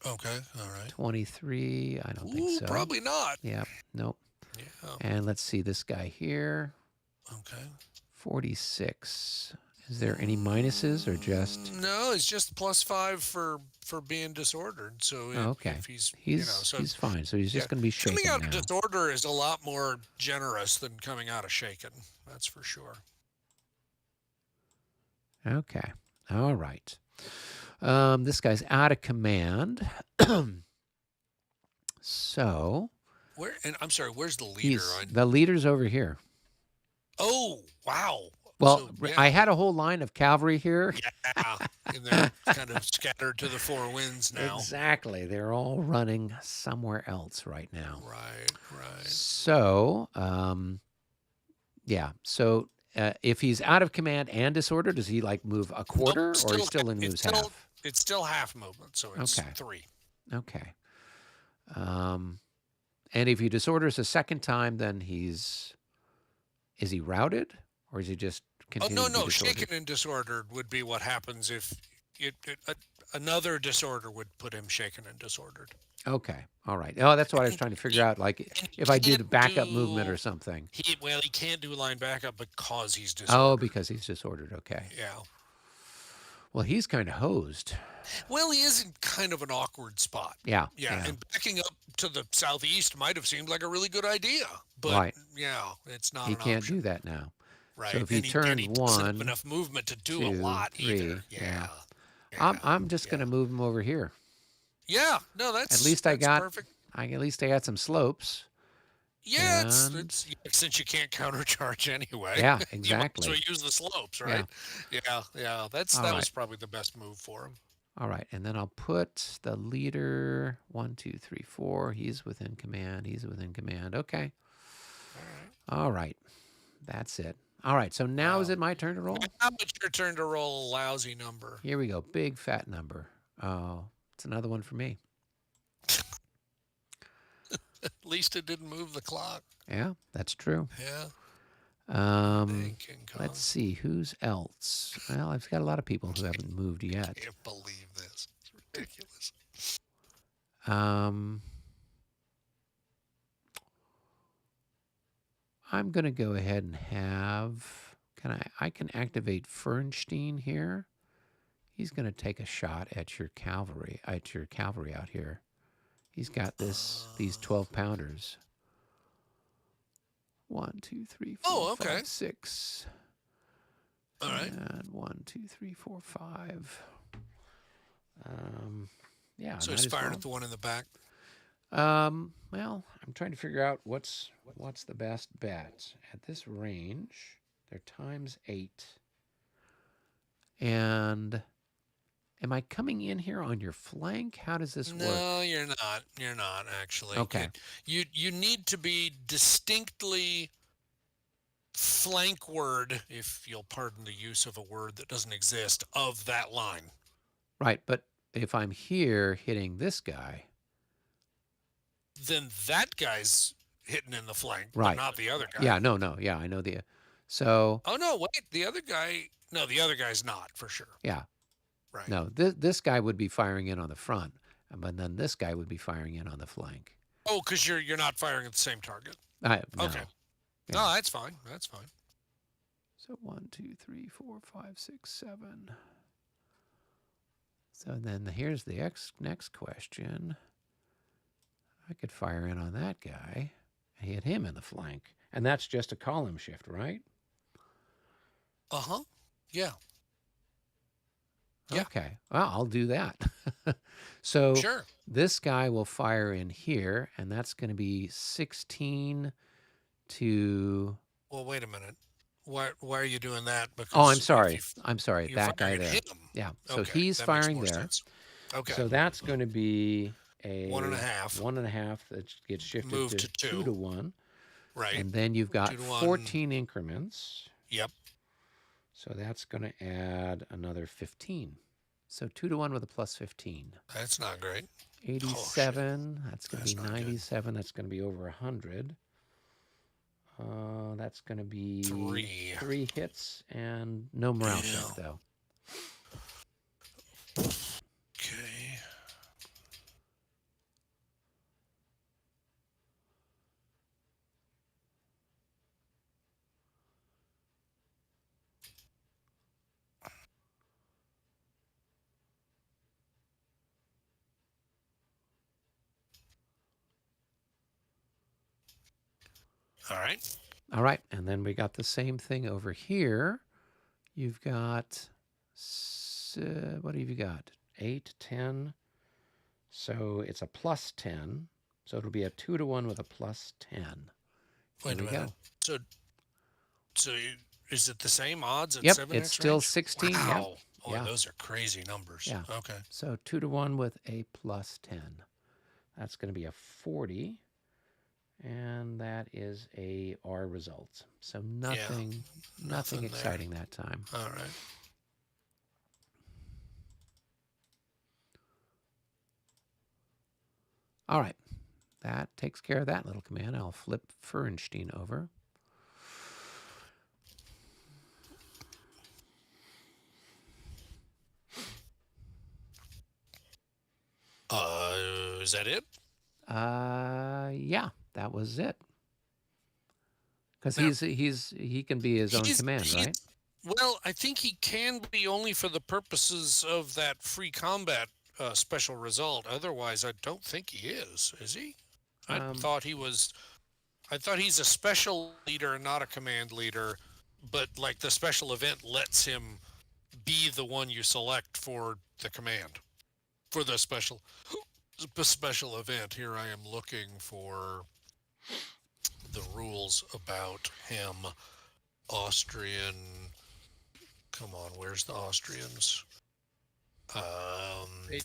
Okay, all right.
23, I don't think
Ooh,
so.
probably not.
Yeah, nope.
Yeah,
And let's see this guy here,
okay.
46. Is there any minuses or just...
No, it's just +5 for being disordered. So
okay.
if he's
He's fine. So he's just going to be shaken
coming out
now.
of disorder is a lot more generous than coming out of shaken. That's for sure.
Okay. All right. This guy's out of command. So
And I'm sorry, where's the leader?
the leader's over here.
Oh, wow.
Well,
yeah,
I had a whole line of cavalry here.
yeah, and they're kind of scattered to the four winds now.
Exactly. They're all running somewhere else right now.
Right, right.
So, yeah. So, if he's out of command and disorder, does he like move a
Nope,
quarter, or he still
it's
moves
still
half?
it's still half movement, so it's
Okay.
3.
Okay. And if he disorders a second time, then is he routed, or is he just
Oh
continue
no,
to be
no,
disordered?
shaken and disordered would be what happens if another disorder would put him shaken and disordered.
Okay. All right. Oh, that's what I was
And
trying to figure
he,
out. Like
and he
if I did a
can't
backup movement or
do
something.
he can't do line backup because he's
Oh,
disordered.
because he's disordered. Okay.
Yeah.
Well, he's kind of hosed.
Well, he is in kind of an awkward spot.
Yeah.
Yeah, and backing up to the southeast might have seemed like a really good idea, but
Right.
yeah, it's not
He
an
can't
option.
do that now.
Right.
So if he
And
turned
he doesn't have
1,
enough movement to do a
2,
lot
3,
either.
yeah.
Yeah.
I'm just
Yeah.
gonna move him over here.
Yeah. No,
At least I got
perfect.
at least I got some slopes.
Yeah,
And
since you can't countercharge anyway,
yeah,
you might as well
exactly.
use the slopes,
Yeah.
right? Yeah.
All
That
right.
was probably the best move for him.
All right, and then I'll put the leader 1, 2, 3, 4. He's within command. He's within command. Okay. All right. That's it. All right. So now is
Wow.
it my turn to roll?
Now it's your turn to roll a lousy number.
Here we go. Big fat number. Oh, it's another one for me.
At least it didn't move the clock.
Yeah, that's true.
Yeah.
Um,
King Kong.
let's see who's else. Well, I've got a lot of people who haven't moved yet.
I can't believe this. It's ridiculous.
I'm gonna go ahead and have. I can activate Fernstein here. He's gonna take a shot at your cavalry. Out here. He's got these 12-pounders. 1, 2, 3, 4,
Oh, okay.
5, 6.
All right.
And 1, 2, 3, 4, 5. Yeah.
So
might
he's
as
firing
well.
at the one in the back.
Well, I'm trying to figure out what's the best bet at this range. They're ×8. And am I coming in here on your flank? How does this work?
No, you're not. You're not actually.
Okay.
You need to be distinctly flankward, if you'll pardon the use of a word that doesn't exist, of that line.
Right, but if I'm here hitting this guy,
then that guy's hitting in the flank,
right?
But not the other guy.
Yeah, no, yeah, I know the. So.
Oh no, wait, the other guy. No, the other guy's not for sure.
Yeah.
Right.
No, this guy would be firing in on the front, but then this guy would be firing in on the flank.
Oh, because you're not firing at the same target.
No.
Okay.
Yeah.
No, that's fine. That's fine.
So 1, 2, 3, 4, 5, 6, 7. So then here's the next question. I could fire in on that guy and hit him in the flank. And that's just a column shift, right?
Uh-huh. Yeah. Yeah.
Okay. Well, I'll do that. So
Sure.
this guy will fire in here, and that's going to be 16 to...
Well, wait a minute. Why are you doing that? Because
Oh, I'm sorry. I'm sorry.
you're
That guy
firing
there.
him.
Yeah. So
Okay,
he's
that makes
firing
more
there.
sense. Okay.
So that's going to be a
1.5.
1.5 that gets shifted
Move
to
to
2 to 1.
Right.
And then you've got
2 to 1.
14 increments.
Yep.
So that's going to add another 15. So 2 to 1 with a plus 15.
That's not great.
87. That's going to be
That's not good.
97. That's going to be over 100. That's going to be 3 hits and no morale check, though.
Okay. All right.
All right, and then we got the same thing over here. You've got, what have you got? 8, 10. So it's a plus 10. So it'll be a 2 to 1 with a plus 10.
Wait a minute.
Go.
So Is it the same odds at
Yep,
7x
it's still
range?
16. Yep.
Wow. Boy,
Yeah.
those are crazy numbers.
Yeah.
Okay.
So 2 to 1 with a plus 10. That's going to be a 40. And that is a R result. So nothing
Nothing there.
exciting that time.
All right.
All right. That takes care of that little command. I'll flip Fernstein over.
Is that it?
Yeah, that was it. Because
Now,
he can be his own command, right?
Well, I think he can be only for the purposes of that free combat special result. Otherwise, I don't think he is. Is he? I thought he was. I thought he's a special leader and not a command leader. But like the special event lets him be the one you select for the command for the special event. Here I am looking for the rules about him. Austrian. Come on, where's the Austrians?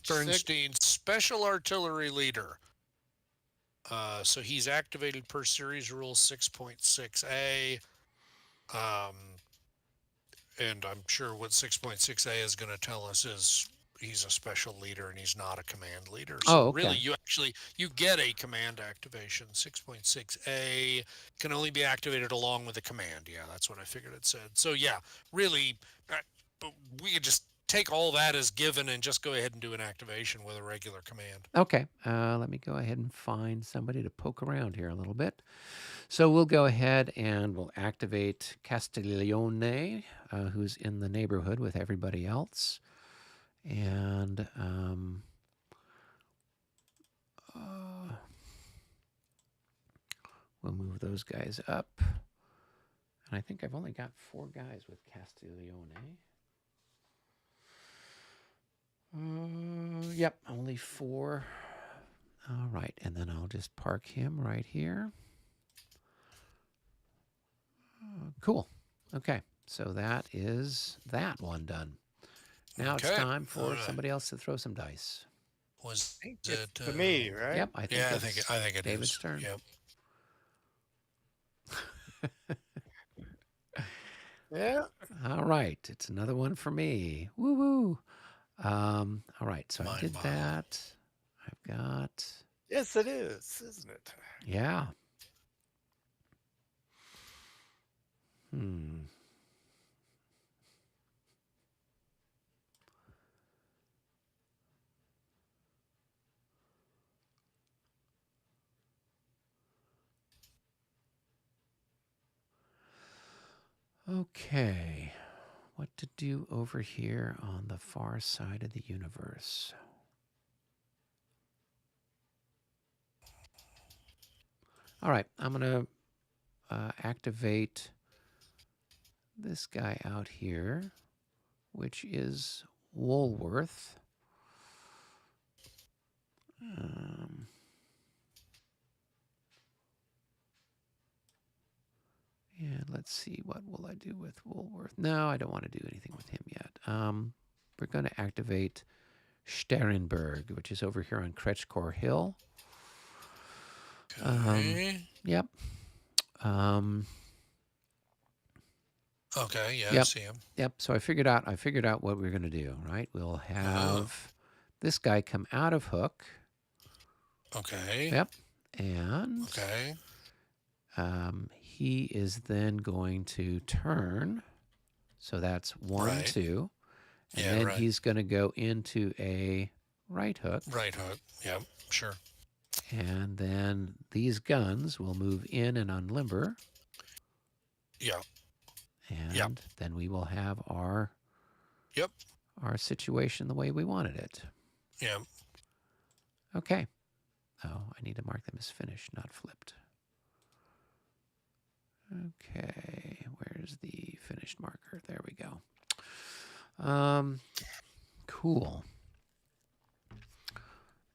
Bernstein, special artillery leader. So he's activated per series rule 6.6a. And I'm sure what 6.6a is going to tell us is he's a special leader and he's not a command leader. So
okay.
really, you get a command activation. 6.6a can only be activated along with a command. Yeah, that's what I figured it said. So yeah, really, we could just take all that as given and just go ahead and do an activation with a regular command.
Okay, let me go ahead and find somebody to poke around here a little bit. So we'll go ahead and we'll activate Castiglione, who's in the neighborhood with everybody else. And we'll move those guys up. And I think I've only got 4 guys with Castiglione. Yep, only 4. All right, and then I'll just park him right here. Cool. Okay, so that is that one done. Now it's time for somebody else to throw some dice.
Was
it to me, right?
Yep, I think
I think it
David's
is.
turn.
Yep.
Yeah.
All right, it's another one for me. Woo woo. All right, so I did that. I've got.
Yes, it is, isn't it?
Yeah. Okay, what to do over here on the far side of the universe? All right, I'm going to activate this guy out here, which is Woolworth. And let's see, what will I do with Woolworth? No, I don't want to do anything with him yet. We're going to activate Sterenberg, which is over here on Kretschkor Hill.
Okay.
Yep.
Okay, yeah,
yep.
I see him.
Yep. So I figured out what we're going to do, right? We'll have this guy come out of Hook.
Okay.
Yep. And
okay.
He is then going to turn. So that's 1, 2. And then he's going to go into a right hook.
Right hook. Yep, sure.
And then these guns will move in and unlimber.
Yep.
And then we will have our situation the way we wanted it.
Yep.
Okay. Oh, I need to mark them as finished, not flipped. Okay, where's the finished marker? There we go. Cool.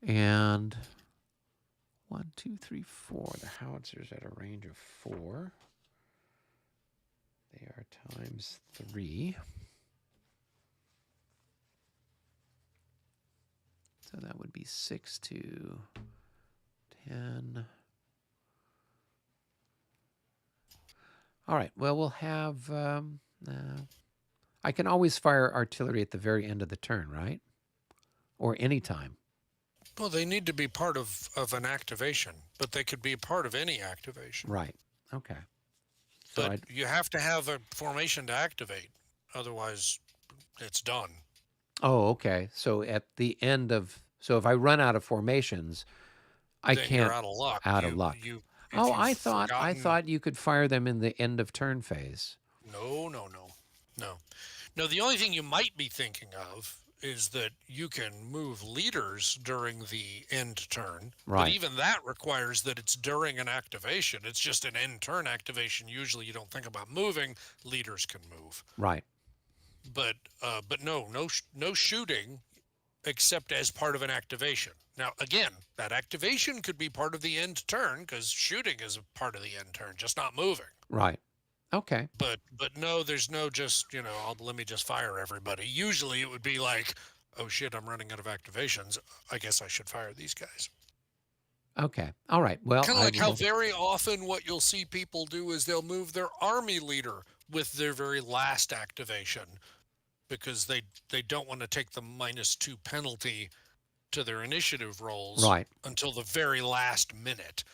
And 1, 2, 3, 4. The howitzer's at a range of 4. They are times 3. So that would be 6 to 10. All right. Well, we'll have. I can always fire artillery at the very end of the turn, right? Or any time.
Well, they need to be part of an activation, but they could be a part of any activation.
Right. Okay. So
But you have to have a formation to activate. Otherwise, it's done.
Oh, okay. So at the end of. So if I run out of formations, I
Then
can't.
you're out of luck.
Out of luck.
If
Oh,
you've
I
forgotten.
thought you could fire them in the end of turn phase.
No. No, the only thing you might be thinking of is that you can move leaders during the end turn. But
Right.
even that requires that it's during an activation. It's just an end turn activation. Usually you don't think about moving. Leaders can move.
Right.
But no shooting except as part of an activation. Now, again, that activation could be part of the end turn because shooting is a part of the end turn, just not moving.
Right. Okay.
But no, there's no just let me just fire everybody. Usually it would be like, oh shit, I'm running out of activations. I guess I should fire these guys.
Okay. All right. Well,
Kind of
I
like how
will.
very often what you'll see people do is they'll move their army leader with their very last activation because they don't want to take the -2 penalty to their initiative rolls
Right.
until the very last minute.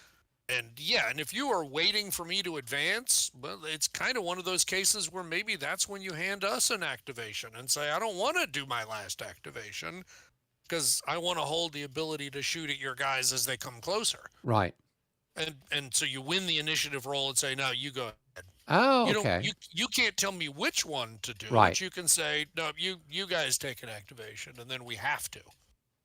And yeah, and if you are waiting for me to advance, well, it's kind of one of those cases where maybe that's when you hand us an activation and say, I don't want to do my last activation because I want to hold the ability to shoot at your guys as they come closer.
Right.
And so you win the initiative roll and say, no, you go ahead.
Oh,
You don't
okay.
you can't tell me which one to do,
Right.
but you can say, no, you guys take an activation, and then we have to.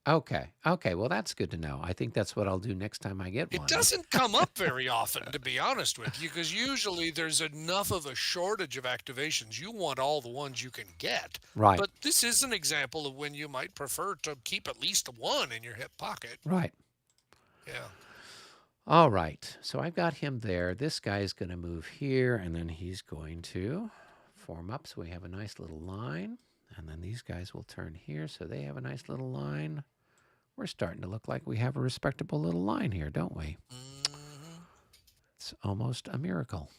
Okay. Okay. Well, that's good to know. I think that's what I'll do next time I get
It
one.
doesn't come up very often, to be honest with you, because usually there's enough of a shortage of activations. You want all the ones you can get.
Right.
But this is an example of when you might prefer to keep at least one in your hip pocket.
Right.
Yeah.
All right. So I've got him there. This guy's going to move here, and then he's going to form up. So we have a nice little line. And then these guys will turn here, so they have a nice little line. We're starting to look like we have a respectable little line here, don't we?
Mm-hmm.
It's almost a miracle.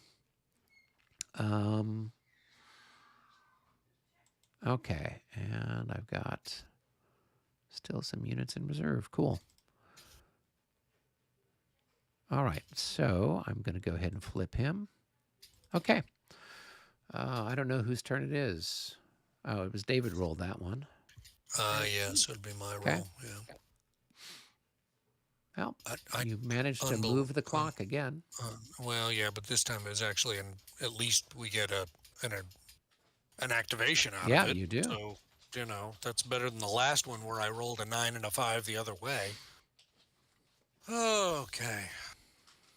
Okay, and I've got still some units in reserve. Cool. All right, so I'm going to go ahead and flip him. Okay. I don't know whose turn it is. Oh, it was David rolled that one.
Yes, it'd be my
Okay.
role. Yeah.
Well,
I
you managed to move the clock again.
well, yeah, but this time it's actually, at least we get an activation out
Yeah,
of it.
you do.
So, that's better than the last one where I rolled a 9 and a 5 the other way. Okay.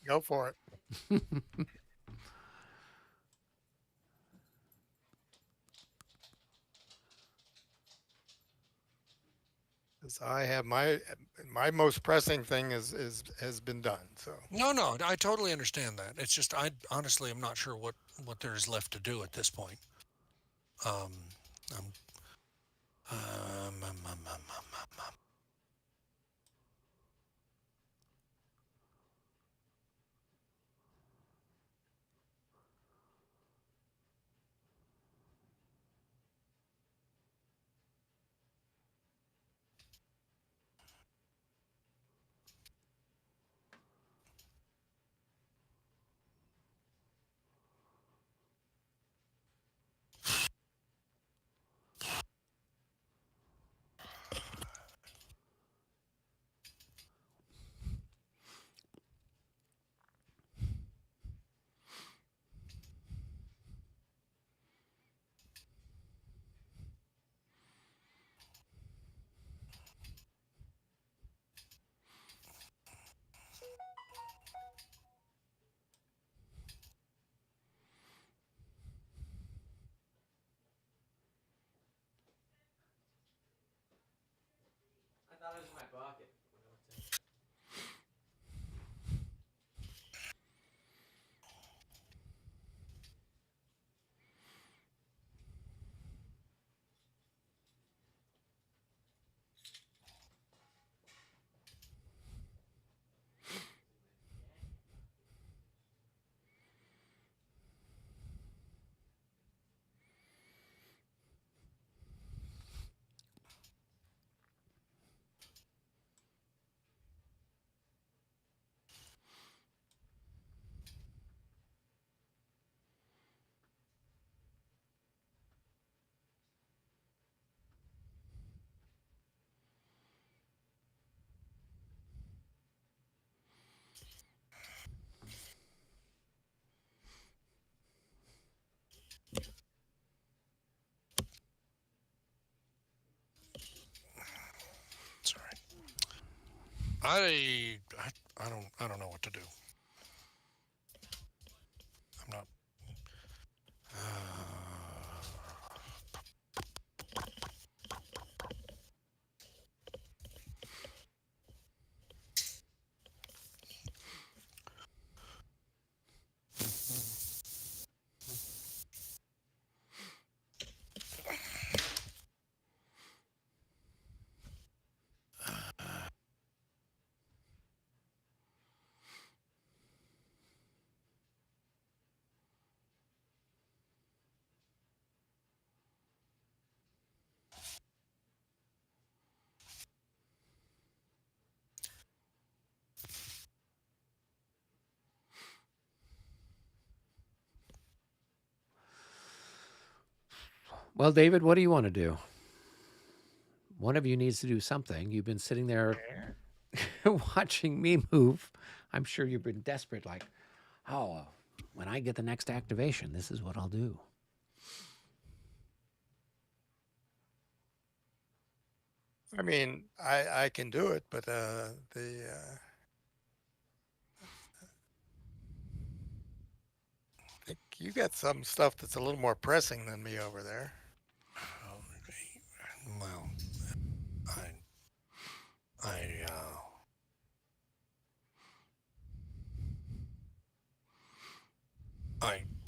Go for it. 'Cause I have my most pressing thing has been done. So
No, I totally understand that. It's just I honestly am not sure what there's left to do at this point. Um, um, um, um, um, um, um. I don't know what to do. I'm not.
Well, David, what do you want to do? One of you needs to do something. You've been sitting there watching me move. I'm sure you've been desperate, like, oh, when I get the next activation, this is what I'll do.
I mean, I can do it, but I think you got some stuff that's a little more pressing than me over there.
Well, I I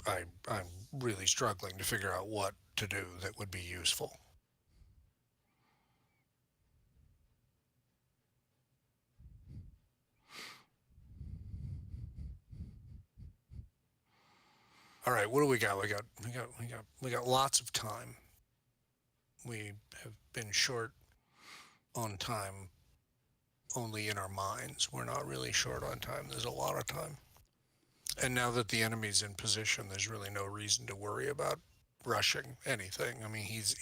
I I'm really struggling to figure out what to do that would be useful. All right, what do we got? We got lots of time. We have been short on time only in our minds. We're not really short on time. There's a lot of time. And now that the enemy's in position, there's really no reason to worry about rushing anything. I mean, he's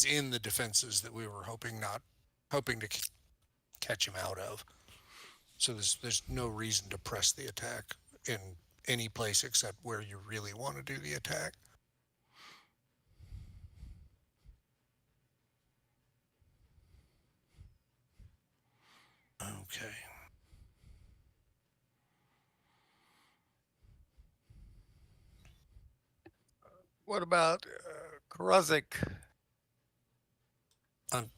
in the defenses that we were hoping to catch him out of. So there's no reason to press the attack in any place except where you really want to do the attack. Okay.
What about Karuzik?
Um,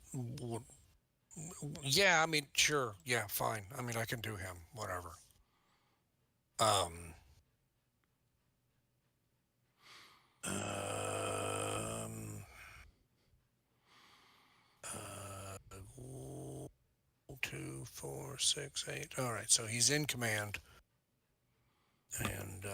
yeah, I mean, sure. Yeah, fine. I mean, I can do him. Whatever. Um. Um. Uh, 2, 4, 6, 8. All right, so he's in command, and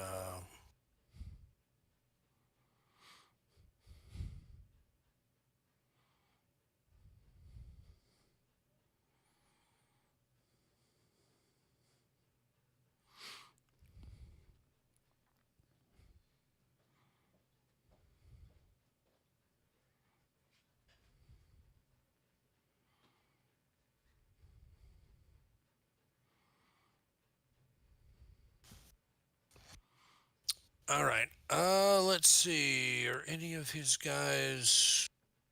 all right. Let's see. Are any of his guys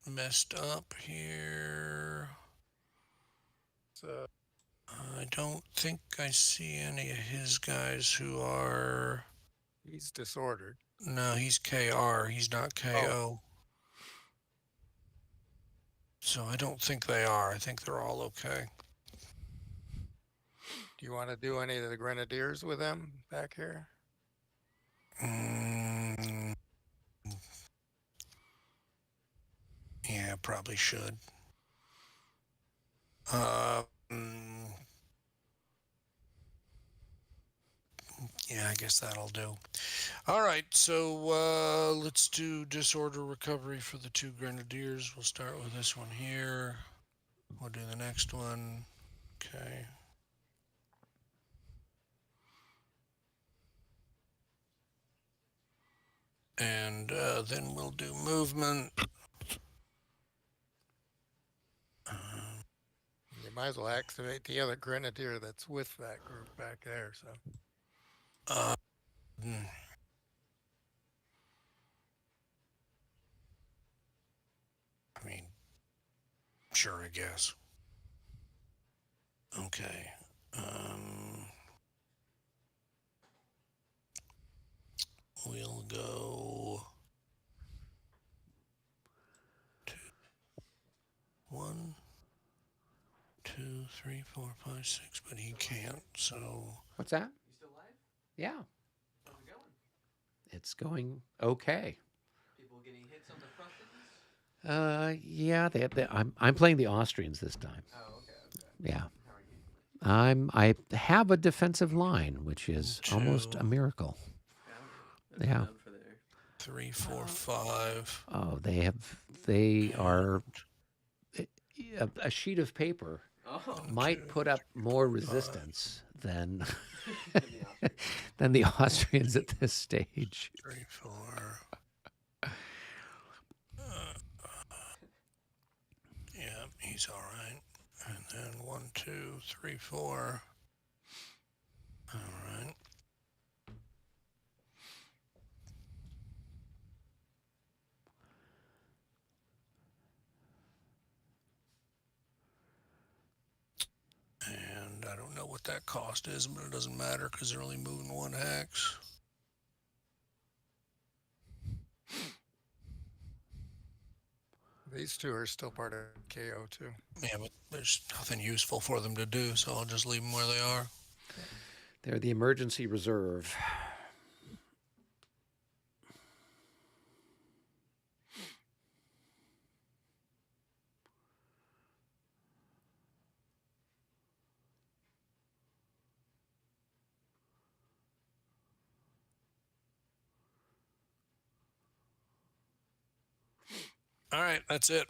messed up here?
So
I don't think I see any of his guys who are.
he's disordered.
No, he's KR. He's not
Oh,
KO. So I don't think they are. I think they're all okay.
do you want to do any of the grenadiers with them back here?
Mm, yeah, probably should. Mm, yeah, I guess that'll do. All right, so let's do disorder recovery for the 2 grenadiers. We'll start with this one here. We'll do the next one. Okay. And then we'll do movement.
You might as well activate the other grenadier that's with that group back there. So
Uh, mm, I mean, sure, I guess. Okay. Um, we'll go 2, 1, 2, 3, 4, 5, 6, but he can't. So
What's that?
You still live?
Yeah,
How's it going?
it's going okay.
People getting hits on the front ends?
Yeah, I'm playing the Austrians this time.
Oh, okay, okay.
Yeah,
How are you doing?
I have a defensive line, which is almost
2,
a miracle.
Yeah, they're
Yeah.
known for their
3, 4, 5.
Oh, they are a sheet of paper
oh
might put up more resistance than
in the Austrian.
than the Austrians at this stage.
3, 4. Yeah, he's all right. And then 1, 2, 3, 4. All right. And I don't know what that cost is, but it doesn't matter because they're only moving 1 hex.
These two are still part of KO too.
Yeah, but there's nothing useful for them to do, so I'll just leave them where they are.
They're the emergency reserve.
All right, that's it.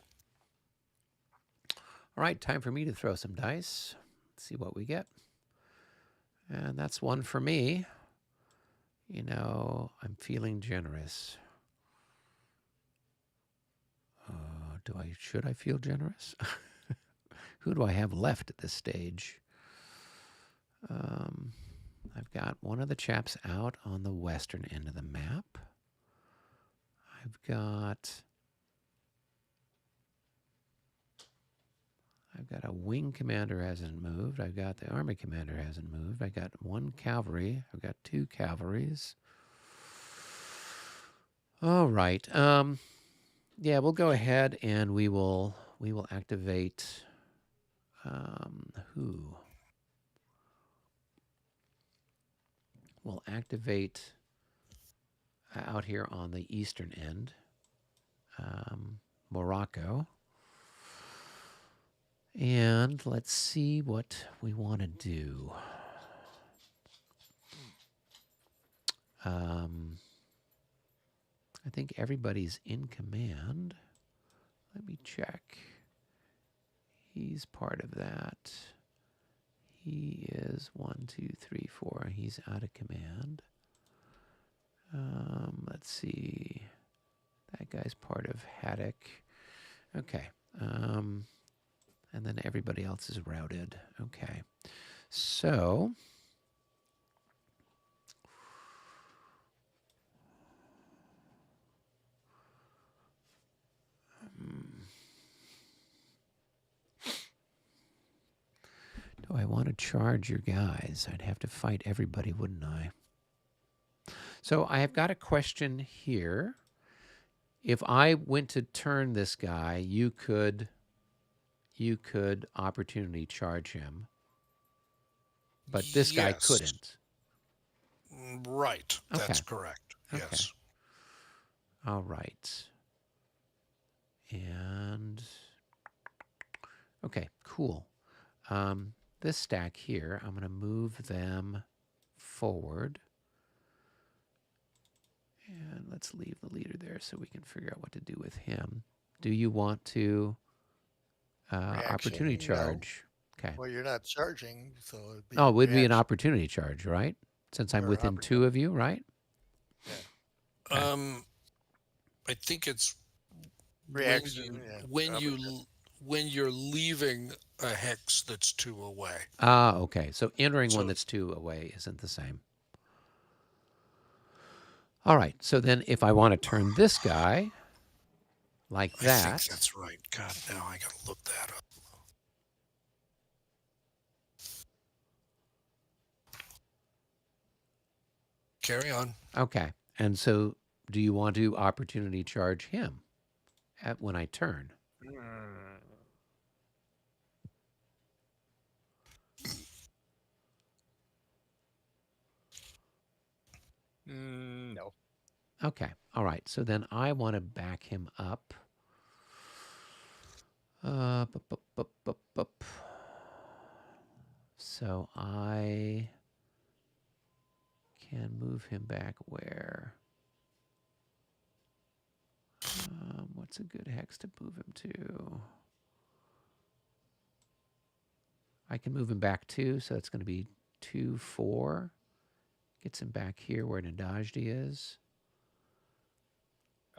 All right, time for me to throw some dice. Let's see what we get. And that's one for me. You know, I'm feeling generous. Should I feel generous? Who do I have left at this stage? I've got one of the chaps out on the western end of the map. I've got a wing commander hasn't moved. I've got the army commander hasn't moved. I got 1 cavalry. I've got 2 cavalries. All right. Yeah, we'll go ahead and we will activate who? We'll activate out here on the eastern end, Morocco. And let's see what we want to do. I think everybody's in command. Let me check. He's part of that. He is 1, 2, 3, 4. He's out of command. Let's see. That guy's part of Haddock. Okay. And then everybody else is routed. Okay. So do I want to charge your guys? I'd have to fight everybody, wouldn't I? So I have got a question here. If I went to turn this guy, you could opportunity charge him. But this guy
Yes.
couldn't.
Right. That's
Okay.
correct.
Okay.
Yes.
All right. And okay, cool. This stack here, I'm going to move them forward. And let's leave the leader there so we can figure out what to do with him. Do you want to opportunity
Reaction, no.
charge? Okay.
Well, you're not charging, so it'd be
Oh, it would be an
reaction.
opportunity charge, right? Since I'm
Or
within 2 of you, right? Okay.
I think it's
Reaction.
when you're leaving a hex that's 2 away.
Ah, okay. So entering
So-
one that's 2 away isn't the same. All right. So then if I want to turn this guy like
I
that,
think that's right. God, now I gotta look that up. Carry on.
Okay. And so do you want to opportunity charge him when I turn?
No.
Okay. All right. So then I want to back him up. Bup, bup, bup, bup, bup. So I can move him back where? What's a good hex to move him to? I can move him back 2, so it's going to be 2, 4. Gets him back here where Nadajdi is,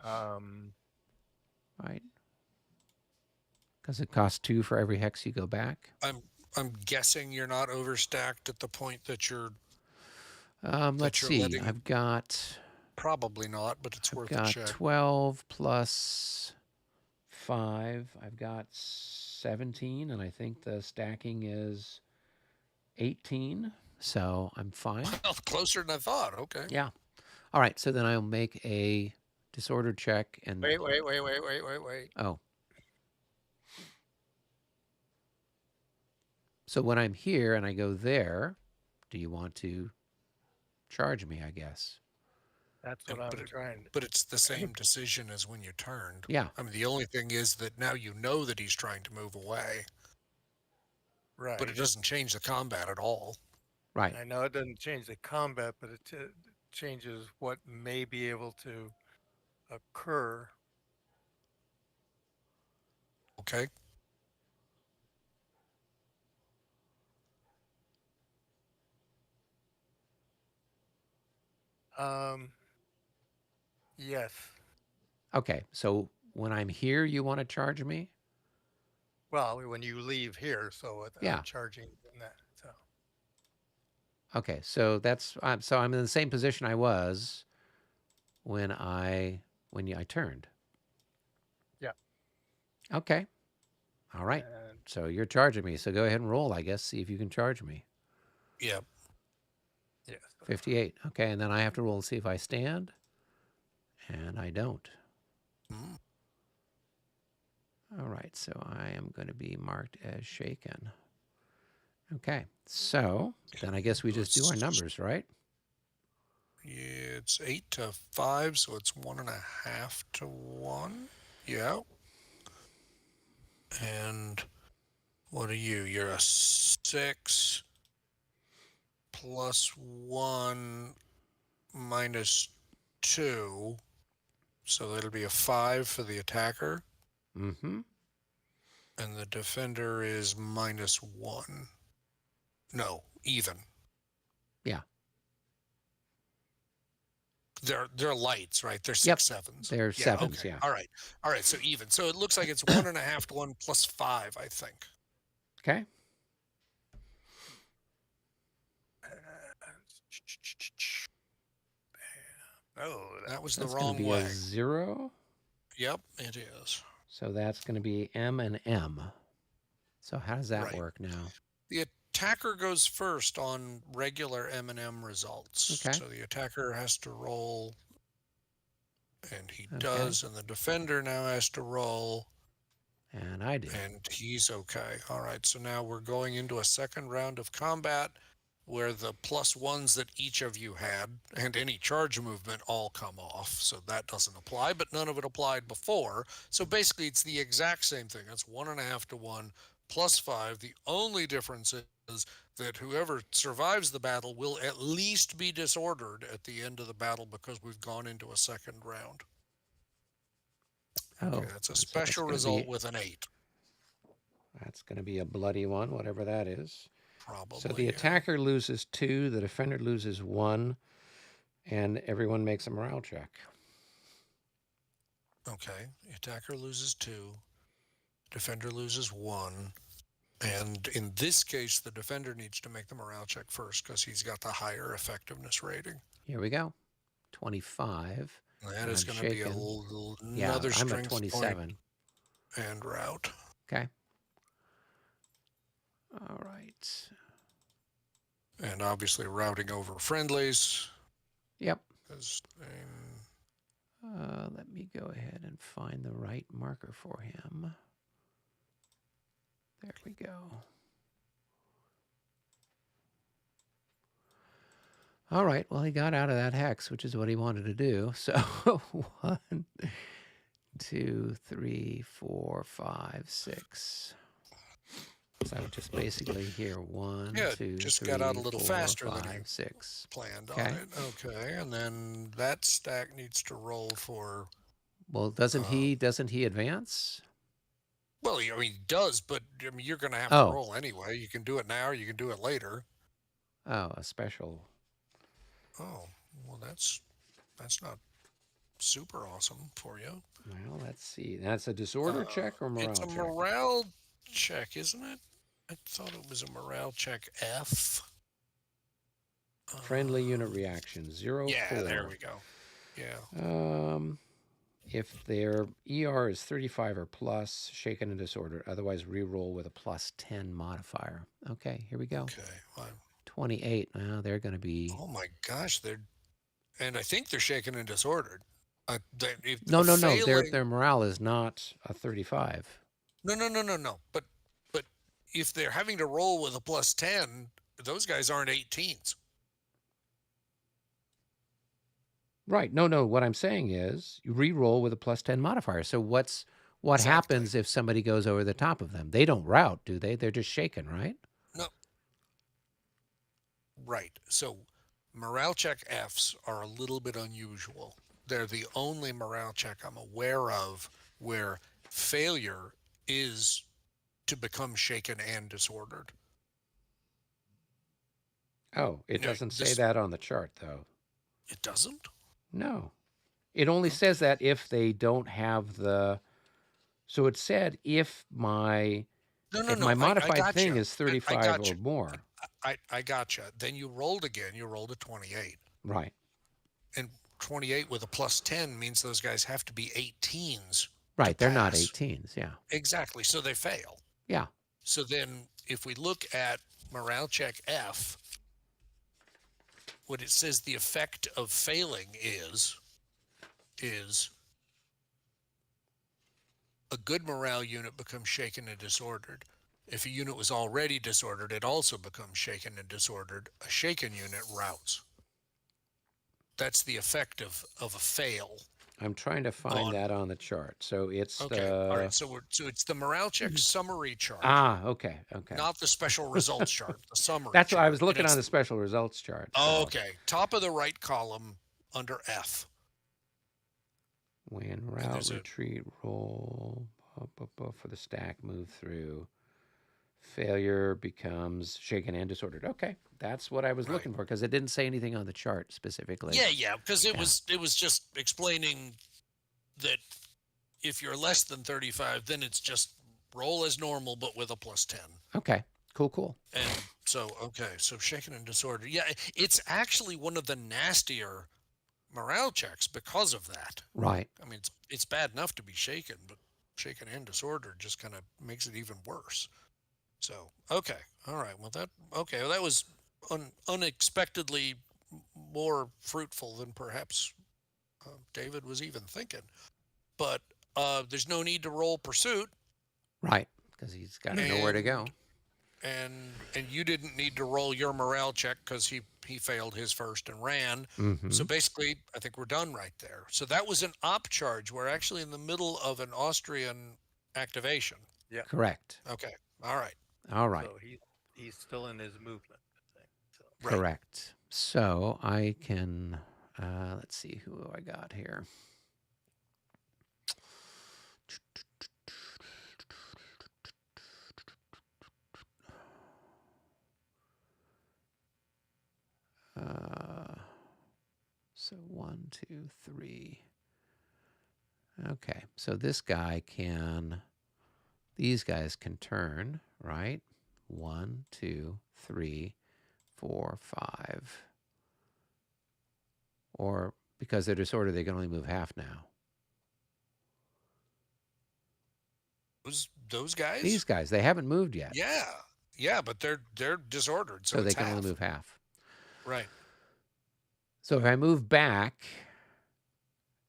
right? Because it costs 2 for every hex you go back.
I'm guessing you're not overstacked at the point that you're
Let's
you're
see.
letting-
I've got
probably not, but it's worth a
got
check.
12 plus 5. I've got 17, and I think the stacking is 18. So I'm fine.
Well, closer than I thought. Okay.
Yeah. All right. So then I'll make a disorder check and
Wait.
oh. So when I'm here and I go there, do you want to charge me, I guess?
That's what
But
I'm trying to.
But it's the same decision as when you turned.
Yeah.
I mean, the only thing is that now you know that he's trying to move away,
Right.
but it doesn't change the combat at all.
Right.
I know it doesn't change the combat, but it changes what may be able to occur.
Okay.
Yes.
Okay. So when I'm here, you want to charge me?
Well, when you leave here, so
Yeah.
I'm charging in that. So
Okay. So that's so I'm in the same position I was when I turned.
yeah.
Okay. All right.
And
So you're charging me. So go ahead and roll, I guess. See if you can charge me.
Yeah.
yes.
58. Okay. And then I have to roll to see if I stand. And I don't.
Mm.
All right. So I am going to be marked as shaken. Okay. So then I guess we just do our numbers, right?
Yeah, it's 8 to 5, so it's 1.5 to 1. Yeah. And what are you? You're a 6 plus 1 minus 2. So that'll be a 5 for the attacker.
Mm-hmm.
And the defender is minus 1. No, even.
Yeah.
They're lights, right? They're
Yep.
6/7s.
They're sevens,
okay.
yeah.
All right. So even. So it looks like it's 1.5 to 1 plus 5, I think.
Okay.
Oh,
That was the
That's going
wrong
to be
way.
a 0.
Yep, it is.
So that's going to be M and M. So how does that
Right.
work now?
The attacker goes first on regular M&M results.
Okay.
So the attacker has to roll, and he
Okay.
does, and the defender now has to roll,
And I did.
and he's okay. All right, so now we're going into a second round of combat where the +1s that each of you had and any charge movement all come off. So that doesn't apply, but none of it applied before. So basically, it's the exact same thing. It's 1.5 to 1 plus 5. The only difference is that whoever survives the battle will at least be disordered at the end of the battle because we've gone into a second round.
Oh,
Okay, that's a
so
special
gonna
result
be-
with an 8.
That's going to be a bloody one, whatever that is.
Probably.
So the
yeah.
attacker loses 2, the defender loses 1, and everyone makes a morale check.
Okay, the attacker loses 2, defender loses 1, and in this case, the defender needs to make the morale check first because he's got the higher effectiveness rating.
Here we go. 25.
And that
And
is
I'm
going to be
shaken.
another
I'm at
strength
27.
point and route.
Okay. All right.
And obviously routing over friendlies.
Yep.
'Cause,
Let me go ahead and find the right marker for him. There we go. All right. Well, he got out of that hex, which is what he wanted to do. So 1, 2, 3, 4, 5, 6. So I would just basically here 1,
yeah,
2,
just
3,
got out a little
4,
faster than
5,
you
6.
planned on
Okay.
it. Okay, and then that stack needs to roll for.
Well, doesn't he advance?
Well, I mean, he does, but I mean, you're going to have to
Oh.
roll anyway. You can do it now, or you can do it later.
Oh, a special.
Oh, well, that's not super awesome for you.
Well, let's see. That's a disorder check or morale
It's a
check?
morale check, isn't it? I thought it was a morale check F.
Friendly unit reaction 0,
Yeah,
4.
there we go. Yeah.
If their ER is 35 or plus, shaken and disordered. Otherwise, re-roll with a +10 modifier. Okay, here we go.
Okay. Well,
28. Well, they're going to be.
oh my gosh, and I think they're shaken and disordered.
No.
Failing,
Their morale is not a 35.
No. But if they're having to roll with a +10, those guys aren't 18s.
Right. No. What I'm saying is you re-roll with a +10 modifier. So what
Exactly.
happens if somebody goes over the top of them? They don't rout, do they? They're just shaken, right?
No. Right. So morale check Fs are a little bit unusual. They're the only morale check I'm aware of where failure is to become shaken and disordered.
Oh, it
No,
doesn't say
this-
that on the chart, though.
It doesn't?
No. It only says that if they don't have the. So it said if my
No.
my
I
modified
gotcha.
thing is
I
35 or
gotcha.
more.
I gotcha. Then you rolled again. You rolled a 28.
Right.
And 28 with a +10 means those guys have to be 18s.
Right. They're not
pass.
18s. Yeah.
Exactly. So they fail.
Yeah.
So then if we look at morale check F, what it says the effect of failing is a good morale unit becomes shaken and disordered. If a unit was already disordered, it also becomes shaken and disordered. A shaken unit routs. That's the effect of a fail.
I'm trying to find that on the chart. So it's
Okay. All right. So it's the morale check summary chart.
Okay.
Not the special results chart, the summary.
That's
chart.
why I was looking on the special results chart. So.
Okay. Top of the right column under F.
When route retreat roll for the stack move through, failure becomes shaken and disordered. Okay, that's what I was looking for because it didn't say anything on the chart specifically.
Yeah, because it was just explaining that if you're less than 35, then it's just roll as normal but with a +10.
Okay, cool.
And so shaken and disordered. Yeah, it's actually one of the nastier morale checks because of that.
Right.
I mean, it's bad enough to be shaken, but shaken and disordered just kind of makes it even worse. So, okay. All right. Well, that was unexpectedly more fruitful than perhaps David was even thinking. But there's no need to roll pursuit.
Right, because he's got nowhere to go.
And you didn't need to roll your morale check because he failed his first and ran.
Mm-hmm.
So basically, I think we're done right there. So that was an op charge. We're actually in the middle of an Austrian activation.
Yeah.
Correct.
Okay. All right.
So he's still in his movement. I think, so.
Right.
Correct. So I can, let's see who I got here. So 1, 2, 3. Okay, so these guys can turn, right? 1, 2, 3, 4, 5. Or because they're disordered, they can only move half now.
Those guys?
These guys, they haven't moved yet.
Yeah, but they're disordered,
So they
it's
can
half.
only move half.
Right.
So if I move back,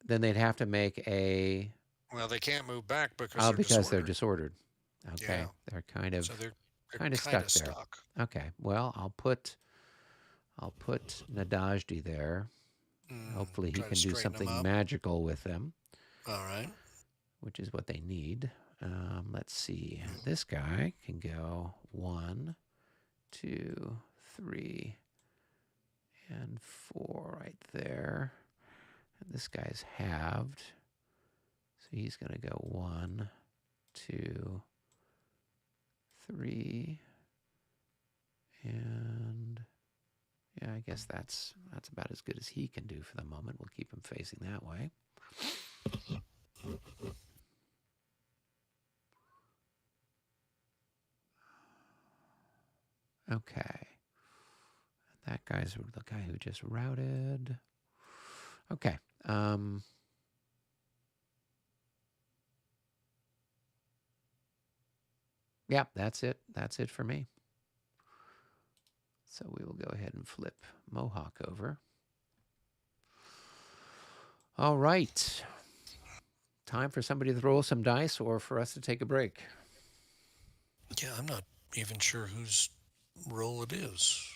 then they'd have to make a
Well, they can't move back because they're
because they're
disordered.
disordered. Okay,
Yeah.
they're kind of
So they're
kind of
kind
stuck
of
there.
stuck.
Okay, well I'll put Nadajdi there. Hopefully he
Try to
can do
straighten them
something
up.
magical with them,
All right.
which is what they need. Let's see. This guy can go 1, 2, 3, and 4 right there. And this guy's halved. So he's going to go 1, 2, 3, and yeah, I guess that's about as good as he can do for the moment. We'll keep him facing that way. Okay. That guy's the guy who just routed. Okay. Yeah, that's it. That's it for me. So we will go ahead and flip Mohawk over. All right. Time for somebody to roll some dice or for us to take a break.
Yeah, I'm not even sure whose role it is.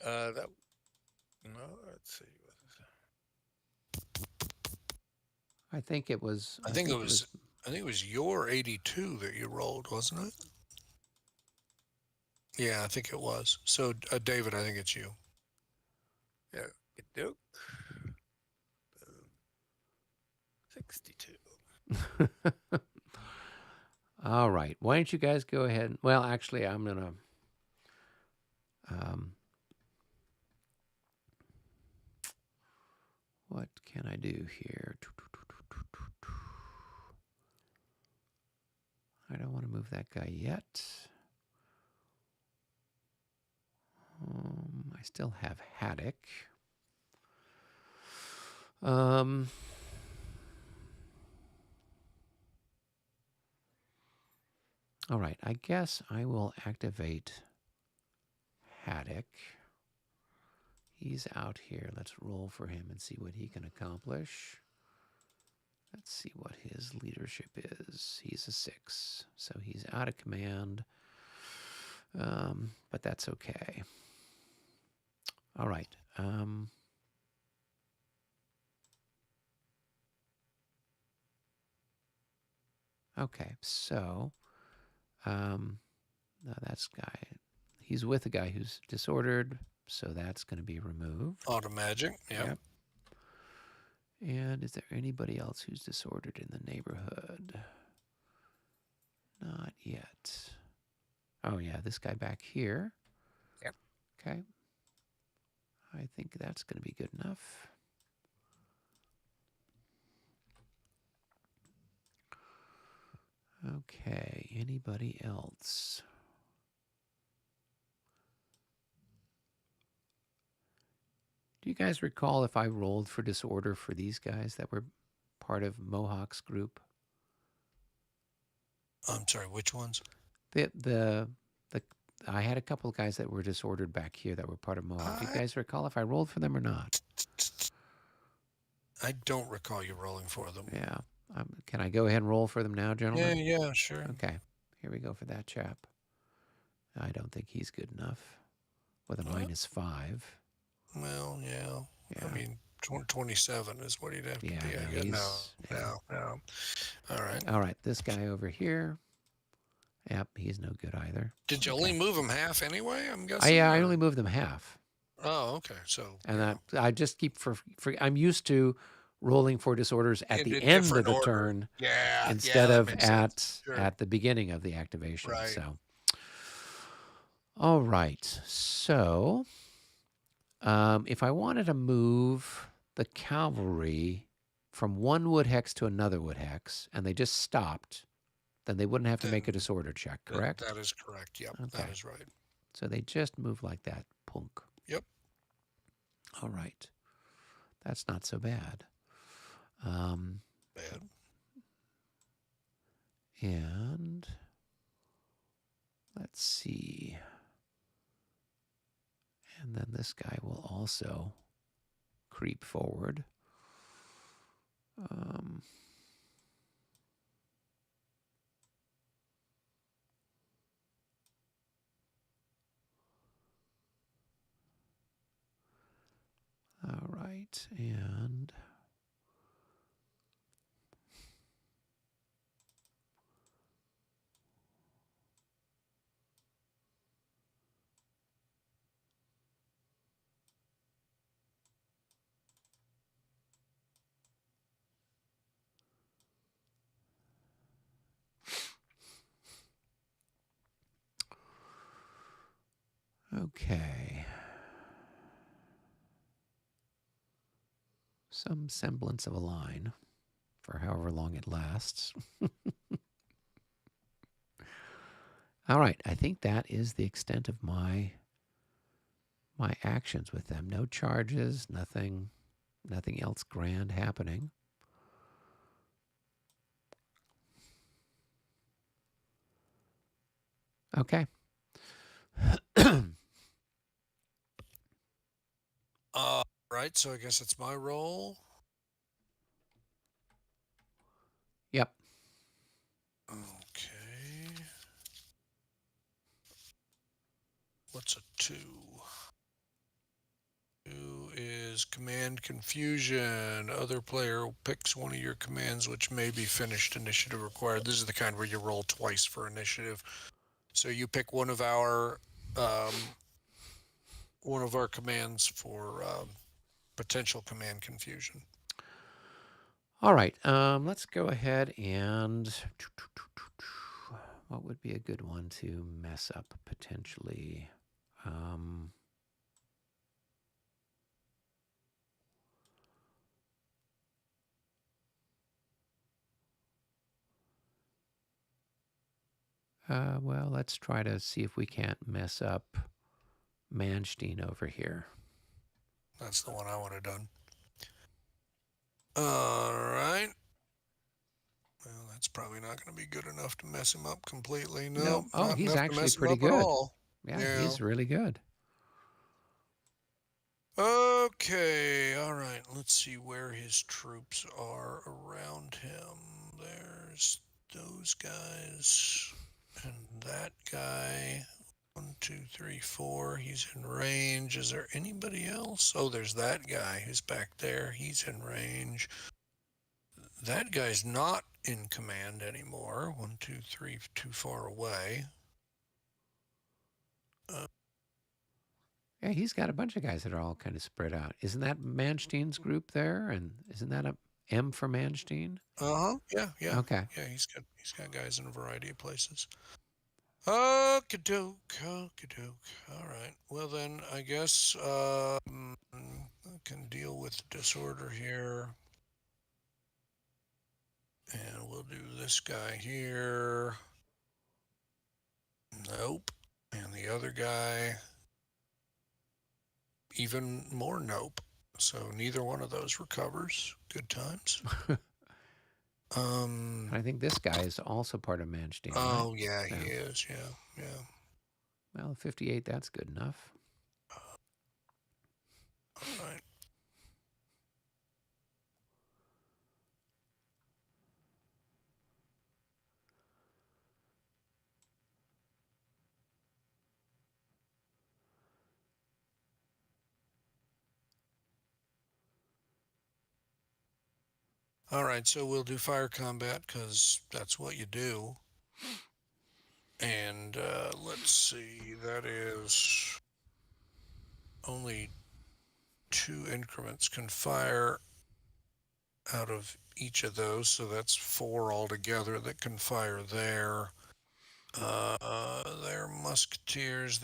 That no. Let's see. What is
I think it was.
I think it was your 82 that you rolled, wasn't it? Yeah, I think it was. So, David, I think it's you.
it? Yeah. Doke. 62.
All right. Why don't you guys go ahead? Well, actually, I'm going to. What can I do here? I don't want to move that guy yet. I still have Haddock. All right, I guess I will activate Haddock. He's out here. Let's roll for him and see what he can accomplish. Let's see what his leadership is. He's a 6, so he's out of command. But that's okay. All right. Okay, so now that's guy. He's with a guy who's disordered, so that's going to be removed.
Auto magic. Yep.
And is there anybody else who's disordered in the neighborhood? Not yet. Oh, yeah, this guy back here.
Yep.
Okay. I think that's going to be good enough. Okay, anybody else? Do you guys recall if I rolled for disorder for these guys that were part of Mohawk's group?
I'm sorry, which ones?
I had a couple of guys that were disordered back here that were part of Mohawk. Do you guys recall if I rolled for them or not?
I don't recall you rolling for them.
Yeah. Can I go ahead and roll for them now, gentlemen?
Yeah, sure.
Okay. Here we go for that chap. I don't think he's good enough with a -5.
Well, yeah.
Yeah.
I mean, 27 is what he'd have to
Yeah,
be.
no,
I guess.
he's-
No. All right.
All right, this guy over here. Yep, he's no good either.
Did you
Okay.
only move him half anyway? I'm guessing.
I
or-
only moved them half.
Oh, okay. So.
And
yeah.
I just keep for I'm used to rolling for disorders at
In
the
a
end of
different
the
order.
turn
Yeah.
instead
that
of
makes sense.
at
Sure.
the beginning of the activation.
Right.
So, all right. So, if I wanted to move the cavalry from one wood hex to another wood hex, and they just stopped, then they wouldn't have to make a
Then
disorder check, correct?
That is correct. Yep.
Okay.
That is right.
So they just move like that. Punk.
Yep.
All right. That's not so bad.
Bad.
And let's see. And then this guy will also creep forward. All right, and okay. Some semblance of a line for however long it lasts. All right, I think that is the extent of my actions with them. No charges, nothing else grand happening. Okay.
Right, so I guess it's my roll.
Yep.
Okay. What's a 2? 2 is command confusion. Other player picks one of your commands which may be finished initiative required. This is the kind where you roll twice for initiative. So you pick one of our commands for potential command confusion.
All right. Let's go ahead and what would be a good one to mess up potentially? Well, let's try to see if we can't mess up Manstein over here.
That's the one I would have done. All right. Well, that's probably not going to be good enough to mess him up completely. No,
Oh,
not
he's
enough to
actually
mess him
pretty
up at
good.
all.
Yeah, he's really good.
Okay, all right. Let's see where his troops are around him. There's those guys and that guy. 1, 2, 3, 4. He's in range. Is there anybody else? Oh, there's that guy who's back there. He's in range. That guy's not in command anymore. 1, 2, 3, too far away.
Yeah, he's got a bunch of guys that are all kind of spread out. Isn't that Manstein's group there? And isn't that a M for Manstein?
Yeah.
Okay.
Yeah, he's got guys in a variety of places. Okie-doke. All right. Well then, I guess I can deal with disorder here. And we'll do this guy here. Nope. And the other guy, even more nope. So neither one of those recovers. Good times.
I think this guy is also part of Manstein, right?
Oh yeah, he is. Yeah.
Well, 58, that's good enough.
All right. All right, so we'll do fire combat because that's what you do. And let's see, that is only 2 increments can fire out of each of those, so that's 4 altogether that can fire there. They're musketeers,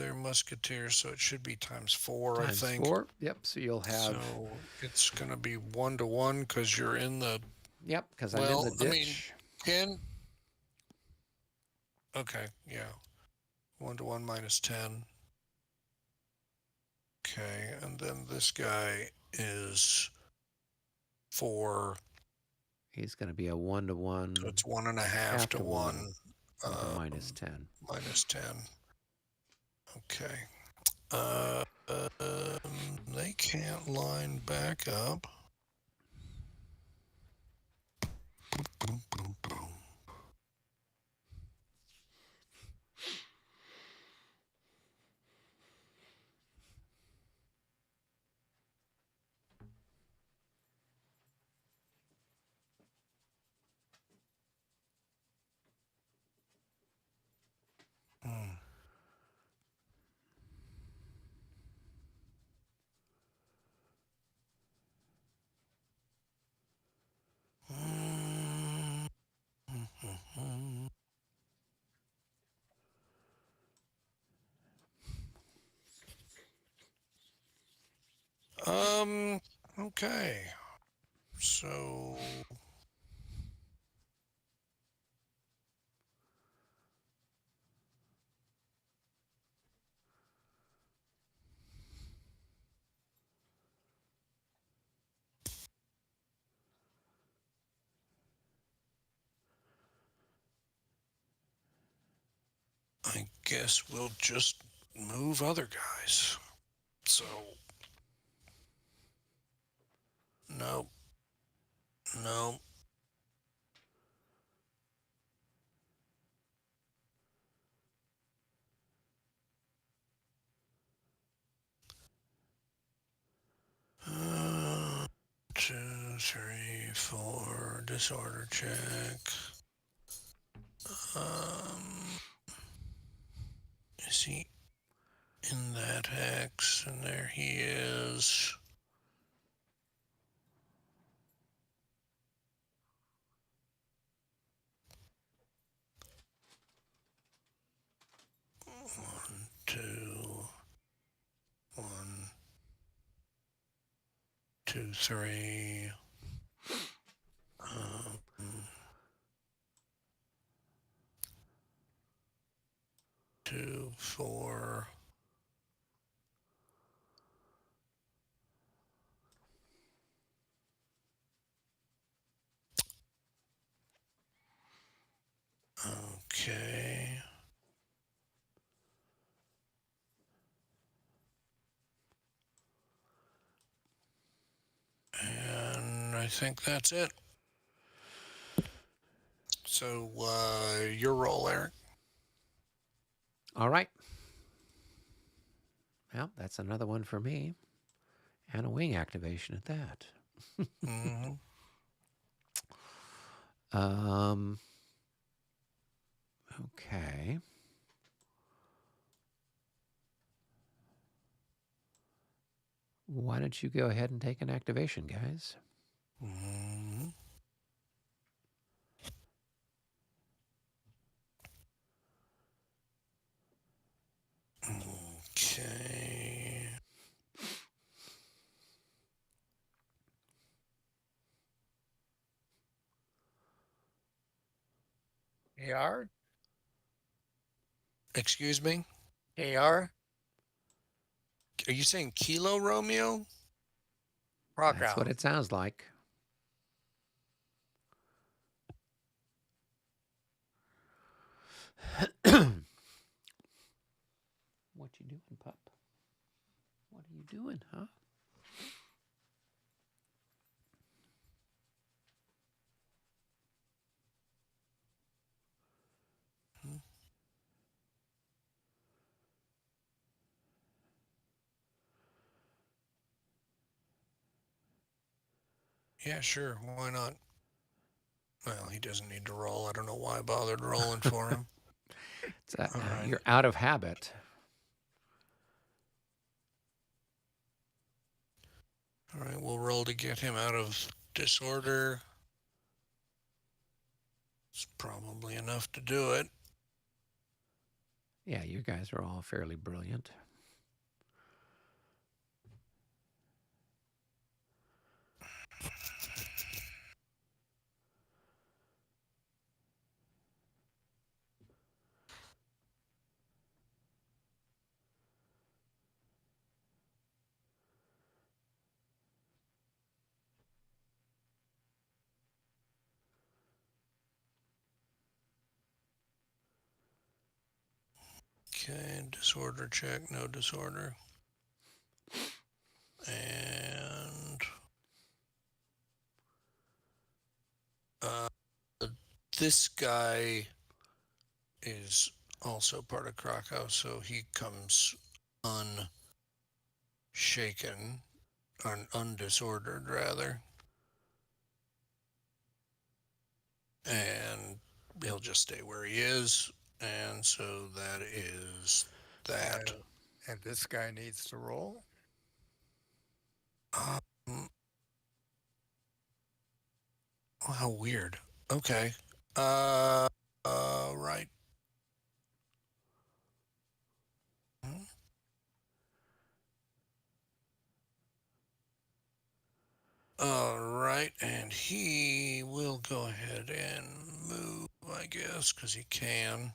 so it should be times 4, I think.
4. Yep. So you'll have.
So it's going to be 1-to-1 because you're in the.
Yep, because I'm in the ditch.
Okay, yeah. 1-to-1 minus 10. Okay, and then this guy is 4
He's going to be a 1-to-1
So it's 1.5 to 1.
with a -10.
-10. Okay. They can't line back up. Boom, boom, boom. Hmm. Okay. So I guess we'll just move other guys. So no, no. Uh, 2, 3, 4. Disorder check. Is he in that hex? And there he is. One, two, 1, 2, 3. 2, 4. Okay. And I think that's it. So, your roll, Eric.
All right. Well, that's another one for me. And a wing activation at that.
Mm-hmm.
Okay. Why don't you go ahead and take an activation, guys?
Mm-hmm. Okay.
AR?
Excuse me?
AR?
Are you saying Kilo Romeo?
That's what
Krakow.
it sounds like. What you doing, pup? What are you doing, huh?
Yeah, sure. Why not? Well, he doesn't need to roll. I don't know why I bothered rolling for him. All right.
You're out of habit.
All right, we'll roll to get him out of disorder. It's probably enough to do it.
Yeah, you guys are all fairly brilliant.
Okay, disorder check, no disorder. And uh, this guy is also part of Krakow, so he comes unshaken, undisordered rather, and he'll just stay where he is. And so that is that.
And, and this guy needs to roll.
Um, oh, how weird. Okay. Uh, right. All right, and he will go ahead and move, I guess, because he can.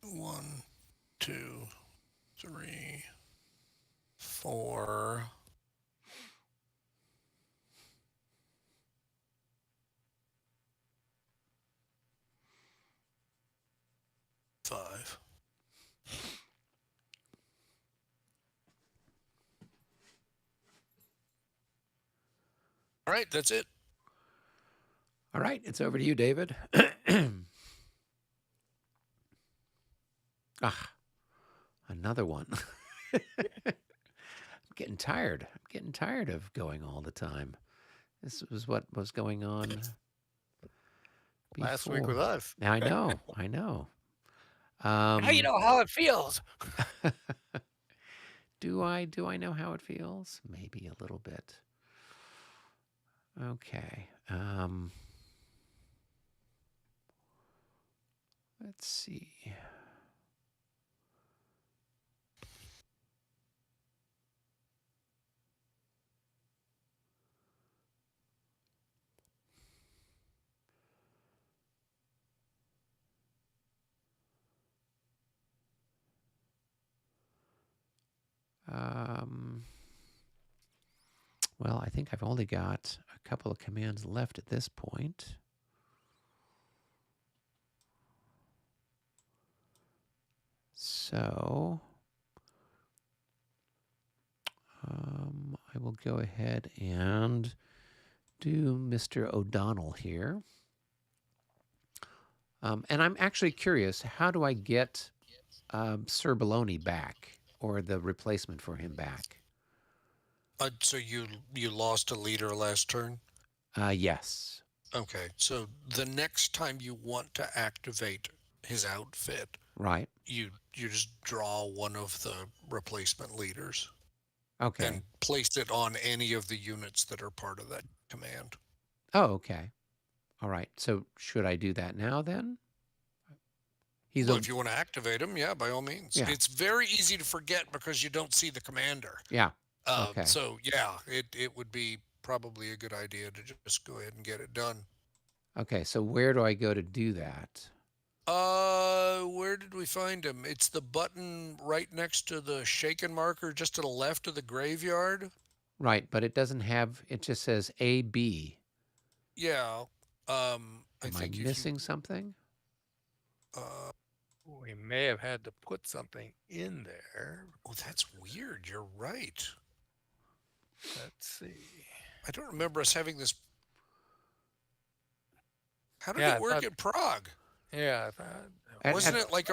1, 2, 3, 4. 5. All right, that's it.
All right, it's over to you, David. Ah, another one. I'm getting tired. I'm getting tired of going all the time. This was what was going on
Last week with
before.
us.
I know. I know.
Now you know how it feels.
Do I know how it feels? Maybe a little bit. Okay. Let's see. Um, well, I think I've only got a couple of commands left at this point. So I will go ahead and do Mr. O'Donnell here. And I'm actually curious, how do I get Sir Baloney back, or the replacement for him back?
So you lost a leader last turn.
Yes.
Okay, so the next time you want to activate his outfit,
Right.
you just draw one of the replacement leaders
Okay.
and place it on any of the units that are part of that command.
Oh, okay. All right. So should I do that now then? He's
Well,
a
if you want to activate him, yeah, by all means.
Yeah.
It's very easy to forget because you don't see the commander.
yeah. Okay.
So yeah, it would be probably a good idea to just go ahead and get it done.
Okay. So where do I go to do that?
Where did we find him? It's the button right next to the shaken marker, just to the left of the graveyard.
Right, but it doesn't have. It just says AB.
Yeah. I
Am I
think if you,
missing something?
uh,
We may have had to put something in there.
oh, that's weird. You're right.
Let's see.
I don't remember us having this. How did
Yeah,
it work at Prague?
I thought.
Wasn't it like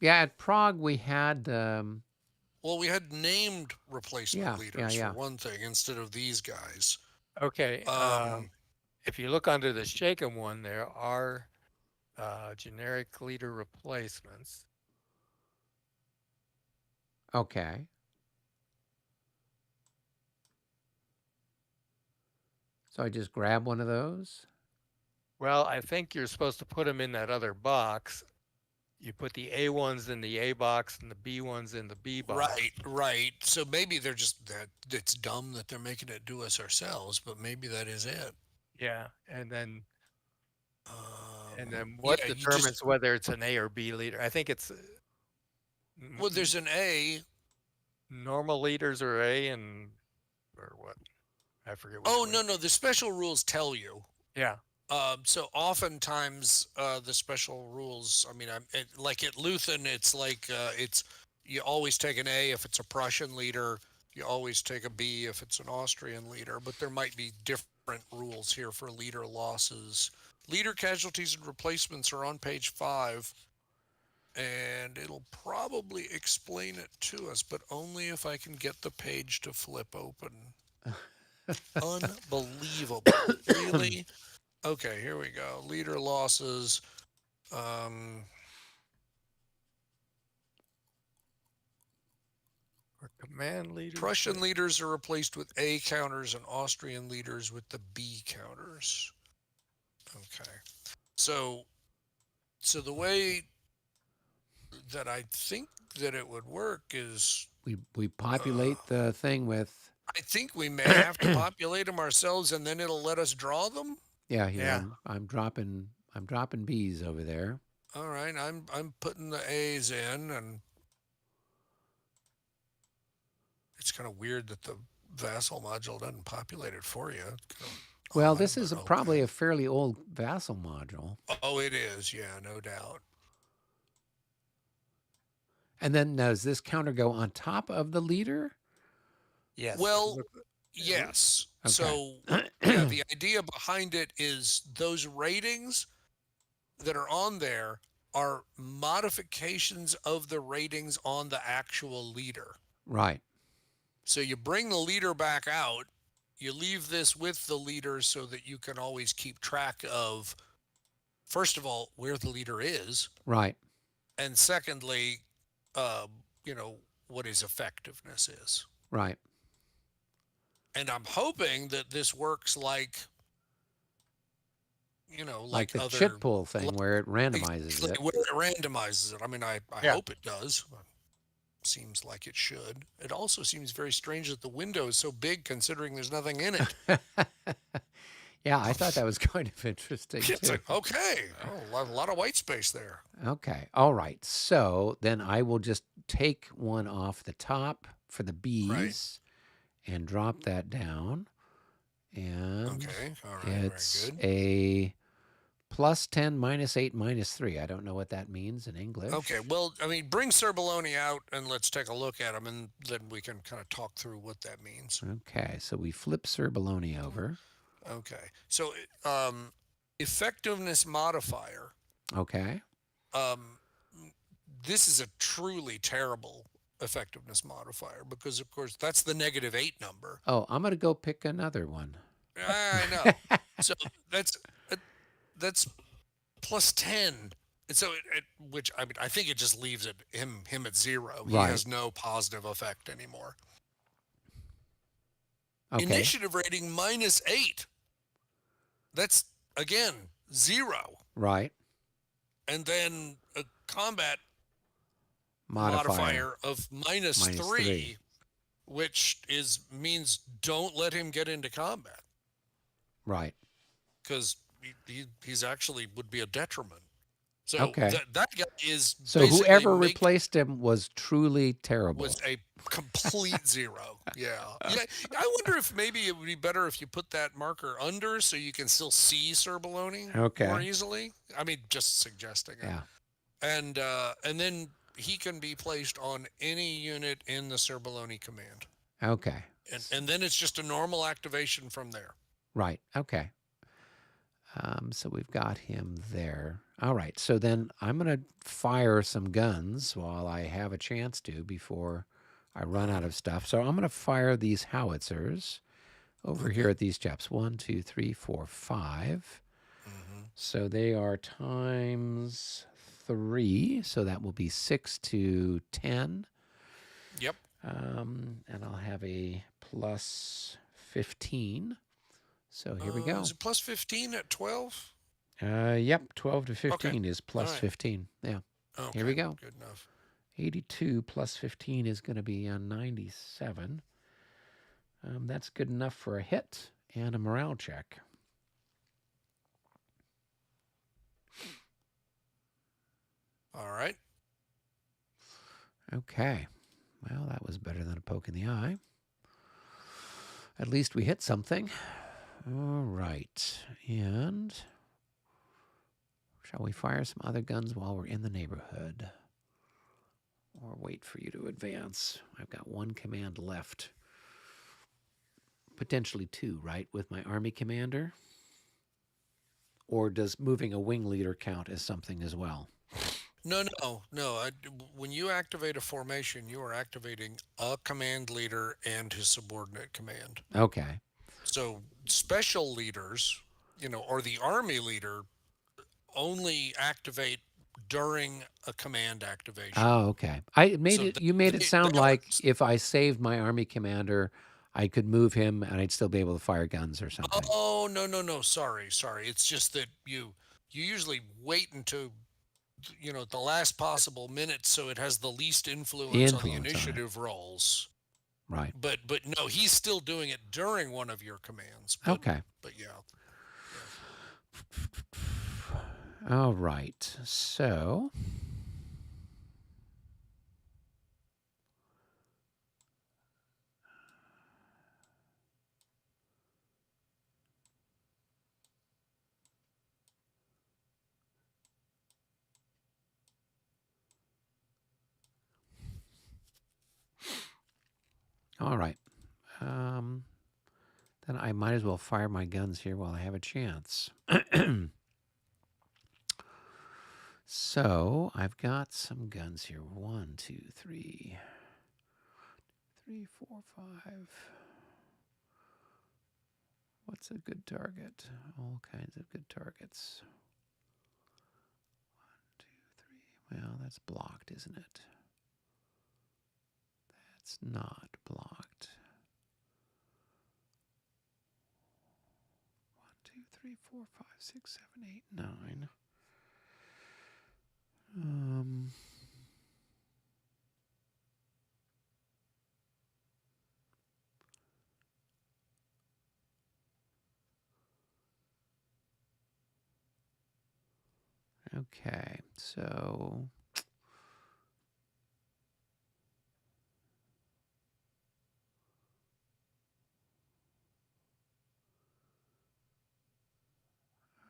Yeah, at Prague we had.
well, we had named replacement
Yeah,
leaders
yeah.
for one thing instead of these guys.
Okay.
Um,
If you look under the shaken one, there are generic leader replacements.
Okay. So I just grab one of those.
Well, I think you're supposed to put them in that other box. You put the A ones in the A box and the B ones in the B box.
right. So maybe they're just that it's dumb that they're making it do us ourselves, but maybe that is it.
Yeah, and then
Um,
what
yeah, you
determines
just
whether it's an A or B leader? I think it's
well, there's an A.
normal leaders are A and or what? I forget which
Oh
way.
no, the special rules tell you.
Yeah.
So oftentimes the special rules. I mean, like at Luthen, it's like it's you always take an A if it's a Prussian leader. You always take a B if it's an Austrian leader. But there might be different rules here for leader losses. Leader casualties and replacements are on page 5, and it'll probably explain it to us, but only if I can get the page to flip open. Unbelievable. Really? Okay, here we go. Leader losses. Um,
For command leaders.
Prussian leaders are replaced with A counters and Austrian leaders with the B counters. Okay. So so the way that I think that it would work is
We populate the thing with
I think we may have to populate them ourselves and then it'll let us draw them.
yeah, here
Yeah.
I'm dropping B's over there.
All right, I'm putting the A's in, and it's kind of weird that the vassal module doesn't populate it for you. Kind of
Well,
odd,
this is
but
probably
okay.
a fairly old vassal module.
Oh, it is. Yeah, no doubt.
And then does this counter go on top of the leader?
Yes.
Well,
Look,
yes.
Okay.
So, yeah, the idea behind it is those ratings that are on there are modifications of the ratings on the actual leader.
Right.
So you bring the leader back out, you leave this with the leader so that you can always keep track of, first of all, where the leader is,
Right.
and secondly, uh, you know, what his effectiveness is.
Right.
And I'm hoping that this works like,
Like
like
the
other,
chit pull thing
like,
where it randomizes
exactly
it.
where it randomizes it. I mean, I
Yeah.
hope it does. Seems like it should. It also seems very strange that the window is so big considering there's nothing in it.
Yeah, I thought that was kind of interesting
It's
too.
like, okay, oh, a lot of white space there.
Okay. All right. So then I will just take one off the top for the B's and drop that down. And
Okay, all right, very
it's
good.
a +10, -8, -3. I don't know what that means in English.
Okay, well, I mean, bring Cerbaloni out and let's take a look at him, and then we can kind of talk through what that means.
Okay. So we flip Sir Baloney over.
Okay, so effectiveness modifier.
Okay.
Um, this is a truly terrible effectiveness modifier because, of course, that's the -8 number.
Oh, I'm going to go pick another one.
I know. So that's that's +10. And so which I mean, I think it just leaves him at 0. He
Right.
has no positive effect anymore.
Okay.
Initiative rating -8. That's again 0.
Right.
And then a combat
Modifier.
modifier of -3,
-3.
which means don't let him get into combat
Right.
because he's actually would be a detriment. So
Okay.
that guy is
So
basically
whoever replaced him was truly terrible.
was a complete 0. Yeah. Yeah. I wonder if maybe it would be better if you put that marker under so you can still see Cerbaloni
Okay.
more easily. I mean, just suggesting it.
Yeah.
And then he can be placed on any unit in the Cerbaloni command.
Okay.
And then it's just a normal activation from there.
Right. Okay. So we've got him there. All right. So then I'm going to fire some guns while I have a chance to before I run out of stuff. So I'm going to fire these howitzers over here at these chaps. 1, 2, 3, 4, 5.
Mm-hmm.
So they are times 3. So that will be 6 to 10.
Yep.
And I'll have a +15. So here we go.
Is it +15 at 12?
Yep, 12 to 15
Okay.
is plus
All right.
15. Yeah.
Okay.
Here we go.
Good enough.
82 plus 15 is going to be 97. That's good enough for a hit and a morale check.
All right.
Okay. Well, that was better than a poke in the eye. At least we hit something. All right. And Shall we fire some other guns while we're in the neighborhood? Or wait for you to advance? I've got one command left. Potentially two, right, with my army commander? Or does moving a wing leader count as something as well?
No. When you activate a formation, you are activating a command leader and his subordinate command.
Okay.
So special leaders, or the army leader only activate during a command activation.
Oh, okay. I made
So
it. You made it
they
sound
aren't.
like if I saved my army commander, I could move him and I'd still be able to fire guns or something.
Oh, no. Sorry. It's just that you usually wait until the last possible minute so it has the least influence on the
Influence on it,
initiative rolls.
right?
But no, he's still doing it during one of your commands.
Okay.
But yeah.
All right. So all right. Then I might as well fire my guns here while I have a chance. So I've got some guns here. 1, 2, 3, 3, 4, 5. What's a good target? All kinds of good targets. 1, 2, 3. Well, that's blocked, isn't it? That's not blocked. 1, 2, 3, 4, 5, 6, 7, 8, 9. Okay, so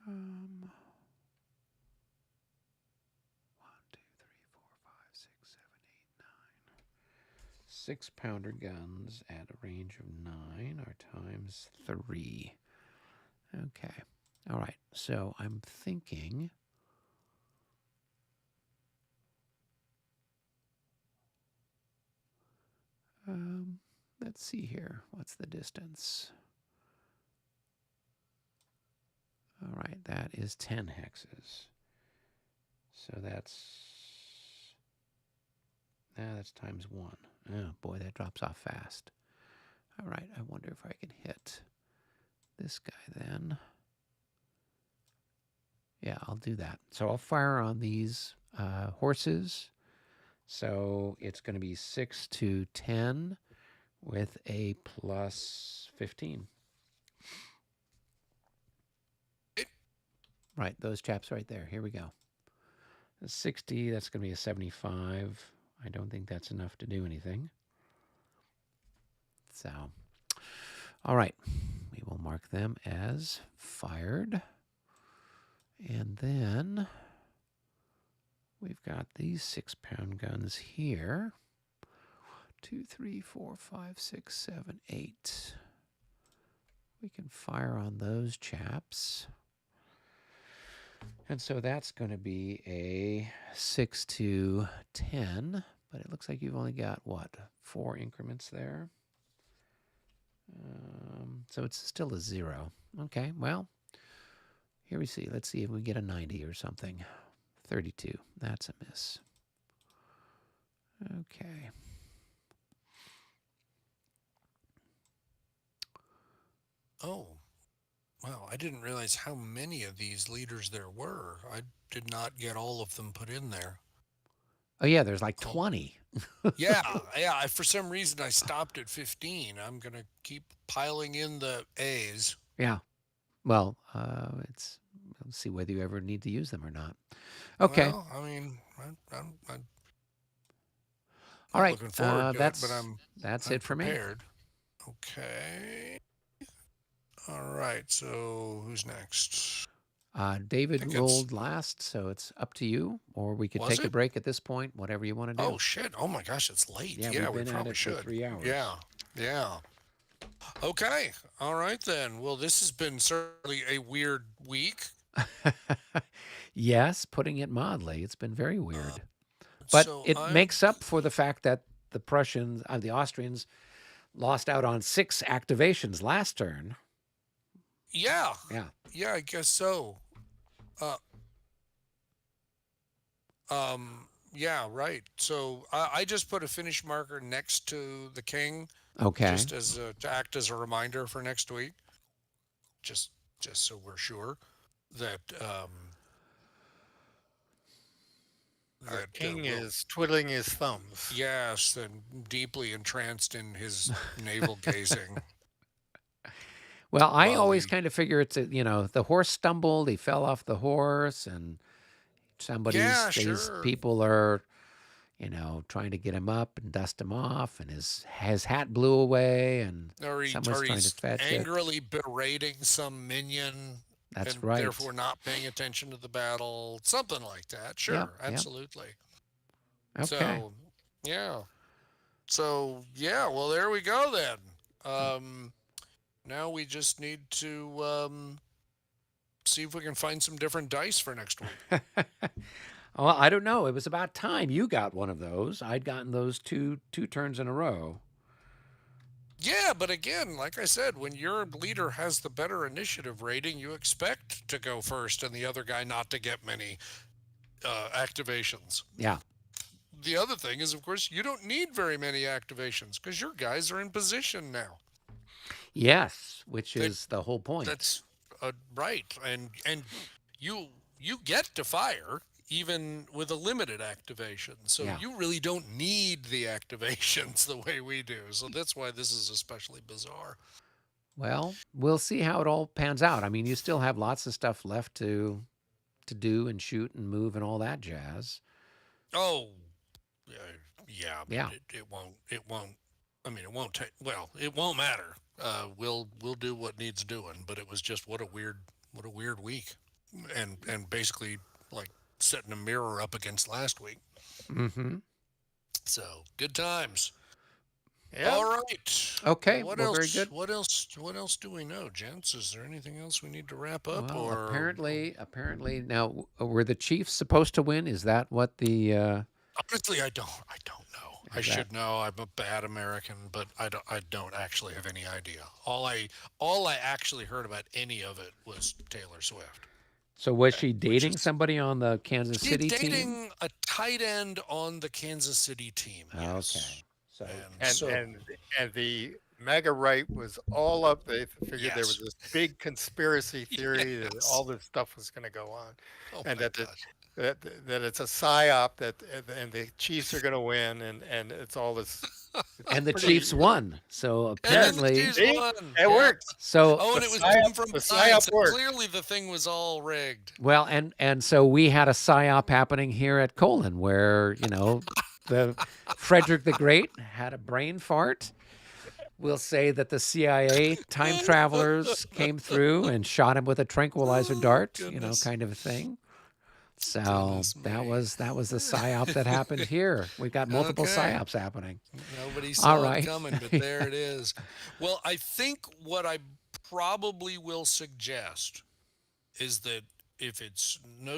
um, 1, 2, 3, 4, 5, 6, 7, 8, 9. 6-pounder guns at a range of 9 are times 3. Okay. All right. So I'm thinking. Let's see here. What's the distance? All right, that is 10 hexes. So that's times 1. Oh boy, that drops off fast. All right, I wonder if I can hit this guy then. Yeah, I'll do that. So I'll fire on these horses. So it's going to be 6 to 10 with a plus 15. Right, those chaps right there. Here we go. A 60, that's going to be a 75. I don't think that's enough to do anything. So, all right, we will mark them as fired. And then we've got these 6-pound guns here. 2, 3, 4, 5, 6, 7, 8. We can fire on those chaps. And so that's going to be a 6 to 10, but it looks like you've only got, 4 increments there? So it's still a 0. Okay, well, here we see. Let's see if we get a 90 or something. 32. That's a miss. Okay.
Oh, wow. I didn't realize how many of these leaders there were. I did not get all of them put in there.
Oh, yeah, there's like
Oh.
20.
Yeah. For some reason, I stopped at 15. I'm going to keep piling in the A's.
Yeah. Well, we'll see whether you ever need to use them or not. Okay.
Well, I mean, I'm
All
not
right.
looking forward to it, but
that's
I'm
it for me.
prepared. Okay. All right. So who's next?
David
think it's
rolled last, so it's up to you, or we could
was
take a
it?
break at this point, whatever you want to
Oh
do.
shit! Oh my gosh, it's late.
Yeah,
Yeah,
we've
we
been at
probably
it for
should.
3 hours.
Yeah, yeah. Okay. All right then. Well, this has been certainly a weird week.
Yes, putting it mildly, it's been very
Uh,
weird. But
so
it
I'm
makes up for the fact that the Austrians, lost out on 6 activations last turn.
yeah,
Yeah.
yeah. I guess so. Uh, yeah, right. So I just put a finish marker next to the king,
Okay.
just as to act as a reminder for next week. Just just so we're sure that
Our
that
king
we'll
is twiddling his thumbs.
yes, and deeply entranced in his navel gazing
Well, I
while
always
he.
kind of figure the horse stumbled, he fell off the horse, and
Yeah,
these
sure.
people are, trying to get him up and dust him off, and his hat blew away, and someone's
Or
trying to
he's
fetch it.
angrily berating some minion
That's
and
right.
therefore not paying attention to the battle. Something like that.
Yep,
Sure,
yep.
absolutely.
Okay.
So, yeah. So, yeah, well, there we go then. Now we just need to see if we can find some different dice for next week.
Well, I don't know. It was about time you got one of those. I'd gotten those two turns in a row.
Yeah, but again, like I said, when your leader has the better initiative rating, you expect to go first and the other guy not to get many activations.
Yeah.
The other thing is, of course, you don't need very many activations because your guys are in position now.
Yes, which
They,
is the whole point.
that's right, and you get to fire even with a limited activation, so
Yeah.
you really don't need the activations the way we do. So that's why this is especially bizarre.
Well, we'll see how it all pans out. I mean, you still have lots of stuff left to do and shoot and move and all that jazz.
Oh, uh, yeah, but
Yeah.
it won't. It won't. I mean, it won't take. Well, it won't matter. We'll do what needs doing. But it was just what a weird week, and basically like setting a mirror up against last week.
Mm-hmm.
So good times.
Yeah.
All right.
Okay.
What
Well, very
else?
good.
What else? What else do we know, gents? Is there anything else we need to wrap up,
Well,
or
apparently now were the Chiefs supposed to win? Is that what
honestly, I don't. I don't know. I
is that
should know. I'm a bad American, but I don't actually have any idea. All I actually heard about any of it was Taylor Swift.
so was she
Which
dating
is
somebody on the Kansas
she's
City team?
dating a tight end on the Kansas City team. Yes.
Okay. So
And
And
so
and the MAGA right was all up. They figured there was
yes.
this big conspiracy theory that
Yes.
all this stuff was going to go on,
Oh
and
my
that
gosh.
that it's a psyop and the Chiefs are going to win, and it's all this. It's
and the
pretty.
Chiefs won. So
And then the
apparently
Chiefs
See,
won.
it
Yeah.
works.
so
Oh,
The
and it was coming
psyop,
from
the
behind,
psyop
so
works.
clearly the thing was all rigged.
well and so we had a psyop happening here at Kolin where, the Frederick the Great had a brain fart. We'll say that the CIA time travelers came through and shot him with a tranquilizer
Oh,
dart,
goodness.
kind of a thing. So
Goodness
that
me.
was the psyop that happened here. We've got multiple
Okay.
psyops happening.
Nobody
All
saw it
right.
coming, but there it is. Well, I think what I probably will suggest is that if it's no